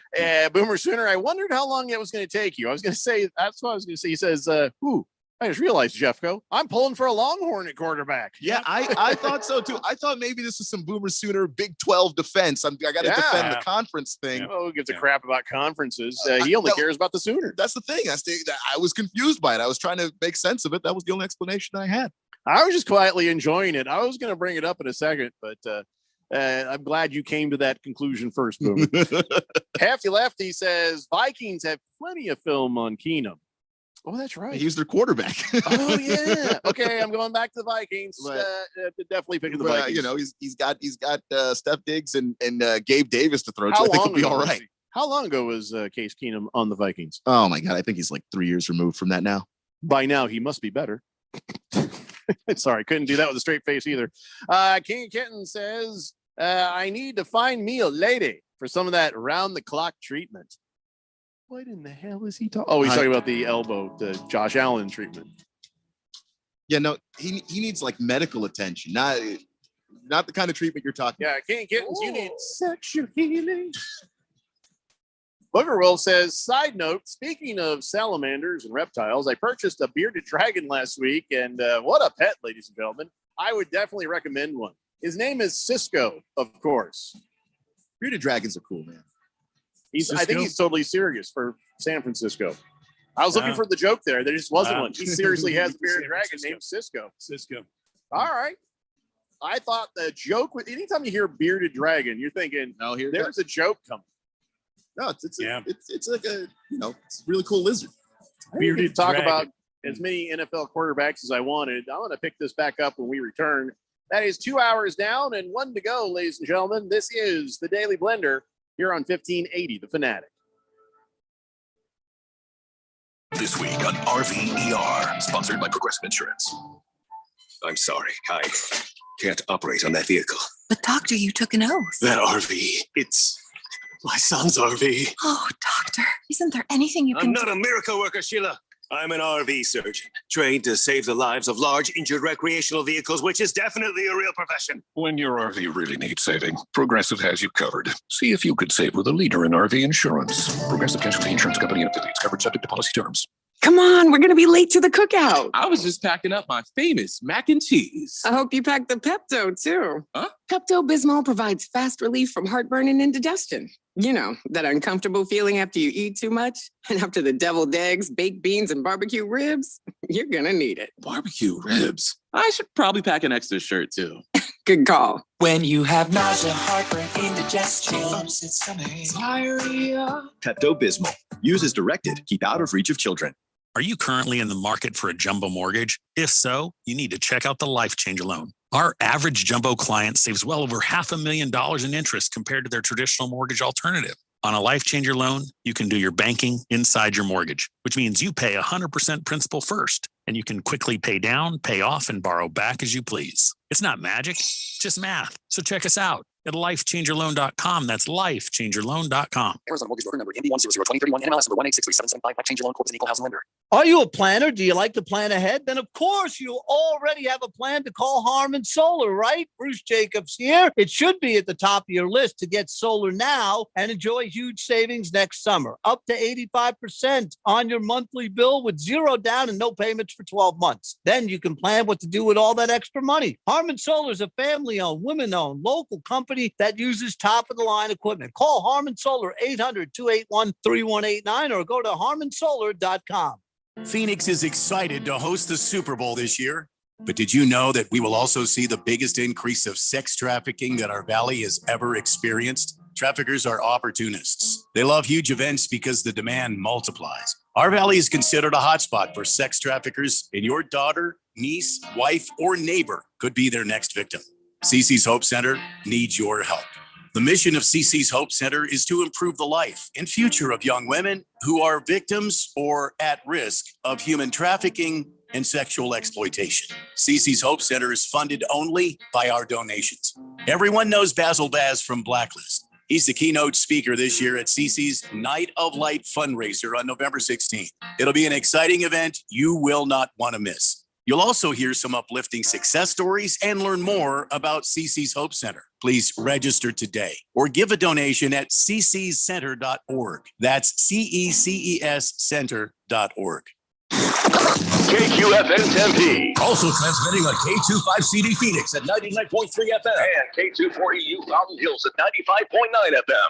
Boomer Sooner, I wondered how long it was going to take you. I was going to say, that's what I was going to say. He says, I just realized, Jeffco, I'm pulling for a Longhorn at quarterback. Yeah, I thought so too. I thought maybe this was some Boomer Sooner Big 12 defense. I got to defend the conference thing. Oh, who gives a crap about conferences? He only cares about the Sooner. That's the thing. I was confused by it. I was trying to make sense of it. That was the only explanation I had. I was just quietly enjoying it. I was going to bring it up in a second, but I'm glad you came to that conclusion first, Boomer. Hefty Lefty says Vikings have plenty of film on Keenum. Oh, that's right. He's their quarterback. Oh yeah. Okay, I'm going back to the Vikings. Definitely picking the Vikings. He's got Steph Diggs and Gabe Davis to throw to. I think he'll be all right. How long ago was Case Keenum on the Vikings? Oh my God, I think he's like 3 years removed from that now. By now, he must be better. Sorry, couldn't do that with a straight face either. King Kitten says, I need to find me a lady for some of that round the clock treatment. What in the hell is he talking? Oh, he's talking about the elbow, the Josh Allen treatment. Yeah, no, he needs like medical attention, not the kind of treatment you're talking. Yeah, can't get you need sexual healing. Booger Will says, side note, speaking of salamanders and reptiles, I purchased a bearded dragon last week, and what a pet, ladies and gentlemen. I would definitely recommend one. His name is Cisco, of course. Bearded dragons are cool, man. I think he's totally serious for San Francisco. I was looking for the joke there. There just wasn't one. He seriously has a bearded dragon named Cisco. Cisco. All right. I thought the joke was anytime you hear bearded dragon, you're thinking, no, there's a joke coming. No, it's like a it's a really cool lizard. Bearded to talk about as many NFL quarterbacks as I wanted. I'm going to pick this back up when we return. That is 2 hours down and 1 to go, ladies and gentlemen. This is the Daily Blender here on 1580 The Fanatic. This week on RVER, sponsored by Progressive Insurance. I'm sorry, I can't operate on that vehicle. But doctor, you took an oath. That RV, it's my son's RV. Oh, doctor, isn't there anything you can I'm not a miracle worker, Sheila. I'm an RV surgeon, trained to save the lives of large injured recreational vehicles, which is definitely a real profession. When your RV really needs saving, Progressive has you covered. See if you could save with a leader in RV insurance. Progressive Casualty Insurance Company and affiliates, covered subject to policy terms. Come on, we're going to be late to the cookout. I was just packing up my famous mac and cheese. I hope you packed the Pepto, too. Huh? Pepto-Bismol provides fast relief from heartburn and indigestion. You know, that uncomfortable feeling after you eat too much and after the deviled eggs, baked beans, and barbecue ribs. You're going to need it. Barbecue ribs? I should probably pack an extra shirt, too. Good call. When you have nausea, heartburn, indigestion, upset stomach, diarrhea. Pepto-Bismol. Use as directed. Keep out of reach of children. Are you currently in the market for a jumbo mortgage? If so, you need to check out the Life Changer loan. Our average jumbo client saves well over $500,000 in interest compared to their traditional mortgage alternative. On a Life Changer loan, you can do your banking inside your mortgage, which means you pay 100% principal first, and you can quickly pay down, pay off, and borrow back as you please. It's not magic, it's just math. So check us out at lifechangerloan.com. That's lifechangerloan.com. Arizona Mortgage Broker number MD1002031, NMLS number 1863775. Life Changer Loan Corp is an equal housing lender. Are you a planner? Do you like to plan ahead? Then, of course, you already have a plan to call Harmon Solar, right? Bruce Jacobs here. It should be at the top of your list to get solar now and enjoy huge savings next summer. Up to 85% on your monthly bill with zero down and no payments for 12 months. Then you can plan what to do with all that extra money. Harmon Solar is a family-owned, women-owned, local company that uses top-of-the-line equipment. Call Harmon Solar 800-281-3189 or go to harmonsolar.com. Phoenix is excited to host the Super Bowl this year. But did you know that we will also see the biggest increase of sex trafficking that our valley has ever experienced? Traffickers are opportunists. They love huge events because the demand multiplies. Our valley is considered a hotspot for sex traffickers, and your daughter, niece, wife, or neighbor could be their next victim. CC's Hope Center needs your help. The mission of CC's Hope Center is to improve the life and future of young women who are victims or at risk of human trafficking and sexual exploitation. CC's Hope Center is funded only by our donations. Everyone knows Basil Baz from Blacklist. He's the keynote speaker this year at CC's Night of Light fundraiser on November 16th. It'll be an exciting event you will not want to miss. You'll also hear some uplifting success stories and learn more about CC's Hope Center. Please register today or give a donation at ccscenter.org. That's CECES center.org. KQFN Tempe. Also transmitting on K25CD Phoenix at 99.3 FM. And K240U Mountain Hills at 95.9 FM.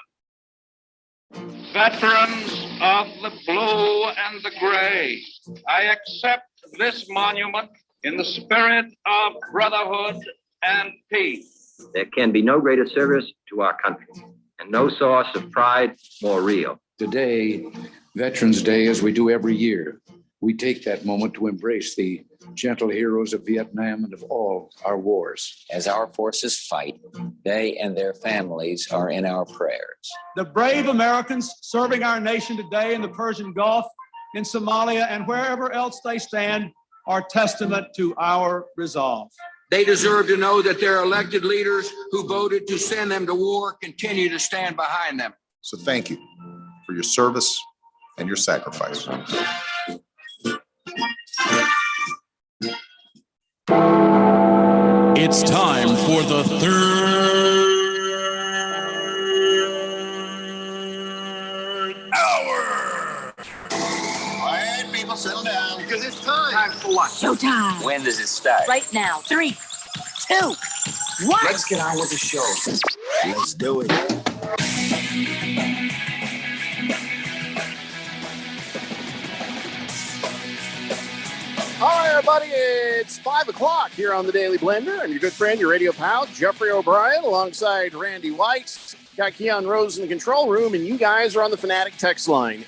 Veterans of the blue and the gray, I accept this monument in the spirit of brotherhood and peace. There can be no greater service to our country and no source of pride more real. Today, Veterans Day, as we do every year, we take that moment to embrace the gentle heroes of Vietnam and of all our wars. As our forces fight, they and their families are in our prayers. The brave Americans serving our nation today in the Persian Gulf, in Somalia, and wherever else they stand are testament to our resolve. They deserve to know that their elected leaders who voted to send them to war continue to stand behind them. So thank you for your service, and your sacrifice. It's time for the third hour. All right, people, settle down because it's time. Time for what? Showtime. When does it start? Right now. 3, 2, 1. Let's get on with the show. Let's do it. All right, everybody, it's 5 o'clock here on the Daily Blender. I'm your good friend, your radio pal, Jeffrey O'Brien, alongside Randy White. Got Keon Rose in the control room, and you guys are on the Fanatic text line,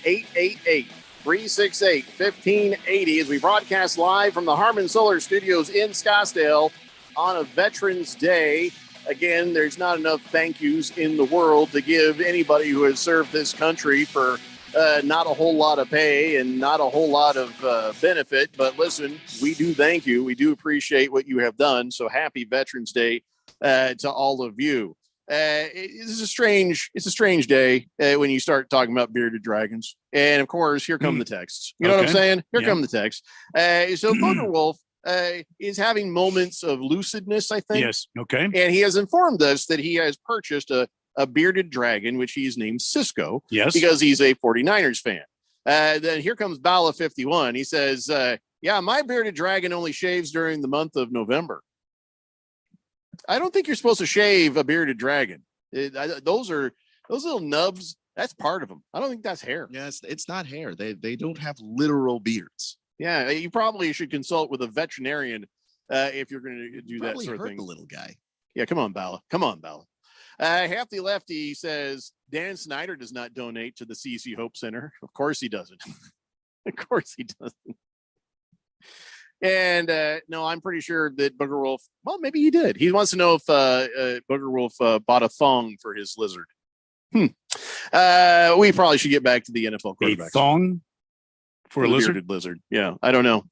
888-368-1580, as we broadcast live from the Harmon Solar Studios in Scottsdale on a Veterans Day. Again, there's not enough thank yous in the world to give anybody who has served this country for not a whole lot of pay and not a whole lot of benefit. But listen, we do thank you. We do appreciate what you have done. So happy Veterans Day to all of you. It's a strange day when you start talking about bearded dragons. And of course, here come the texts. You know what I'm saying? Here come the texts. So Booger Wolf is having moments of lucidness, I think. Yes. Okay. And he has informed us that he has purchased a bearded dragon, which he's named Cisco. Yes. Because he's a 49ers fan. Then here comes Bala 51. He says, yeah, my bearded dragon only shaves during the month of November. I don't think you're supposed to shave a bearded dragon. Those little nubs. That's part of them. I don't think that's hair. Yes, it's not hair. They don't have literal beards. Yeah, you probably should consult with a veterinarian if you're going to do that sort of thing. The little guy. Yeah, come on, Bala. Come on, Bala. Hefty Lefty says Dan Snyder does not donate to the CC Hope Center. Of course he doesn't. Of course he doesn't. And no, I'm pretty sure that Booger Wolf, well, maybe he did. He wants to know if Booger Wolf bought a thong for his lizard. We probably should get back to the NFL quarterbacks. A thong for a lizard? Bearded lizard. Yeah, I don't know.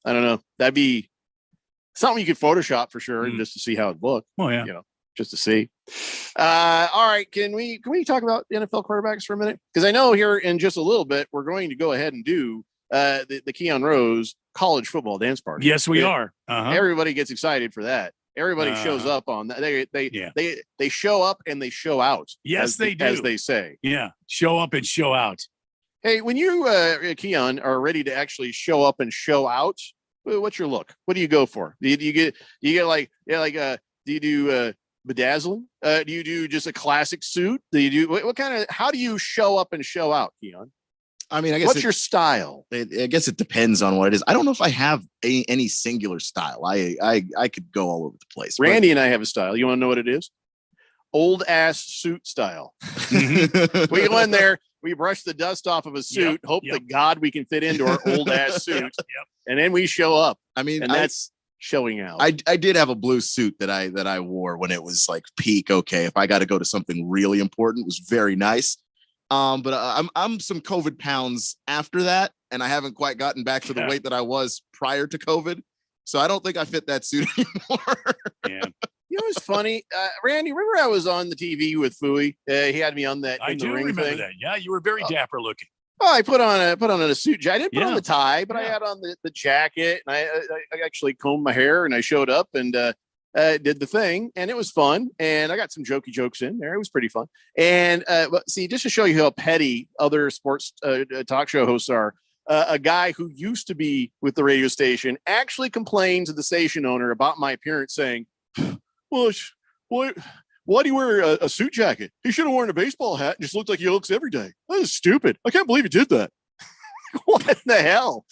That'd be something you could Photoshop for sure, just to see how it looked. Oh yeah, just to see. All right, can we talk about the NFL quarterbacks for a minute? Because I know here in just a little bit we're going to go ahead and do the Keon Rose college football dance party. Yes, we are. Everybody gets excited for that. Everybody shows up on that. They show up and they show out. Yes, they do, as they say. Yeah, show up and show out. Hey, when you Keon are ready to actually show up and show out, what's your look? What do you go for? Do you get do you do bedazzling? Do you do just a classic suit? Do you do what kind of? How do you show up and show out, Keon? I mean, I guess what's your style? I guess it depends on what it is. I don't know if I have any singular style. I could go all over the place. Randy and I have a style. You want to know what it is? Old ass suit style. We go in there, we brush the dust off of a suit, hope to God we can fit into our old ass suit, and then we show up. I mean, and that's showing out. I did have a blue suit that I wore when it was like peak. Okay, if I got to go to something really important, it was very nice. But I'm some COVID pounds after that, and I haven't quite gotten back to the weight that I was prior to COVID. So I don't think I fit that suit anymore. Yeah. You know, it's funny, Randy. Remember I was on the TV with Fooey? He had me on that. I do remember that. Yeah, you were very dapper looking. Well, I put on a suit jacket. I didn't put on the tie, but I had on the jacket, and I actually combed my hair, and I showed up and did the thing, and it was fun. And I got some jokey jokes in there. It was pretty fun. And but see, just to show you how petty other sports talk show hosts are, a guy who used to be with the radio station actually complained to the station owner about my appearance, saying, "Well, why do you wear a suit jacket? He should have worn a baseball hat and just looked like he looks every day. That is stupid. I can't believe he did that." What in the hell?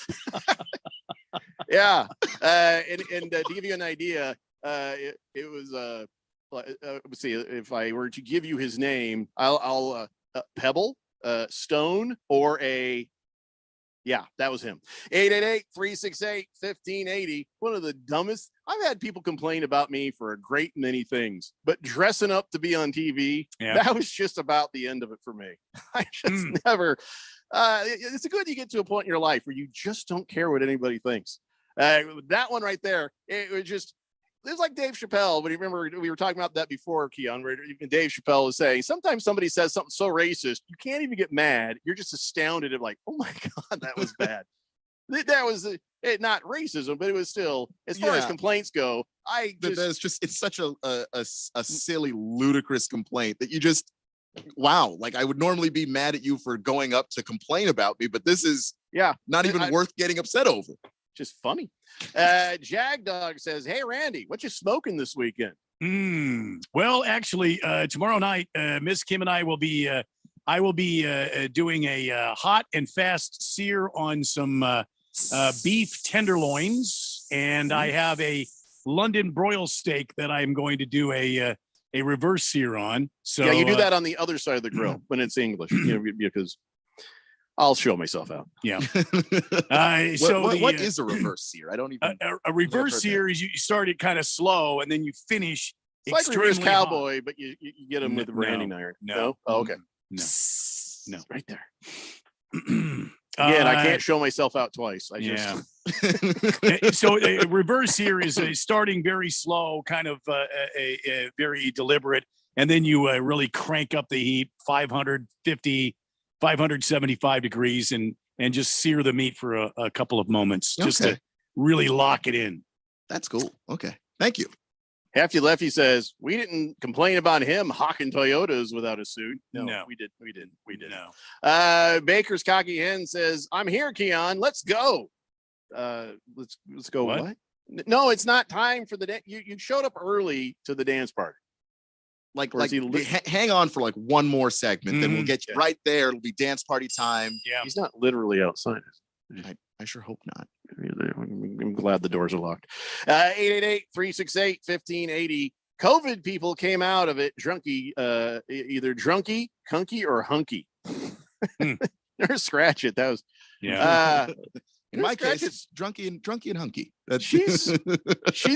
Yeah. And to give you an idea, it was let's see, if I were to give you his name, I'll Pebble, Stone, or that was him. 888-368-1580. One of the dumbest. I've had people complain about me for a great many things, but dressing up to be on TV, that was just about the end of it for me. I just never. It's good you get to a point in your life where you just don't care what anybody thinks. That one right there, it was just. It's like Dave Chappelle, but you remember we were talking about that before, Keon, where even Dave Chappelle was saying sometimes somebody says something so racist, you can't even get mad. You're just astounded of like, oh my God, that was bad. That was not racism, but it was still, as far as complaints go, it's such a silly, ludicrous complaint that you just, wow. Like I would normally be mad at you for going up to complain about me, but this is not even worth getting upset over. Just funny. Jag Dog says, hey Randy, what you smoking this weekend? Well, actually, tomorrow night, Miss Kim and I will be doing a hot and fast sear on some beef tenderloins, and I have a London broil steak that I'm going to do a reverse sear on. So yeah, you do that on the other side of the grill when it's English, because I'll show myself out. Yeah. What is a reverse sear? I don't even. A reverse sear is you start it kind of slow and then you finish. It's like reverse cowboy, but you get them with the branding iron. No? Oh, okay. No. Right there. Again, I can't show myself out twice. So a reverse here is starting very slow, kind of a very deliberate, and then you really crank up the heat 550, 575 degrees and just sear the meat for a couple of moments just to really lock it in. That's cool. Okay. Thank you. Hefty Lefty says, we didn't complain about him hawking Toyotas without a suit. No. We didn't. No. Baker's Cocky Hen says, I'm here, Keon. Let's go. Let's go. What? No, it's not time for the dance. You showed up early to the dance party. Hang on for like one more segment, then we'll get you right there. It'll be dance party time. Yeah. He's not literally outside. I sure hope not. I'm glad the doors are locked. 888-368-1580. COVID people came out of it drunky, either drunky, hunky, or hunky. Or scratch it. That was in my case, it's drunky and hunky. She's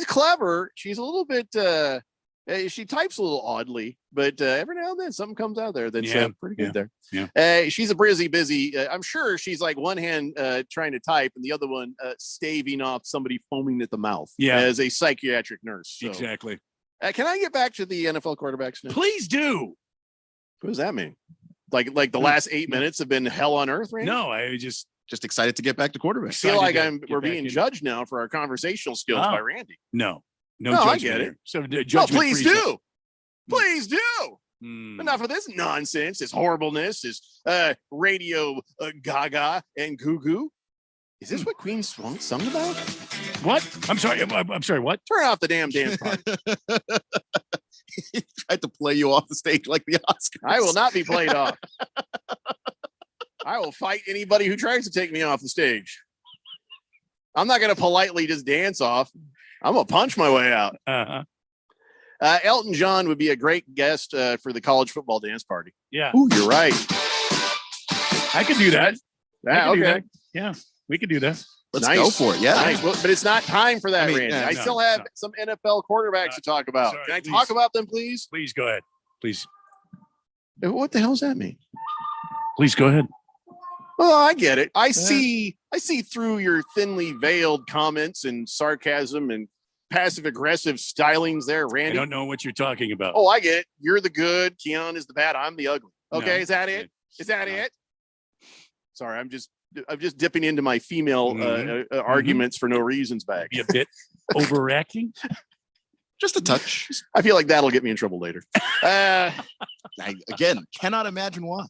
clever. She's a little bit she types a little oddly, but every now and then something comes out there that's pretty good there. Yeah. She's a busy. I'm sure she's like one hand trying to type and the other one staving off somebody foaming at the mouth. Yeah. As a psychiatric nurse. So. Exactly. Can I get back to the NFL quarterbacks now? Please do. What does that mean? Like the last 8 minutes have been hell on earth, Randy? No, I just excited to get back to quarterbacks. I feel like we're being judged now for our conversational skills by Randy. No, I get it. So please do. Please do. Enough of this nonsense, this horribleness, this radio gaga and goo goo. Is this what Queen sung about? What? I'm sorry. What? Turn off the damn dance party. He tried to play you off the stage like the Oscars. I will not be played off. I will fight anybody who tries to take me off the stage. I'm not going to politely just dance off. I'm going to punch my way out. Elton John would be a great guest for the college football dance party. Yeah. Ooh, you're right. I could do that. Okay. Yeah, we could do that. Let's go for it. Yeah. Nice. Well, but it's not time for that, Randy. I still have some NFL quarterbacks to talk about. Sorry, Can I talk about them, please? Please go ahead. Please. What the hell does that mean? Please go ahead. Well, I get it. I see through your thinly veiled comments and sarcasm and passive aggressive stylings there, Randy. I don't know what you're talking about. Oh, I get it. You're the good. Keon is the bad. I'm the ugly. Okay, is that it? Is that it? Sorry, I'm just dipping into my female arguments for no reasons back. Be a bit overacting. Just a touch. I feel like that'll get me in trouble later. I again cannot imagine why.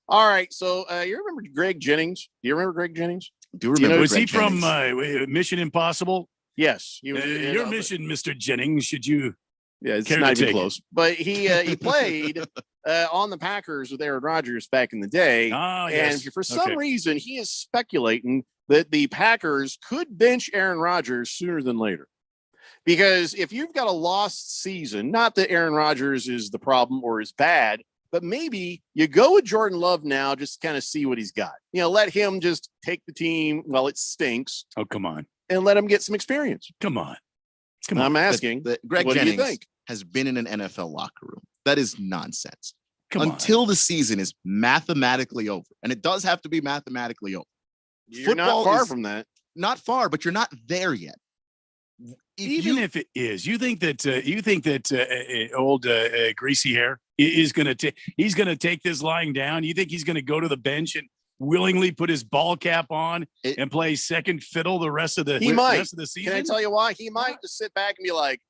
All right, so you remember Greg Jennings? Do you remember Greg Jennings? Do remember? Was he from Mission Impossible? Yes. Your mission, Mr. Jennings. Should you? Yeah, it's not even close. But he played on the Packers with Aaron Rodgers back in the day. Yes. And for some reason, he is speculating that the Packers could bench Aaron Rodgers sooner than later. Because if you've got a lost season, not that Aaron Rodgers is the problem or is bad, but maybe you go with Jordan Love now, just kind of see what he's got. Let him just take the team while it stinks. Oh, come on. And let him get some experience. Come on. I'm asking. Greg what Jennings do you think? has been in an NFL locker room. That is nonsense. Until the season is mathematically over. And it does have to be mathematically over. You're not far from that. Not far, but you're not there yet. If it is, you think that old greasy hair is going to he's going to take this lying down? You think he's going to go to the bench and willingly put his ball cap on and play second fiddle the rest of the rest of the season? Can I tell you why? He might just sit back and be like,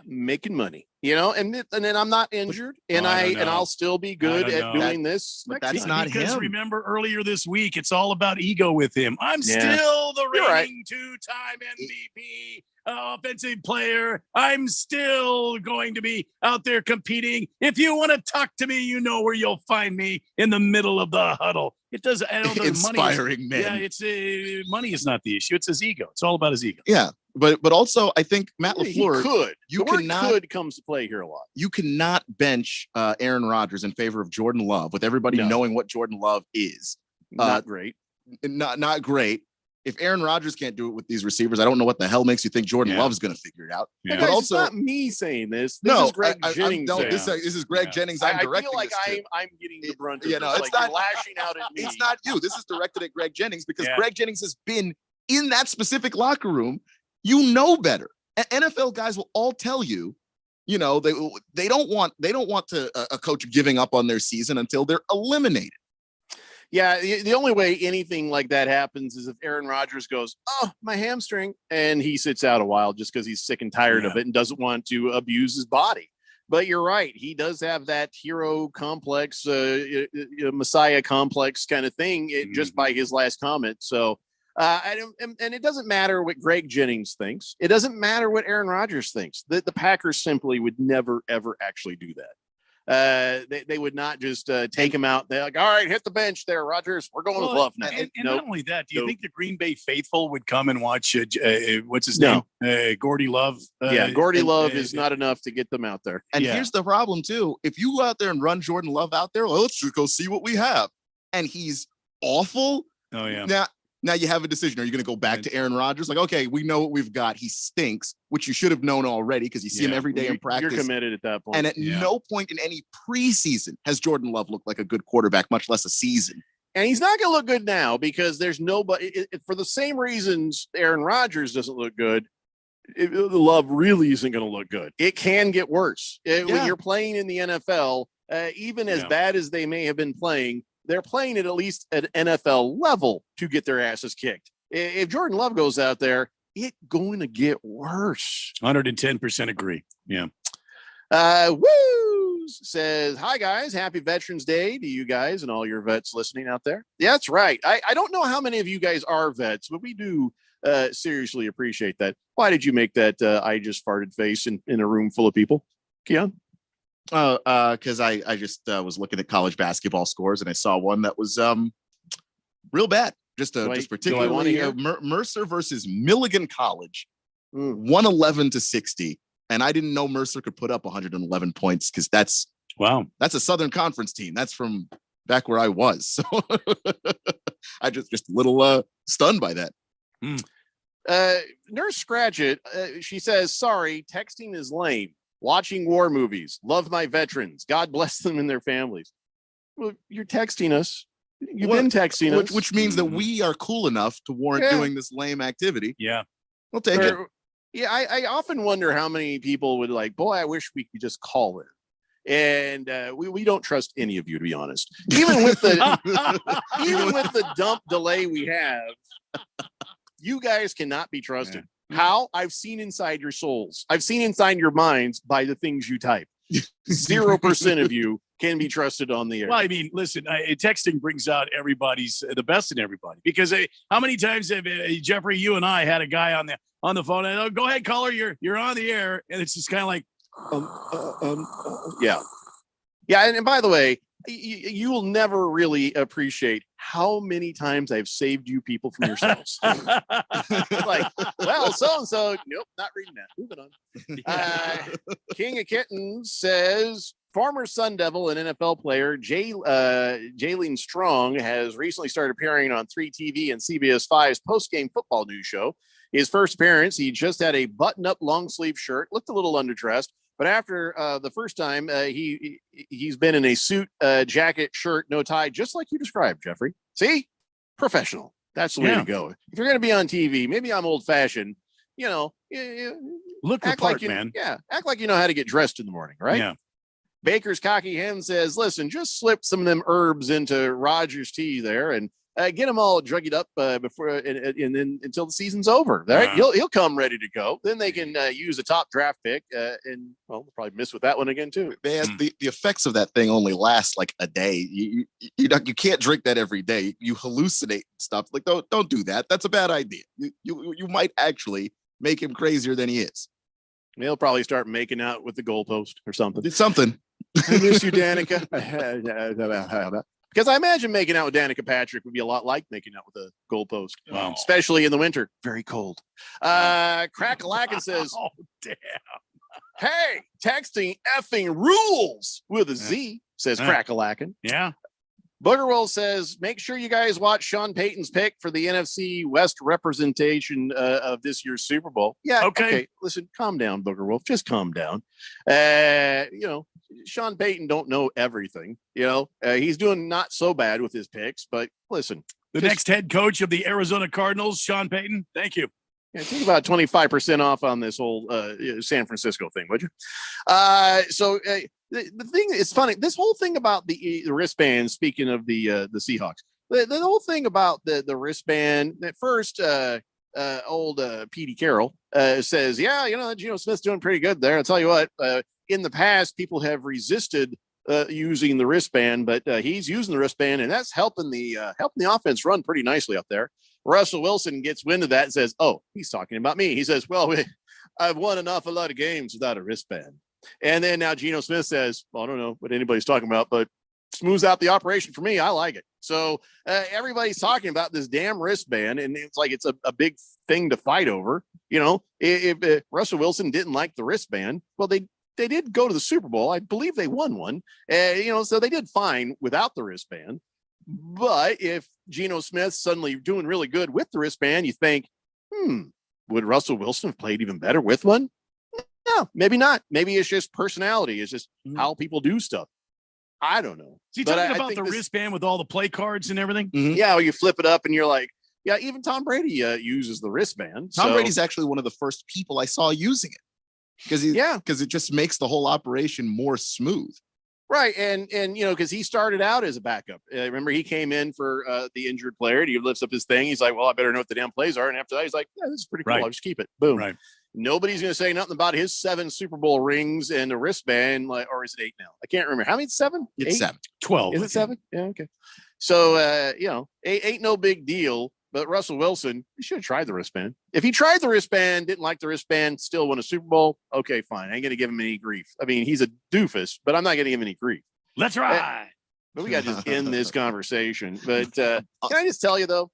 making money, and then I'm not injured, and I'll still be good at doing this. But that's not because him. Remember earlier this week, it's all about ego with him. I'm still the reigning two-time MVP offensive player. I'm still going to be out there competing. If you want to talk to me, you know where you'll find me, in the middle of the huddle. It does. I don't know. Inspiring man. Yeah, it's money is not the issue. It's his ego. It's all about his ego. Yeah, but also I think Matt LaFleur could comes to play here a lot. You cannot bench Aaron Rodgers in favor of Jordan Love with everybody knowing what Jordan Love is. Not great. Not great. If Aaron Rodgers can't do it with these receivers, I don't know what the hell makes you think Jordan Love is going to figure it out. Yeah. But Guys, also, it's not me saying this. This is Greg Jennings. This is Greg Jennings. I'm directing. I feel like this I'm getting the brunt of this. It's not lashing out at me. It's not you. This is directed at Greg Jennings because Greg Jennings has been in that specific locker room. You know better. NFL guys will all tell you, they don't want a coach giving up on their season until they're eliminated. Yeah, the only way anything like that happens is if Aaron Rodgers goes, "Oh, my hamstring," and he sits out a while just because he's sick and tired of it and doesn't want to abuse his body. But you're right; he does have that hero complex, Messiah complex kind of thing, just by his last comment. So, and it doesn't matter what Greg Jennings thinks. It doesn't matter what Aaron Rodgers thinks. The Packers simply would never ever actually do that. They would not just take him out. They're like, all right, hit the bench there, Rodgers. We're going with Love now. And not only that, do you think the Green Bay faithful would come and watch what's his name? Gordy Love. Gordy Love is not enough to get them out there. And here's the problem too. If you go out there and run Jordan Love out there, well, let's just go see what we have. And he's awful. Oh yeah. Now you have a decision. Are you going to go back to Aaron Rodgers? Like, okay, we know what we've got. He stinks, which you should have known already because you see him every day in practice. You're committed at that point. And at no point in any preseason has Jordan Love looked like a good quarterback, much less a season. And he's not going to look good now because there's nobody for the same reasons Aaron Rodgers doesn't look good. Love really isn't going to look good. It can get worse. When you're playing in the NFL, even as bad as they may have been playing, they're playing at least at NFL level to get their asses kicked. If Jordan Love goes out there, it's going to get worse. 110% agree. Yeah. Woo says, hi guys, happy Veterans Day to you guys and all your vets listening out there. Yeah, that's right. I don't know how many of you guys are vets, but we do seriously appreciate that. Why did you make that I just farted face in a room full of people, Keon? Because I just was looking at college basketball scores and I saw one that was real bad. Just particularly Mercer versus Milligan College, 111-60, and I didn't know Mercer could put up 111 points because that's a Southern Conference team. That's from back where I was, so I just a little stunned by that. Nurse Scratchit, she says, sorry, texting is lame. Watching war movies. Love my veterans. God bless them and their families. Well, you're texting us. You've been texting us. Which means that we are cool enough to warrant doing this lame activity. Yeah. We'll take it. Yeah, I often wonder how many people would like, boy, I wish we could just call in. And we don't trust any of you, to be honest. Even with the dump delay we have, you guys cannot be trusted. How? I've seen inside your souls. I've seen inside your minds by the things you type. 0% of you can be trusted on the air. Well, I mean, listen, texting brings out the best in everybody. Because how many times have Jeffrey, you and I had a guy on the phone and go ahead, caller, you're on the air, and it's just kind of like, yeah. And by the way, you will never really appreciate how many times I've saved you people from yourselves. Like, well, so-and-so, nope, not reading that. Moving on. King of Kittens says, former Sun Devil and NFL player Jalen Strong has recently started appearing on 3TV and CBS 5's post-game football news show. His first appearance, he just had a button-up long-sleeve shirt, looked a little underdressed. But after the first time, he's been in a suit, jacket, shirt, no tie, just like you described, Jeffrey. See? Professional. That's the way to go. If you're going to be on TV, maybe I'm old-fashioned, you know, look the act part, like you, man. Yeah, act like you know how to get dressed in the morning, right? Yeah. Baker's Cocky Hen says, listen, just slip some of them herbs into Roger's tea there and get them all druggied up before and then until the season's over. Right? He'll come ready to go. Then they can use a top draft pick and well, we'll probably miss with that one again too. Man, the effects of that thing only last like a day. You can't drink that every day. You hallucinate and stuff. Like don't do that. That's a bad idea. You might actually make him crazier than he is. He'll probably start making out with the goalpost or something. It's something. I miss you, Danica. Because I imagine making out with Danica Patrick would be a lot like making out with a goalpost. Wow. Especially in the winter. Very cold. Crack-a-lackin' says, oh, damn. Hey, texting effing rules with a Z, says Crack-a-lackin'. Yeah. Boogerwell says, make sure you guys watch Sean Payton's pick for the NFC West representation of this year's Super Bowl. Yeah, okay. Listen, calm down, Boogerwolf. Just calm down. You know, Sean Payton don't know everything. You know, he's doing not so bad with his picks, but listen. The next head coach of the Arizona Cardinals, Sean Payton. Thank you. Yeah, take about 25% off on this whole San Francisco thing, would you? The thing is funny. This whole thing about the wristband. Speaking of the Seahawks, the whole thing about the wristband. At first, old Petey Carroll says, "Yeah, you know, Geno Smith's doing pretty good there." I'll tell you what. In the past, people have resisted using the wristband, but he's using the wristband, and that's helping the offense run pretty nicely up there. Russell Wilson gets wind of that and says, "Oh, he's talking about me." He says, "Well, I've won an awful lot of games without a wristband." And then now Geno Smith says, well, I don't know what anybody's talking about, but smooths out the operation for me. I like it. So everybody's talking about this damn wristband, and it's like it's a big thing to fight over. You know, if Russell Wilson didn't like the wristband, well, they did go to the Super Bowl. I believe they won one. You know, so they did fine without the wristband. But if Geno Smith's suddenly doing really good with the wristband, you think, would Russell Wilson have played even better with one? No, maybe not. Maybe it's just personality. It's just how people do stuff. I don't know. Is he talking about the wristband with all the play cards and everything? Yeah, well, you flip it up and you're like, yeah, even Tom Brady uses the wristband. Tom Brady's actually one of the first people I saw using it because it just makes the whole operation more smooth. Right. And you know, because he started out as a backup. Remember, he came in for the injured player and he lifts up his thing. He's like, well, I better know what the damn plays are. And after that, he's like, yeah, this is pretty cool. I'll just keep it. Boom. Right. Nobody's going to say nothing about his 7 Super Bowl rings and a wristband, or is it 8 now? I can't remember. How many? 7? It's 8? 7. 12. Is it 7? Yeah, okay. So, you know, ain't no big deal. But Russell Wilson, he should have tried the wristband. If he tried the wristband, didn't like the wristband, still won a Super Bowl, okay, fine. I ain't going to give him any grief. I mean, he's a doofus, but I'm not going to give him any grief. Let's ride. But we got to just end this conversation. But can I just tell you, though?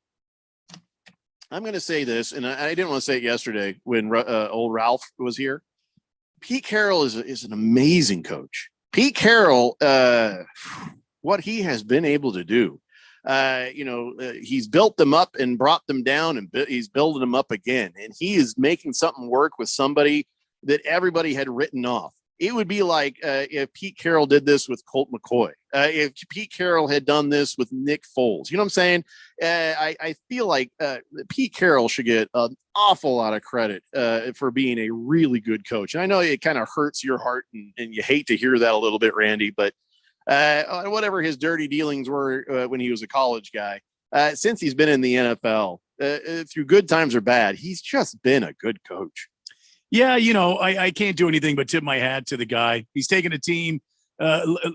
I'm going to say this, and I didn't want to say it yesterday when old Ralph was here. Pete Carroll is an amazing coach. Pete Carroll, what he has been able to do, you know, he's built them up and brought them down, and he's building them up again. And he is making something work with somebody that everybody had written off. It would be like if Pete Carroll did this with Colt McCoy, if Pete Carroll had done this with Nick Foles. You know what I'm saying? I feel like Pete Carroll should get an awful lot of credit for being a really good coach. And I know it kind of hurts your heart and you hate to hear that a little bit, Randy, but whatever his dirty dealings were when he was a college guy, since he's been in the NFL, through good times or bad, he's just been a good coach. Yeah, you know, I can't do anything but tip my hat to the guy. He's taken a team.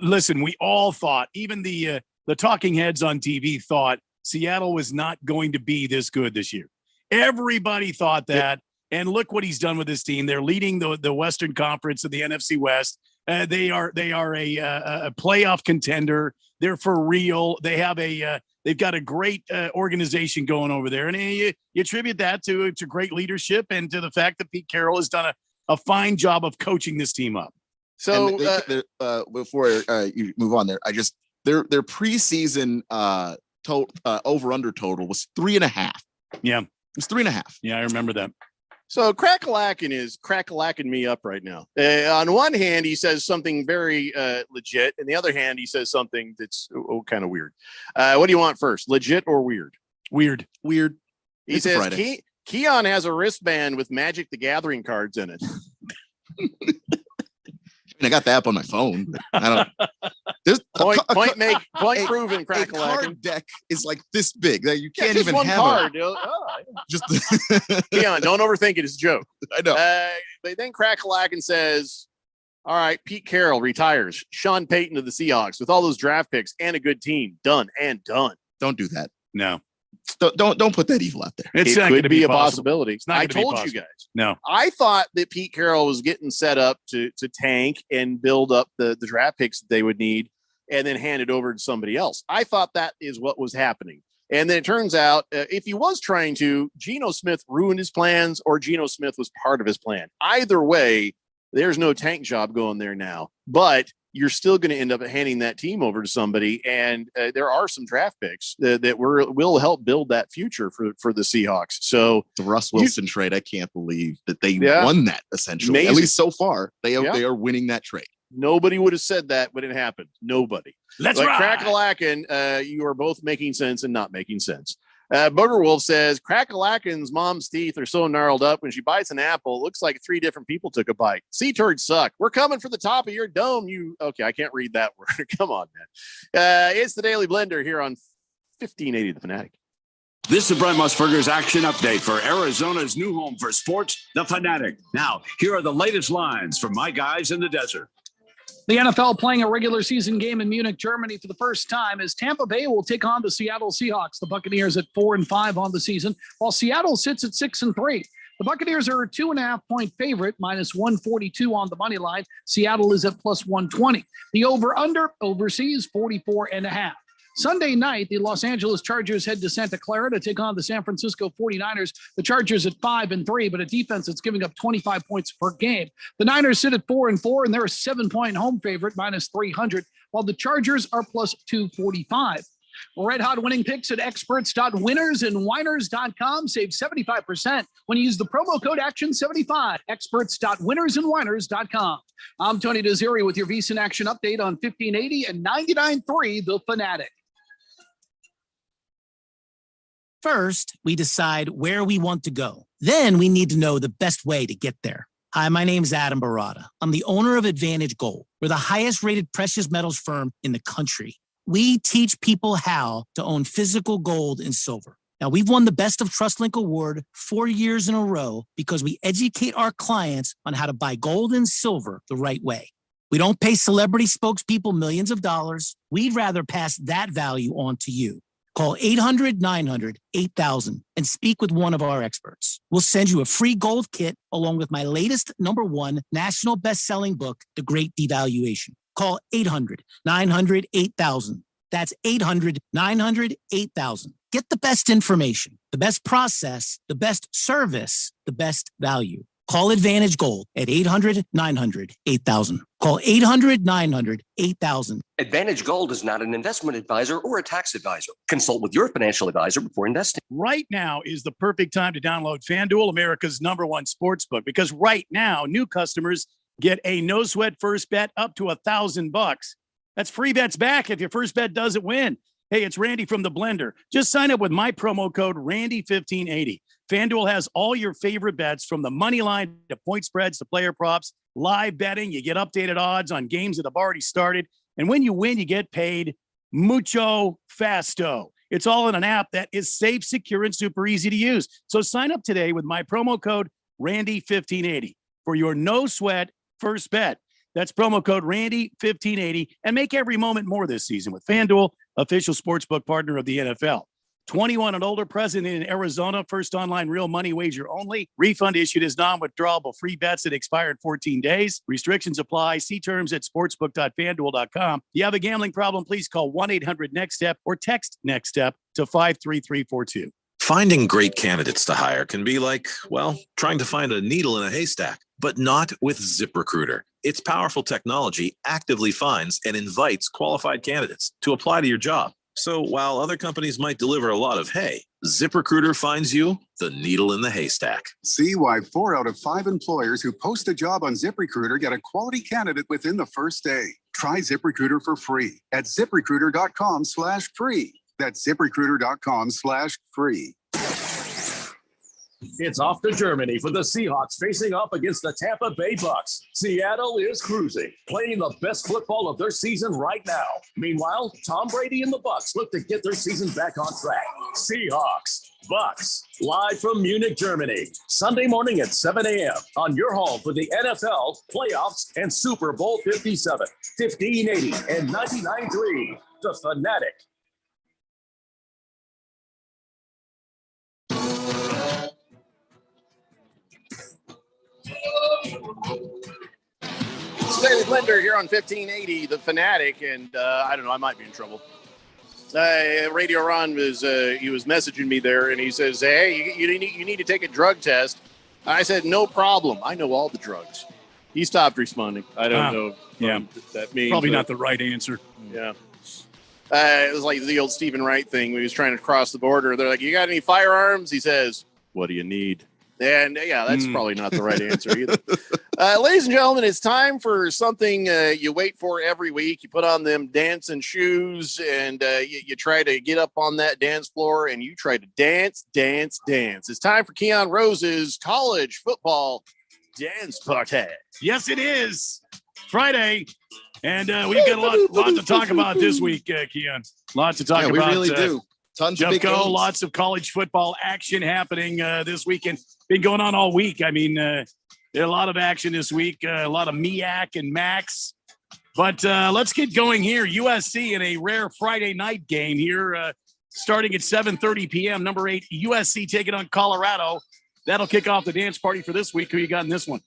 Listen, we all thought, even the talking heads on TV thought Seattle was not going to be this good this year. Everybody thought that. And look what he's done with this team. They're leading the Western Conference of the NFC West. They are a playoff contender. They're for real. They have they've got a great organization going over there, and you attribute that to great leadership and to the fact that Pete Carroll has done a fine job of coaching this team up. So before you move on there, their preseason over under total was 3.5. Yeah, it's 3.5. Yeah, I remember that. So Crack-a-lackin' is crack-a-lackin' me up right now. On one hand, he says something very legit. And the other hand, he says something that's kind of weird. What do you want first? Legit or weird? Weird. He says Keon has a wristband with Magic the Gathering cards in it. I got the app on my phone. I don't. There's point proven. A card deck is like this big that you can't even one have. Card. Just Keon, don't overthink it. It's a joke. I know. But then Crackalacken says, "All right, Pete Carroll retires. Sean Payton to the Seahawks with all those draft picks and a good team. Done and done." Don't do that. No. Don't put that evil out there. It could be a possibility. It's not I told you guys. No. I thought that Pete Carroll was getting set up to tank and build up the draft picks that they would need and then hand it over to somebody else. I thought that is what was happening. And then it turns out if he was trying to, Geno Smith ruined his plans or Geno Smith was part of his plan. Either way, there's no tank job going there now. But you're still going to end up handing that team over to somebody. And there are some draft picks that will help build that future for the Seahawks. So the Russ Wilson trade, I can't believe that they won that essentially. Amazing. At least so far, they are winning that trade. Nobody would have said that when it happened. Nobody. Let's ride. Crackalacken, you are both making sense and not making sense. Booger Wolf says Crackalacken's mom's teeth are so gnarled up when she bites an apple, it looks like 3 different people took a bite. Sea turds suck. We're coming for the top of your dome. Okay, I can't read that word. Come on, man. It's the Daily Blender here on 1580 The Fanatic. This is Brent Musburger's action update for Arizona's new home for sports, The Fanatic. Now, here are the latest lines from my guys in the desert. The NFL playing a regular season game in Munich, Germany for the first time as Tampa Bay will take on the Seattle Seahawks. The Buccaneers at 4-5 on the season, while Seattle sits at 6-3. The Buccaneers are a 2.5-point favorite, minus 142 on the money line. Seattle is at plus 120. The over-under overseas 44.5. Sunday night, the Los Angeles Chargers head to Santa Clara to take on the San Francisco 49ers. The Chargers at 5-3, but a defense that's giving up 25 points per game. The Niners sit at 4-4, and they're a 7-point home favorite, minus 300, while the Chargers are plus 245. Red hot winning picks at experts.winnersandwiners.com. Save 75% when you use the promo code ACTION75. Experts.winnersandwiners.com. I'm Tony Desiri with your VSiN Action Update on 1580 and 99.3 The Fanatic. First, we decide where we want to go. Then we need to know the best way to get there. Hi, my name is Adam Barada. I'm the owner of Advantage Gold. We're the highest rated precious metals firm in the country. We teach people how to own physical gold and silver. Now, we've won the Best of TrustLink Award 4 years in a row because we educate our clients on how to buy gold and silver the right way. We don't pay celebrity spokespeople millions of dollars. We'd rather pass that value on to you. Call 800-900-8000 and speak with one of our experts. We'll send you a free gold kit along with my latest #1 national best-selling book, The Great Devaluation. Call 800-900-8000. That's 800-900-8000. Get the best information, the best process, the best service, the best value. Call Advantage Gold at 800-900-8000. Call 800-900-8000. Advantage Gold is not an investment advisor or a tax advisor. Consult with your financial advisor before investing. Right now is the perfect time to download FanDuel, America's #1 sportsbook, because right now, new customers get a no-sweat first bet up to $1,000. That's free bets back if your first bet doesn't win. Hey, it's Randy from the Blender. Just sign up with my promo code Randy1580. FanDuel has all your favorite bets from the money line to point spreads to player props, live betting. You get updated odds on games that have already started. And when you win, you get paid mucho fasto. It's all in an app that is safe, secure, and super easy to use. So sign up today with my promo code Randy1580 for your no-sweat first bet. That's promo code Randy1580 and make every moment more this season with FanDuel, official sportsbook partner of the NFL. 21 and older, present in Arizona, first online real money wager only. Refund issued as non-withdrawable free bets that expire in 14 days. Restrictions apply. See terms at sportsbook.fanduel.com. If you have a gambling problem, please call 1-800-NEXT-STEP or text NEXT STEP to 53342. Finding great candidates to hire can be like, well, trying to find a needle in a haystack, but not with ZipRecruiter. Its powerful technology actively finds and invites qualified candidates to apply to your job. So while other companies might deliver a lot of hay, ZipRecruiter finds you the needle in the haystack. See why 4 out of 5 employers who post a job on ZipRecruiter get a quality candidate within the first day. Try ZipRecruiter for free at ZipRecruiter.com/free. That's ZipRecruiter.com/free. It's off to Germany for the Seahawks facing off against the Tampa Bay Bucks. Seattle is cruising, playing the best football of their season right now. Meanwhile, Tom Brady and the Bucks look to get their season back on track. Seahawks, Bucks, live from Munich, Germany, Sunday morning at 7 a.m. on your home for the NFL, playoffs, and Super Bowl 57, 1580, and 99.3. The Fanatic. David Linder here on 1580, The Fanatic, and I don't know, I might be in trouble. Radio Ron was messaging me there, and he says, "Hey, you need to take a drug test." I said, "No problem. I know all the drugs." He stopped responding. I don't know. That means probably not the right answer. Yeah. It was like the old Stephen Wright thing when he was trying to cross the border. They're like, "You got any firearms?" He says, "What do you need?" And yeah, that's probably not the right answer either. Ladies and gentlemen, it's time for something you wait for every week. You put on them dancing shoes and you try to get up on that dance floor and you try to dance. It's time for Keon Rose's college football dance party. Yes, it is Friday. And we've got a lot to talk about this week, Keon. Lots to talk about. We really do. Tons of big games. Lots of college football action happening this weekend. Been going on all week. I mean, there's a lot of action this week, a lot of MEAC and Max. But let's get going here. USC in a rare Friday night game here, starting at 7:30 p.m. Number 8, USC taking on Colorado. That'll kick off the dance party for this week. Who you got in this one?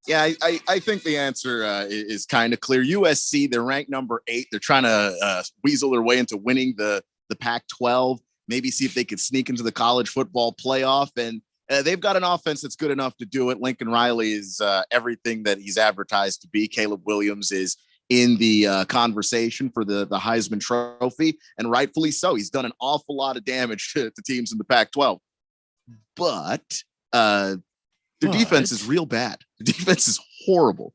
Yeah, I think the answer is kind of clear. USC, they're ranked number 8. They're trying to weasel their way into winning the Pac-12, maybe see if they could sneak into the college football playoff. And they've got an offense that's good enough to do it. Lincoln Riley is everything that he's advertised to be. Caleb Williams is in the conversation for the Heisman Trophy, and rightfully so. He's done an awful lot of damage to teams in the Pac-12. But their defense is real bad. The defense is horrible.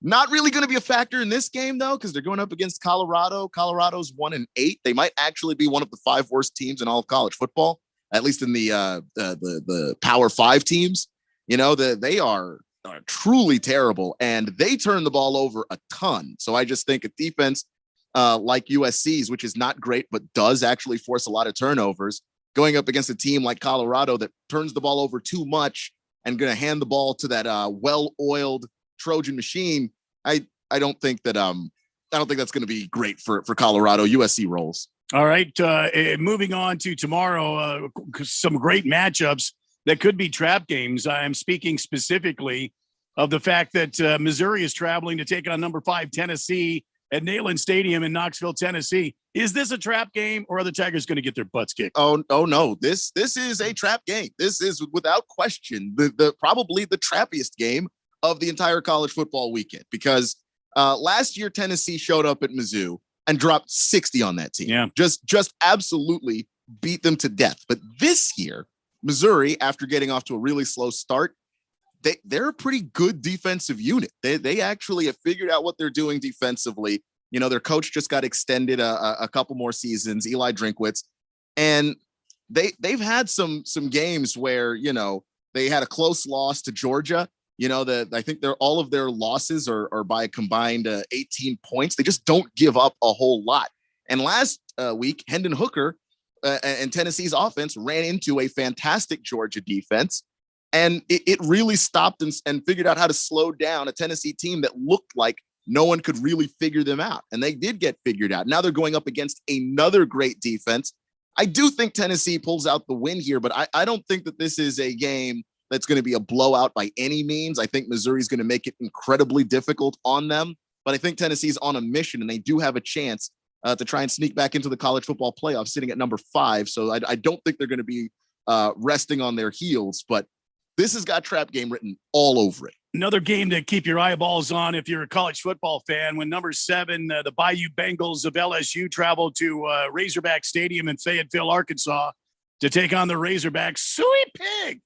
Not really going to be a factor in this game, though, because they're going up against Colorado. Colorado's 1-8. They might actually be one of the 5 worst teams in all of college football, at least in the Power 5 teams. You know, they are truly terrible, and they turn the ball over a ton. So I just think a defense like USC's, which is not great, but does actually force a lot of turnovers, going up against a team like Colorado that turns the ball over too much and going to hand the ball to that well-oiled Trojan machine. I don't think that's going to be great for Colorado. USC rolls. All right. Moving on to tomorrow, some great matchups that could be trap games. I'm speaking specifically of the fact that Missouri is traveling to take on number 5 Tennessee at Neyland Stadium in Knoxville, Tennessee. Is this a trap game, or are the Tigers going to get their butts kicked? Oh no. This is a trap game. This is without question the probably the trappiest game of the entire college football weekend, because last year Tennessee showed up at Mizzou and dropped 60 on that team. Yeah. Just absolutely beat them to death. But this year, Missouri, after getting off to a really slow start, they're a pretty good defensive unit. They actually have figured out what they're doing defensively. You know, their coach just got extended a couple more seasons, Eli Drinkwitz, and they've had some games where, you know, they had a close loss to Georgia. You know, I think all of their losses are by a combined 18 points. They just don't give up a whole lot. And last week, Hendon Hooker and Tennessee's offense ran into a fantastic Georgia defense, and it really stopped and figured out how to slow down a Tennessee team that looked like no one could really figure them out. And they did get figured out. Now they're going up against another great defense. I do think Tennessee pulls out the win here, but I don't think that this is a game that's going to be a blowout by any means. I think Missouri's going to make it incredibly difficult on them, but I think Tennessee's on a mission, and they do have a chance to try and sneak back into the college football playoff, sitting at number 5. So I don't think they're going to be resting on their heels, but this has got trap game written all over it. Another game to keep your eyeballs on if you're a college football fan. When number 7, the Bayou Bengals of LSU travel to Razorback Stadium in Fayetteville, Arkansas, to take on the Razorbacks. Sweet pig.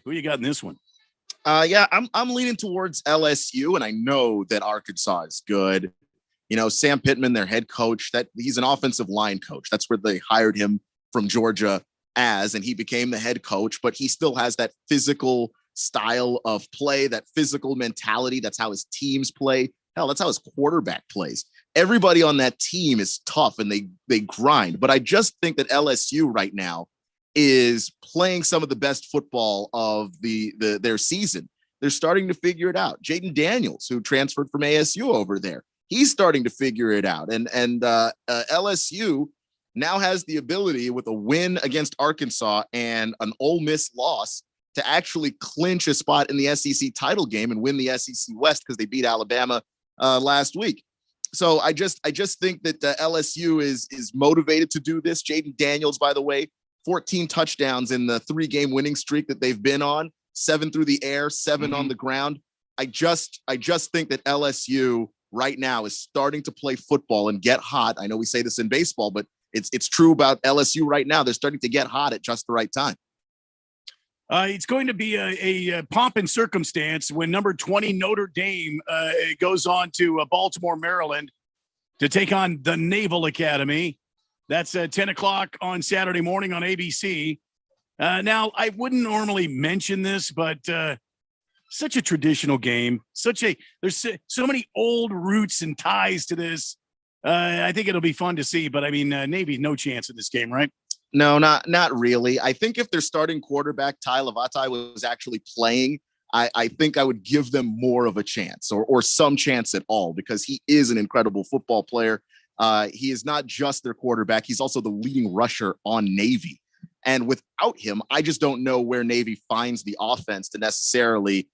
Who you got in this one? Yeah, I'm leaning towards LSU, and I know that Arkansas is good. You know, Sam Pittman, their head coach, that he's an offensive line coach. That's where they hired him from Georgia. and he became the head coach, but he still has that physical style of play, that physical mentality. That's how his teams play. Hell, that's how his quarterback plays. Everybody on that team is tough and they grind. But I just think that LSU right now is playing some of the best football of their season. They're starting to figure it out. Jaden Daniels, who transferred from ASU over there, he's starting to figure it out. And LSU now has the ability, with a win against Arkansas and an Ole Miss loss, to actually clinch a spot in the SEC title game and win the SEC West because they beat Alabama last week. So I just think that LSU is motivated to do this. Jaden Daniels, by the way, 14 touchdowns in the 3-game winning streak that they've been on, 7 through the air, 7 on the ground. I just think that LSU right now is starting to play football and get hot. I know we say this in baseball, but it's true about LSU right now. They're starting to get hot at just the right time. It's going to be a pomp and circumstance when number 20 Notre Dame goes on to Baltimore, Maryland, to take on the Naval Academy. That's at 10 o'clock on Saturday morning on ABC. Now, I wouldn't normally mention this, but such a traditional game. There's so many old roots and ties to this. I think it'll be fun to see. But I mean, Navy, no chance in this game, right? No, not really. I think if their starting quarterback, Ty Lavatai, was actually playing, I think I would give them more of a chance or some chance at all, because he is an incredible football player. He is not just their quarterback. He's also the leading rusher on Navy. And without him, I just don't know where Navy finds the offense to necessarily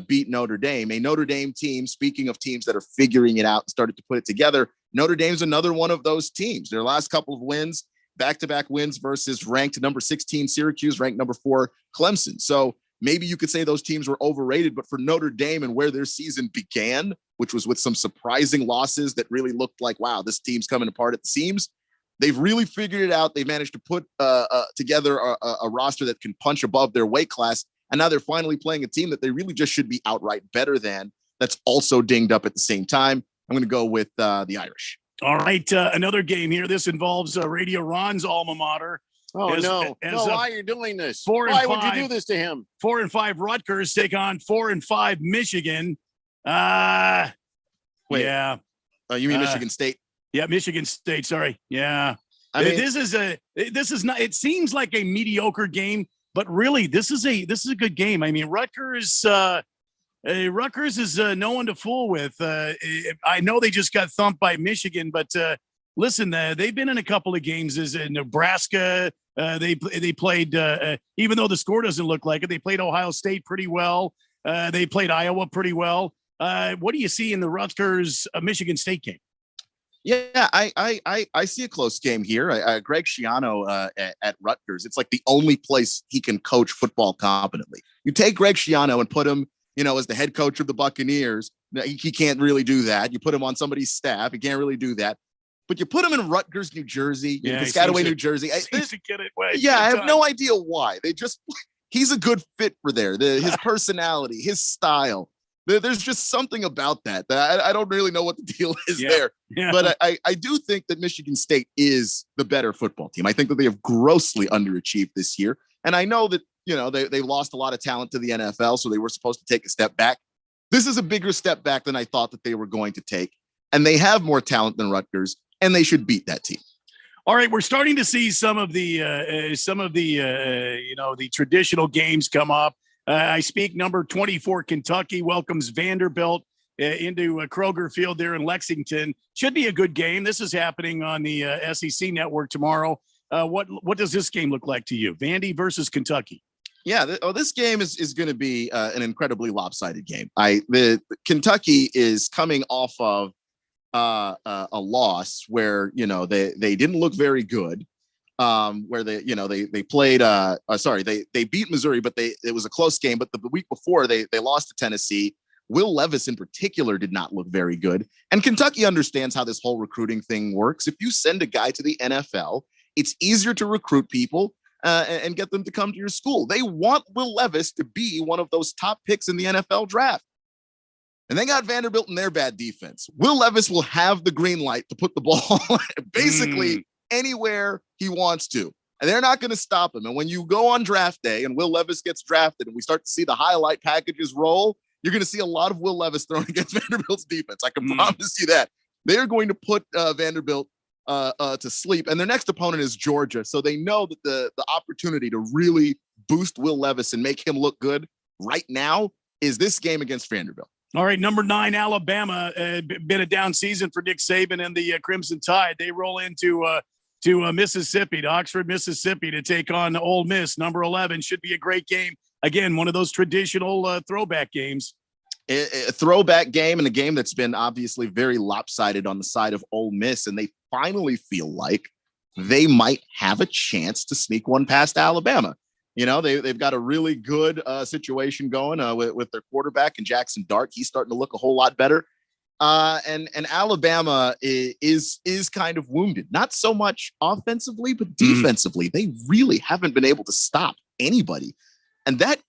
beat Notre Dame. A Notre Dame team, speaking of teams that are figuring it out and started to put it together, Notre Dame's another one of those teams. Their last couple of wins, back-to-back wins versus ranked number 16 Syracuse, ranked number 4 Clemson. So maybe you could say those teams were overrated, but for Notre Dame and where their season began, which was with some surprising losses that really looked like, wow, this team's coming apart at the seams, they've really figured it out. They've managed to put together a roster that can punch above their weight class, and now they're finally playing a team that they really just should be outright better than, that's also dinged up at the same time. I'm going to go with the Irish. All right, another game here. This involves Radio Ron's alma mater. Oh, no, why are you doing this? Why would you do this to him? 4-5 Rutgers take on 4-5 Michigan. Wait. Yeah. You mean Michigan State? Yeah, Michigan State. Sorry. Yeah. I mean, this is not. It seems like a mediocre game, but really, this is a good game. I mean, Rutgers is no one to fool with. I know they just got thumped by Michigan, but listen, they've been in a couple of games. Is in Nebraska. They played, even though the score doesn't look like it, they played Ohio State pretty well. They played Iowa pretty well. What do you see in the Rutgers Michigan State game? Yeah, I see a close game here. Greg Schiano at Rutgers, it's like the only place he can coach football competently. You take Greg Schiano and put him, as the head coach of the Buccaneers. He can't really do that. You put him on somebody's staff, he can't really do that. But you put him in Rutgers, New Jersey, Piscataway, New Jersey. To get it way. Yeah, I have no idea why. He's a good fit for there. His personality, his style. There's just something about that I don't really know what the deal is there. Yeah. But I do think that Michigan State is the better football team. I think that they have grossly underachieved this year. And I know that, they lost a lot of talent to the NFL, so they were supposed to take a step back. This is a bigger step back than I thought that they were going to take. And they have more talent than Rutgers, and they should beat that team. All right, we're starting to see some of the traditional games come up. I speak number 24 Kentucky welcomes Vanderbilt into Kroger Field there in Lexington. Should be a good game. This is happening on the SEC network tomorrow. What does this game look like to you? Vandy versus Kentucky. Yeah, this game is going to be an incredibly lopsided game. Kentucky is coming off of a loss where they didn't look very good. Where they played they beat Missouri, but it was a close game. But the week before they lost to Tennessee. Will Levis in particular did not look very good. And Kentucky understands how this whole recruiting thing works. If you send a guy to the NFL, it's easier to recruit people and get them to come to your school. They want Will Levis to be one of those top picks in the NFL draft. And they got Vanderbilt in their bad defense. Will Levis will have the green light to put the ball basically anywhere he wants to. and they're not going to stop him. And when you go on draft day and Will Levis gets drafted and we start to see the highlight packages roll, you're going to see a lot of Will Levis thrown against Vanderbilt's defense. I can promise you that. They are going to put Vanderbilt to sleep. And their next opponent is Georgia. So they know that the opportunity to really boost Will Levis and make him look good right now is this game against Vanderbilt. All right, number 9, Alabama. Been a down season for Nick Saban and the Crimson Tide. They roll into Mississippi, to Oxford, Mississippi, to take on Ole Miss. Number 11 should be a great game. Again, one of those traditional throwback games. A throwback game, and a game that's been obviously very lopsided on the side of Ole Miss, and they finally feel like they might have a chance to sneak one past Alabama. You know, they've got a really good situation going with their quarterback and Jackson Dart. He's starting to look a whole lot better. And Alabama is kind of wounded, not so much offensively, but defensively. They really haven't been able to stop anybody. And that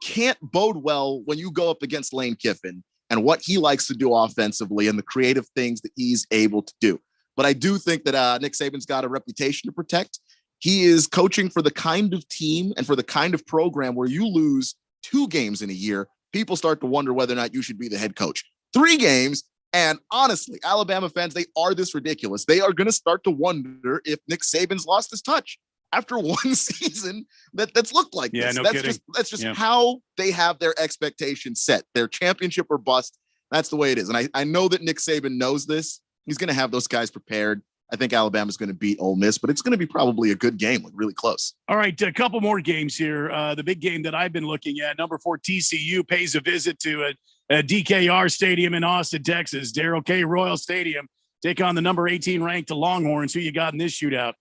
can't bode well when you go up against Lane Kiffin and what he likes to do offensively and the creative things that he's able to do. But I do think that Nick Saban's got a reputation to protect. He is coaching for the kind of team and for the kind of program where you lose 2 games in a year, people start to wonder whether or not you should be the head coach. 3 games, and honestly, Alabama fans, they are this ridiculous. They are going to start to wonder if Nick Saban's lost his touch after one season that's looked like this. No that's kidding. That's just how they have their expectations set. Their championship or bust. That's the way it is. And I know that Nick Saban knows this. He's going to have those guys prepared. I think Alabama's going to beat Ole Miss, but it's going to be probably a good game, like really close. All right, a couple more games here. The big game that I've been looking at, number 4 TCU pays a visit to a DKR Stadium in Austin, Texas. Darrell K. Royal Stadium. Take on the number 18 ranked Longhorns. Who you got in this shootout?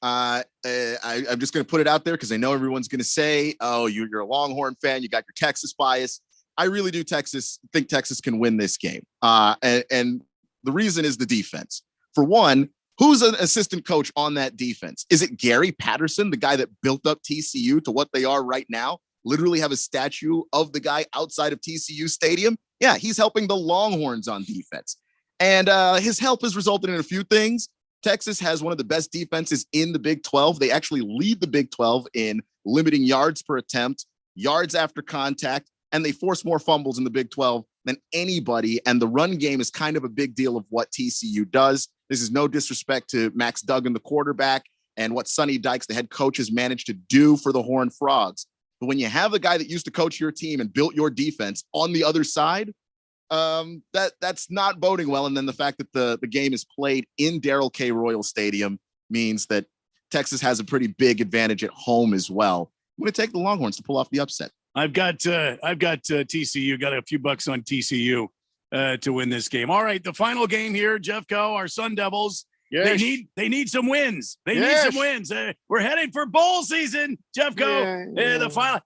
I'm just going to put it out there because I know everyone's going to say, oh, you're a Longhorn fan. You got your Texas bias. I really do think Texas can win this game. And the reason is the defense. For one, who's an assistant coach on that defense? Is it Gary Patterson, the guy that built up TCU to what they are right now? Literally have a statue of the guy outside of TCU Stadium. Yeah, he's helping the Longhorns on defense. And his help has resulted in a few things. Texas has one of the best defenses in the Big 12. They actually lead the Big 12 in limiting yards per attempt, yards after contact, and they force more fumbles in the Big 12 than anybody. And the run game is kind of a big deal of what TCU does. This is no disrespect to Max Duggan, the quarterback, and what Sonny Dykes, the head coach, has managed to do for the Horned Frogs. But when you have a guy that used to coach your team and built your defense on the other side, that's not boding well. And then the fact that the game is played in Darrell K. Royal Stadium means that Texas has a pretty big advantage at home as well. I'm going to take the Longhorns to pull off the upset. I've got TCU. Got a few bucks on TCU to win this game. All right, the final game here, Jeffco, our Sun Devils. Yes. They need some wins. They need some wins. We're heading for bowl season, Jeffco. The final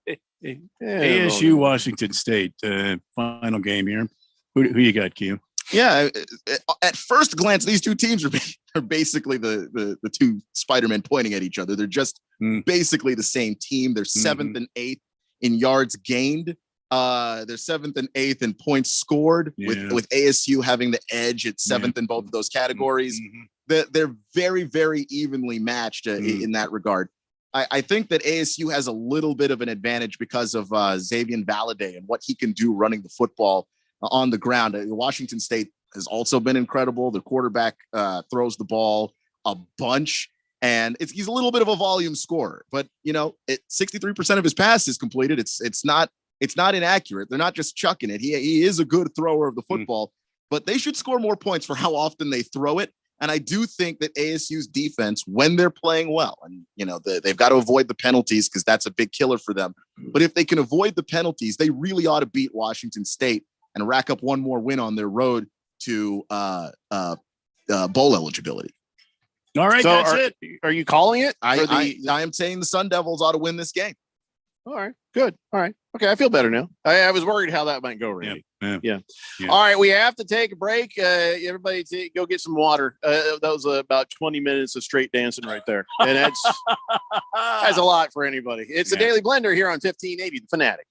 ASU Washington State final game here. Who you got, Q? Yeah, at first glance, these two teams are basically the two Spider-Men pointing at each other. They're just basically the same team. They're 7th and 8th in yards gained. They're 7th and 8th in points scored, with ASU having the edge at 7th in both of those categories. They're very, very evenly matched in that regard. I think that ASU has a little bit of an advantage because of Xavier Valladay and what he can do running the football on the ground. Washington State has also been incredible. The quarterback throws the ball a bunch, and he's a little bit of a volume scorer. But 63% of his passes completed. It's not inaccurate. They're not just chucking it. He is a good thrower of the football, but they should score more points for how often they throw it. And I do think that ASU's defense, when they're playing well, and they've got to avoid the penalties because that's a big killer for them. But if they can avoid the penalties, they really ought to beat Washington State and rack up one more win on their road to bowl eligibility. All right, so that's it. Are you calling it? I am saying the Sun Devils ought to win this game. All right, good. All right. Okay, I feel better now. I was worried how that might go, Randy. Yeah. All right, we have to take a break. Everybody go get some water. That was about 20 minutes of straight dancing right there. And that's a lot for anybody. It's the Daily Blender here on 1580, The Fanatic.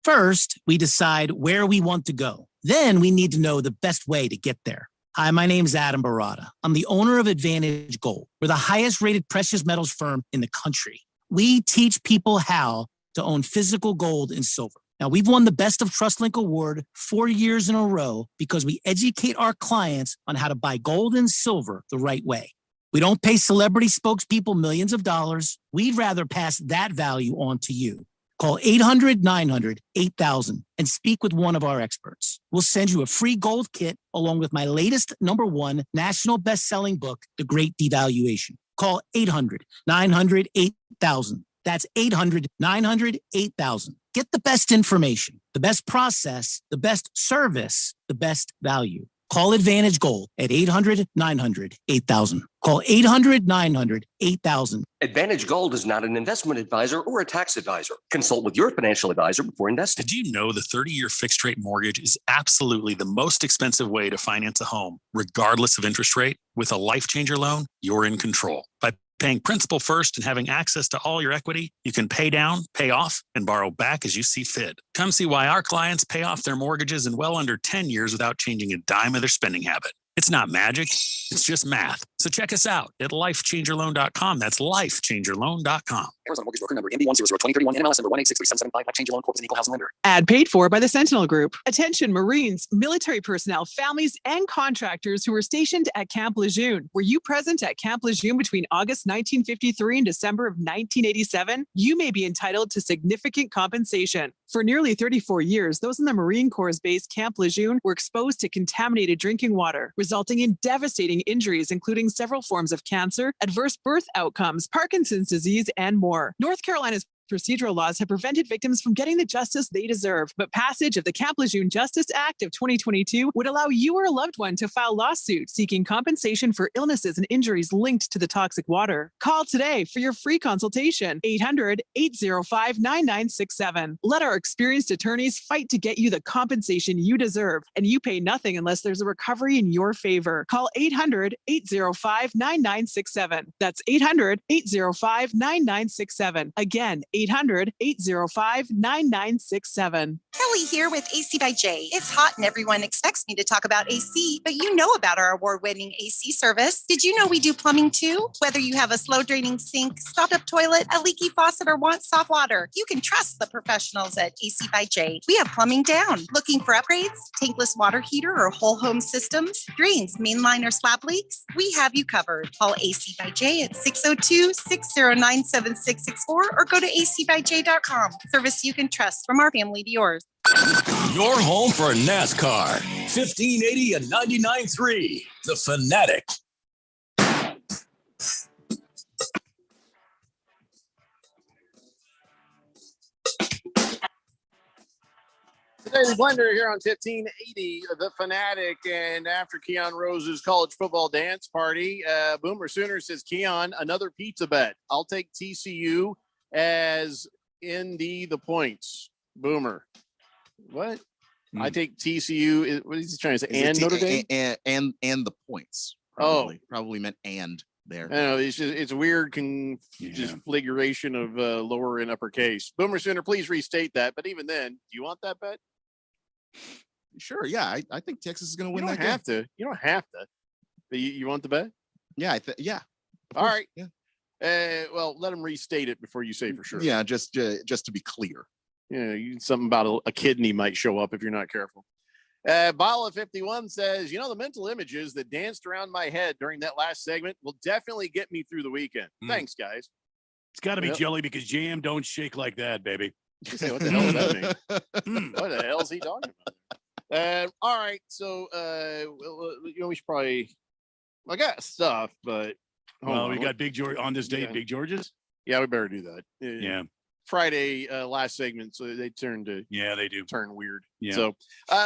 First, we decide where we want to go. Then we need to know the best way to get there. Hi, my name's Adam Barada. I'm the owner of Advantage Gold. We're the highest rated precious metals firm in the country. We teach people how to own physical gold and silver. Now, we've won the Best of TrustLink Award 4 years in a row because we educate our clients on how to buy gold and silver the right way. We don't pay celebrity spokespeople millions of dollars. We'd rather pass that value on to you. Call 800-900-8000 and speak with one of our experts. We'll send you a free gold kit along with my latest #1 national best-selling book, The Great Devaluation. Call 800-900-8000. That's 800-900-8000. Get the best information, the best process, the best service, the best value. Call Advantage Gold at 800-900-8000. Call 800-900-8000. Advantage Gold is not an investment advisor or a tax advisor. Consult with your financial advisor before investing. Did you know the 30-year fixed rate mortgage is absolutely the most expensive way to finance a home, regardless of interest rate? With a Life Changer loan, you're in control. By paying principal first and having access to all your equity, you can pay down, pay off, and borrow back as you see fit. Come see why our clients pay off their mortgages in well under 10 years without changing a dime of their spending habit. It's not magic, it's just math. So check us out at lifechangerloan.com. That's lifechangerloan.com. Arizona Mortgage Broker number MB1002031, NMLS number 1863775. Life Changer Loan Corp is an equal housing lender. Ad paid for by the Sentinel Group. Attention Marines, military personnel, families, and contractors who were stationed at Camp Lejeune. Were you present at Camp Lejeune between August 1953 and December of 1987? You may be entitled to significant compensation. For nearly 34 years, those in the Marine Corps' base Camp Lejeune were exposed to contaminated drinking water, resulting in devastating injuries, including several forms of cancer, adverse birth outcomes, Parkinson's disease, and more. North Carolina's procedural laws have prevented victims from getting the justice they deserve, but passage of the Camp Lejeune Justice Act of 2022 would allow you or a loved one to file lawsuits seeking compensation for illnesses and injuries linked to the toxic water. Call today for your free consultation, 800-805-9967. Let our experienced attorneys fight to get you the compensation you deserve, and you pay nothing unless there's a recovery in your favor. Call 800-805-9967. That's 800-805-9967. Again, 800-805-9967. Kelly here with AC by J. It's hot and everyone expects me to talk about AC, but you know about our award-winning AC service. Did you know we do plumbing too? Whether you have a slow draining sink, stopped up toilet, a leaky faucet, or want soft water, you can trust the professionals at AC by J. We have plumbing down. Looking for upgrades, tankless water heater or whole home systems, drains, mainline or slab leaks? We have you covered. Call AC by J at 602-609-7664 or go to acbyj.com. Service you can trust, from our family to yours. Your home for NASCAR. 1580 and 99.3. The Fanatic. Daily Blender here on 1580, The Fanatic, and after Keon Rose's college football dance party, Boomer Sooner says, Keon, another pizza bet. I'll take TCU as in the points. Boomer. What? I take TCU. What is he trying to say? And Notre Dame? And the points. Probably meant and there. I know, it's a weird configuration of lower and uppercase. Boomer Sooner, please restate that. But even then, do you want that bet? Sure. Yeah, I think Texas is going to win that game. You don't have to. But you want the bet? Yeah, yeah. All right. Yeah. Well, let him restate it before you say for sure. Yeah, just to be clear. Yeah, something about a kidney might show up if you're not careful. Bala 51 says, the mental images that danced around my head during that last segment will definitely get me through the weekend. Thanks, guys. It's got to be jelly because jam don't shake like that, baby. Say, what the hell does that mean? What the hell is he talking about? All right, so we should probably. I got stuff, but we got Big George on this date. Big George's. Yeah, we better do that. Yeah. Friday last segment, so they turn weird. Yeah. So,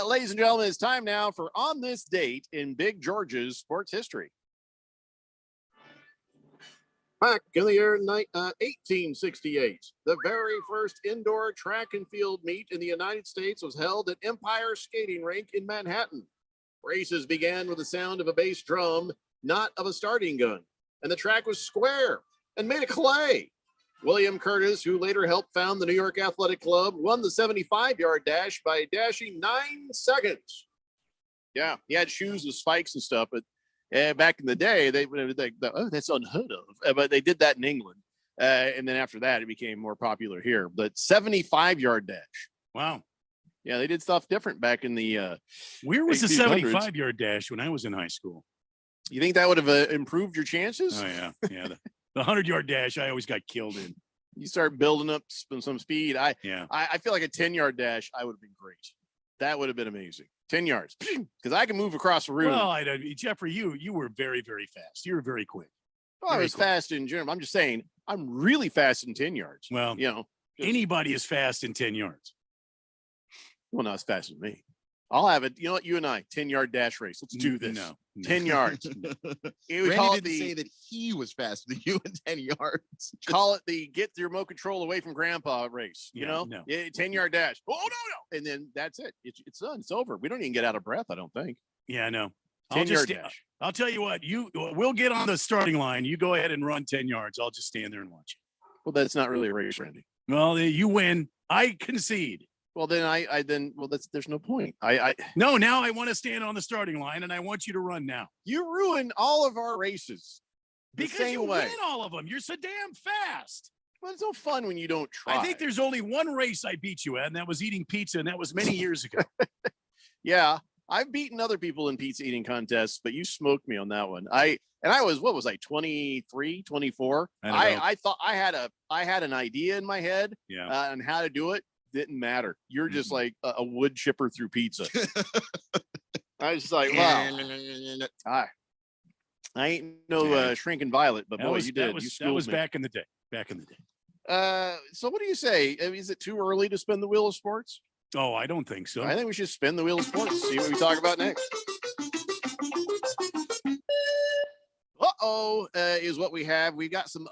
ladies and gentlemen, it's time now for On This Date in Big George's sports history. Back in the year 1868, the very first indoor track and field meet in the United States was held at Empire Skating Rink in Manhattan. Races began with the sound of a bass drum, not of a starting gun, and the track was square and made of clay. William Curtis, who later helped found the New York Athletic Club, won the 75-yard dash by dashing 9 seconds. Yeah, he had shoes with spikes and stuff, but back in the day, they would like, oh, that's unheard of. But they did that in England, and then after that, it became more popular here. But 75-yard dash. Wow. Yeah, they did stuff different back in the. Where was the 1800s. 75-yard dash when I was in high school? You think that would have improved your chances? Oh yeah. The 100-yard dash, I always got killed in. You start building up some speed. I feel like a 10-yard dash, I would have been great. That would have been amazing. 10 yards, because I can move across the room. Well, Jeffrey, you were very, very fast. You were very quick. Well, I was fast in general. I'm just saying, I'm really fast in 10 yards. Well, anybody is fast in 10 yards. Well, not as fast as me. I'll have it. You know what? You and I, 10-yard dash race. Let's do this. No. 10 yards. Randy didn't say that he was faster than you in 10 yards. Call it the get your remote control away from grandpa race. You know, 10-yard dash. Oh, no. And then that's it. It's done. It's over. We don't even get out of breath, I don't think. Yeah, I know. 10-yard dash. I'll tell you what, we'll get on the starting line. You go ahead and run 10 yards. I'll just stand there and watch you. Well, that's not really a race, Randy. Well, you win. I concede. Well, then there's no point. No, now I want to stand on the starting line and I want you to run now. You ruin all of our races. Because you win all of them. You're so damn fast. Well, it's no fun when you don't try. I think there's only one race I beat you at, and that was eating pizza, and that was many years ago. Yeah, I've beaten other people in pizza eating contests, but you smoked me on that one. I was, what was I, 23, 24? I thought I had an idea in my head on how to do it. Didn't matter. You're just like a wood chipper through pizza. I was just like, wow. I ain't no shrinking violet, but boy, you did. That was back in the day. So what do you say? Is it too early to spin the wheel of sports? Oh, I don't think so. I think we should spin the wheel of sports. See what we talk about next. Is what we have. We got some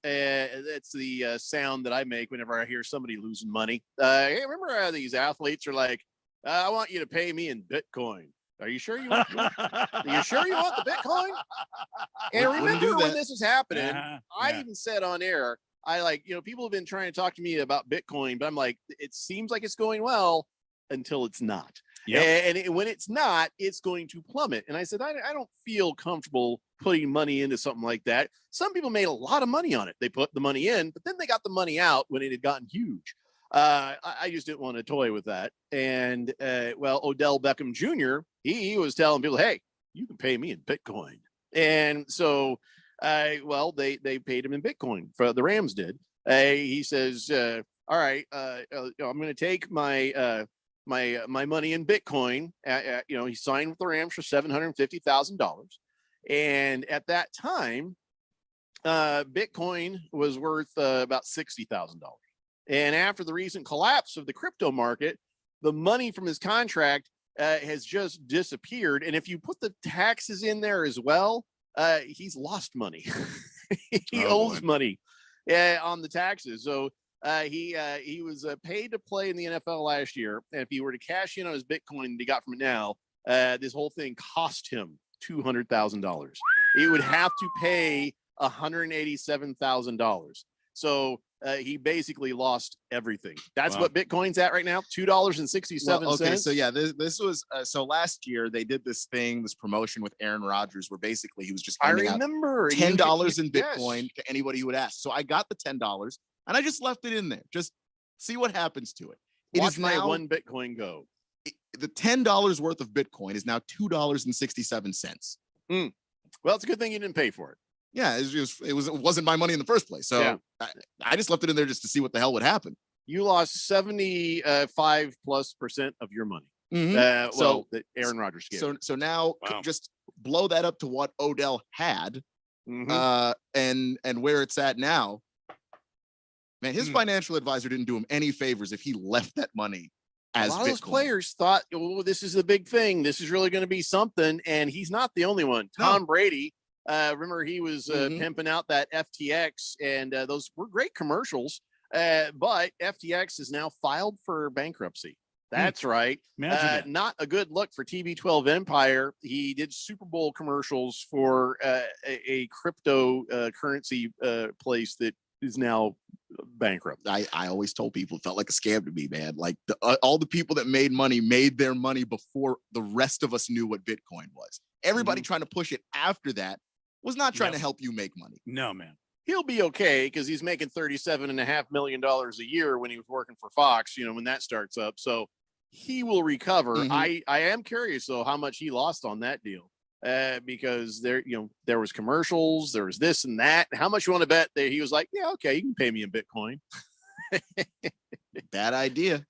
that's the sound that I make whenever I hear somebody losing money. Hey, remember how these athletes are like, I want you to pay me in Bitcoin. Are you sure you want the Bitcoin? And remember when this was happening, I even said on air, people have been trying to talk to me about Bitcoin, but I'm like, it seems like it's going well until it's not. And when it's not, it's going to plummet. And I said, I don't feel comfortable putting money into something like that. Some people made a lot of money on it. They put the money in, but then they got the money out when it had gotten huge. I just didn't want to toy with that. And Odell Beckham Jr., he was telling people, hey, you can pay me in Bitcoin. And so, they paid him in Bitcoin. For the Rams did. He says, all right, I'm going to take my my money in Bitcoin. He signed with the Rams for $750,000. And at that time, Bitcoin was worth about $60,000. And after the recent collapse of the crypto market, the money from his contract has just disappeared. And if you put the taxes in there as well, he's lost money. He owes money on the taxes. So he was paid to play in the NFL last year. And if he were to cash in on his Bitcoin that he got from it now, this whole thing cost him $200,000. He would have to pay $187,000. So he basically lost everything. That's what Bitcoin's at right now, $2.67. Okay, so yeah, this was so last year they did this promotion with Aaron Rodgers where basically he was just handing out $10 in Bitcoin to anybody who would ask. So I got the $10 and I just left it in there. Just see what happens to it. Watch my one Bitcoin go. The $10 worth of Bitcoin is now $2.67. Well, it's a good thing you didn't pay for it. Yeah, it wasn't my money in the first place. So I just left it in there just to see what the hell would happen. You lost 75+% of your money. That Aaron Rodgers gave. So now just blow that up to what Odell had, and where it's at now. Man, his financial advisor didn't do him any favors if he left that money as a lot Bitcoin. of those players thought, oh, this is the big thing. This is really going to be something. And he's not the only one. Tom Brady, remember he was pimping out that FTX, and those were great commercials. But FTX is now filed for bankruptcy. That's right. Not a good look for TB12 Empire. He did Super Bowl commercials for a crypto currency place that is now bankrupt. I always told people it felt like a scam to me, man. Like all the people that made money made their money before the rest of us knew what Bitcoin was. Everybody trying to push it after that was not trying to help you make money. No, man. He'll be okay because he's making $37.5 million a year when he was working for Fox, when that starts up. So he will recover. I am curious, though, how much he lost on that deal. Because there was commercials, there was this and that. How much you want to bet that he was like, yeah, okay, you can pay me in Bitcoin. Bad idea.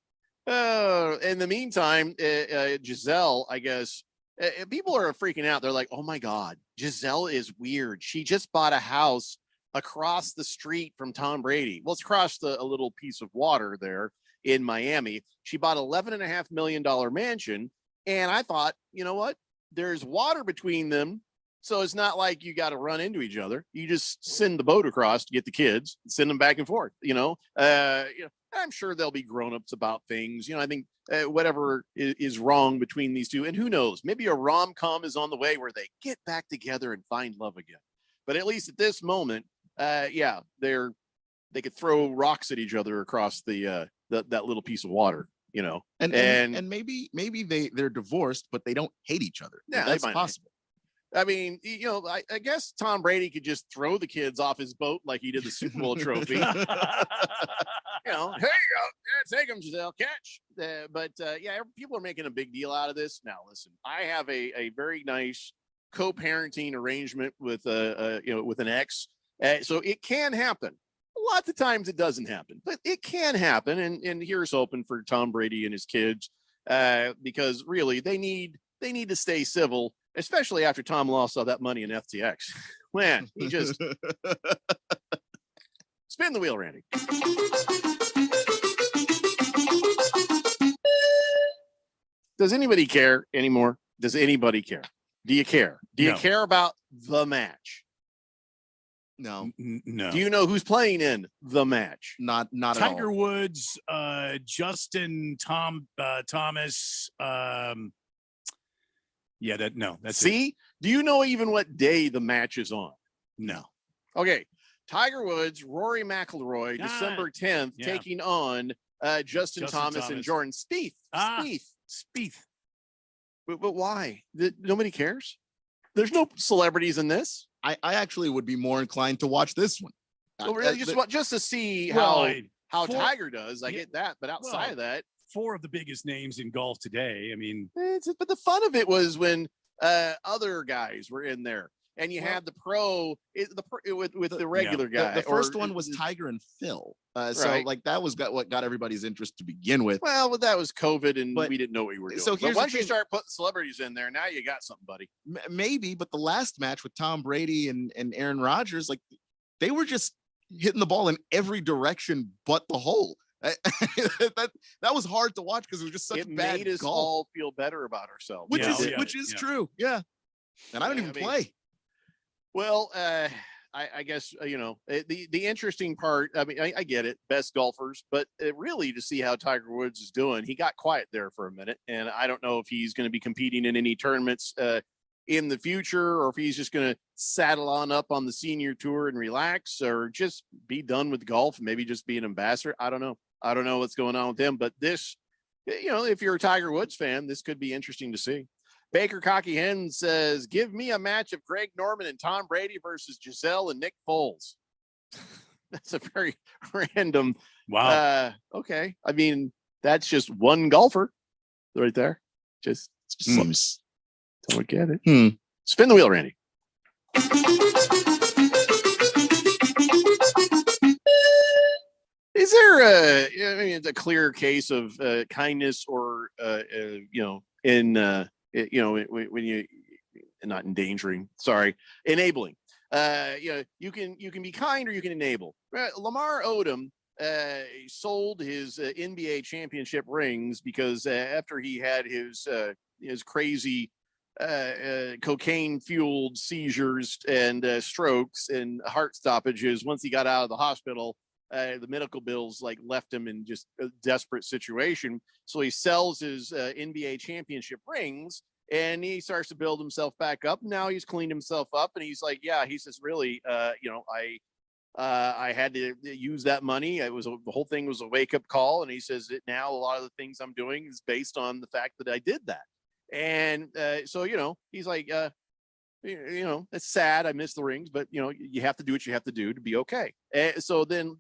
In the meantime, Gisele, I guess, people are freaking out. They're like, oh my God, Gisele is weird. She just bought a house across the street from Tom Brady. Well, it's across a little piece of water there in Miami. She bought $11.5 million mansion. And I thought, you know what? There's water between them. So it's not like you got to run into each other. You just send the boat across to get the kids, send them back and forth, I'm sure they'll be grown-ups about things. I think whatever is wrong between these two, and who knows, maybe a rom-com is on the way where they get back together and find love again. But at least at this moment, they could throw rocks at each other across that little piece of water, and maybe they're divorced, but they don't hate each other. Yeah, that's possible. I mean, I guess Tom Brady could just throw the kids off his boat like he did the Super Bowl trophy. Hey, take him, Gisele, catch. But people are making a big deal out of this. Now, listen, I have a very nice co-parenting arrangement with an ex, so it can happen. Lots of times it doesn't happen, but it can happen. And here's hoping for Tom Brady and his kids, because really they need to stay civil, especially after Tom lost all that money in FTX. Man, he just spin the wheel, Randy. Does anybody care anymore? Does anybody care? Do you care? Do you care about the match? No. No. Do you know who's playing in the match? Not at all. Tiger Woods, Justin, Thomas. That's See? it. Do you know even what day the match is on? No. Okay. Tiger Woods, Rory McIlroy, December 10th, taking on Justin Thomas and Jordan Spieth. Spieth. But why? Nobody cares? There's no celebrities in this. I actually would be more inclined to watch this one. So really, just to see how Tiger does. I get that, but outside of that, 4 of the biggest names in golf today. I mean, but the fun of it was when other guys were in there, and you had the pro with the regular guy. The first one was Tiger and Phil. So like that was what got everybody's interest to begin with. Well, that was COVID, and we didn't know what we were doing. So but once you start putting celebrities in there, now you got something, buddy. Maybe, but the last match with Tom Brady and Aaron Rodgers, like they were just hitting the ball in every direction but the hole. that was hard to watch because it was just such bad made us golf. all feel better about ourselves, which is true. Yeah, and I don't even play. Well, I guess the interesting part. I mean, I get it, best golfers, but really to see how Tiger Woods is doing, he got quiet there for a minute, and I don't know if he's going to be competing in any tournaments in the future, or if he's just going to saddle on up on the senior tour and relax, or just be done with golf and maybe just be an ambassador. I don't know what's going on with him, but this, if you're a Tiger Woods fan, this could be interesting to see. Baker Cocky Hen says, give me a match of Greg Norman and Tom Brady versus Gisele and Nick Foles. That's a very random. Wow. Okay. I mean, that's just one golfer right there. Just seems. Don't get it. Spin the wheel, Randy. Is there it's a clear case of kindness or when you not endangering, enabling. You can be kind or you can enable. Lamar Odom sold his NBA championship rings because after he had his crazy cocaine fueled seizures and strokes and heart stoppages, once he got out of the hospital, the medical bills left him in just a desperate situation. So he sells his NBA championship rings and he starts to build himself back up. Now he's cleaned himself up and he's like, yeah, he says, really, I had to use that money. The whole thing was a wake up call. And he says that now a lot of the things I'm doing is based on the fact that I did that. And so, he's like, it's sad. I miss the rings, but you have to do what you have to do to be okay. So then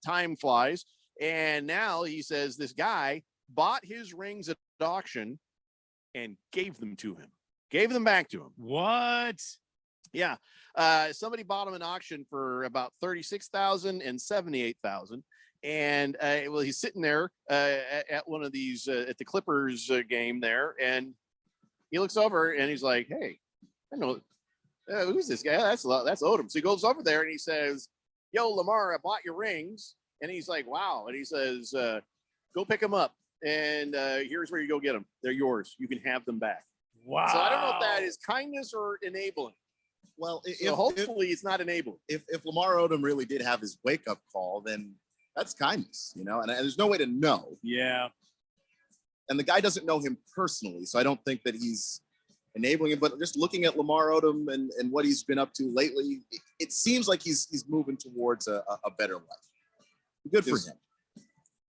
time flies. And now he says this guy bought his rings at auction and gave them back to him. What? Yeah. Somebody bought him an auction for about $36,000 and $78,000. And he's sitting there at one of these at the Clippers game there, and he looks over and he's like, "Hey, I know who's this guy? That's Odom." So he goes over there and he says, "Yo, Lamar, I bought your rings." And he's like, "Wow." And he says, "Go pick them up, and here's where you go get them. They're yours. You can have them back." Wow. So I don't know if that is kindness or enabling. Well, hopefully it's not enabling. If Lamar Odom really did have his wake up call, then that's kindness, and there's no way to know. Yeah. And the guy doesn't know him personally, so I don't think that he's enabling him. But just looking at Lamar Odom and what he's been up to lately, it seems like he's moving towards a better life. Good for him.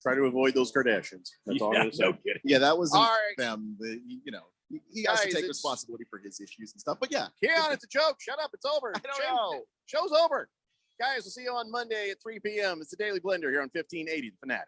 Try to avoid those Kardashians. That's all I'm saying. Yeah, that was all right. Them. He has to take responsibility for his issues and stuff. But yeah, Keon, it's a joke. Shut up. It's over. Show's over. Guys, we'll see you on Monday at 3 p.m. It's the Daily Blender here on 1580 The Fanatic.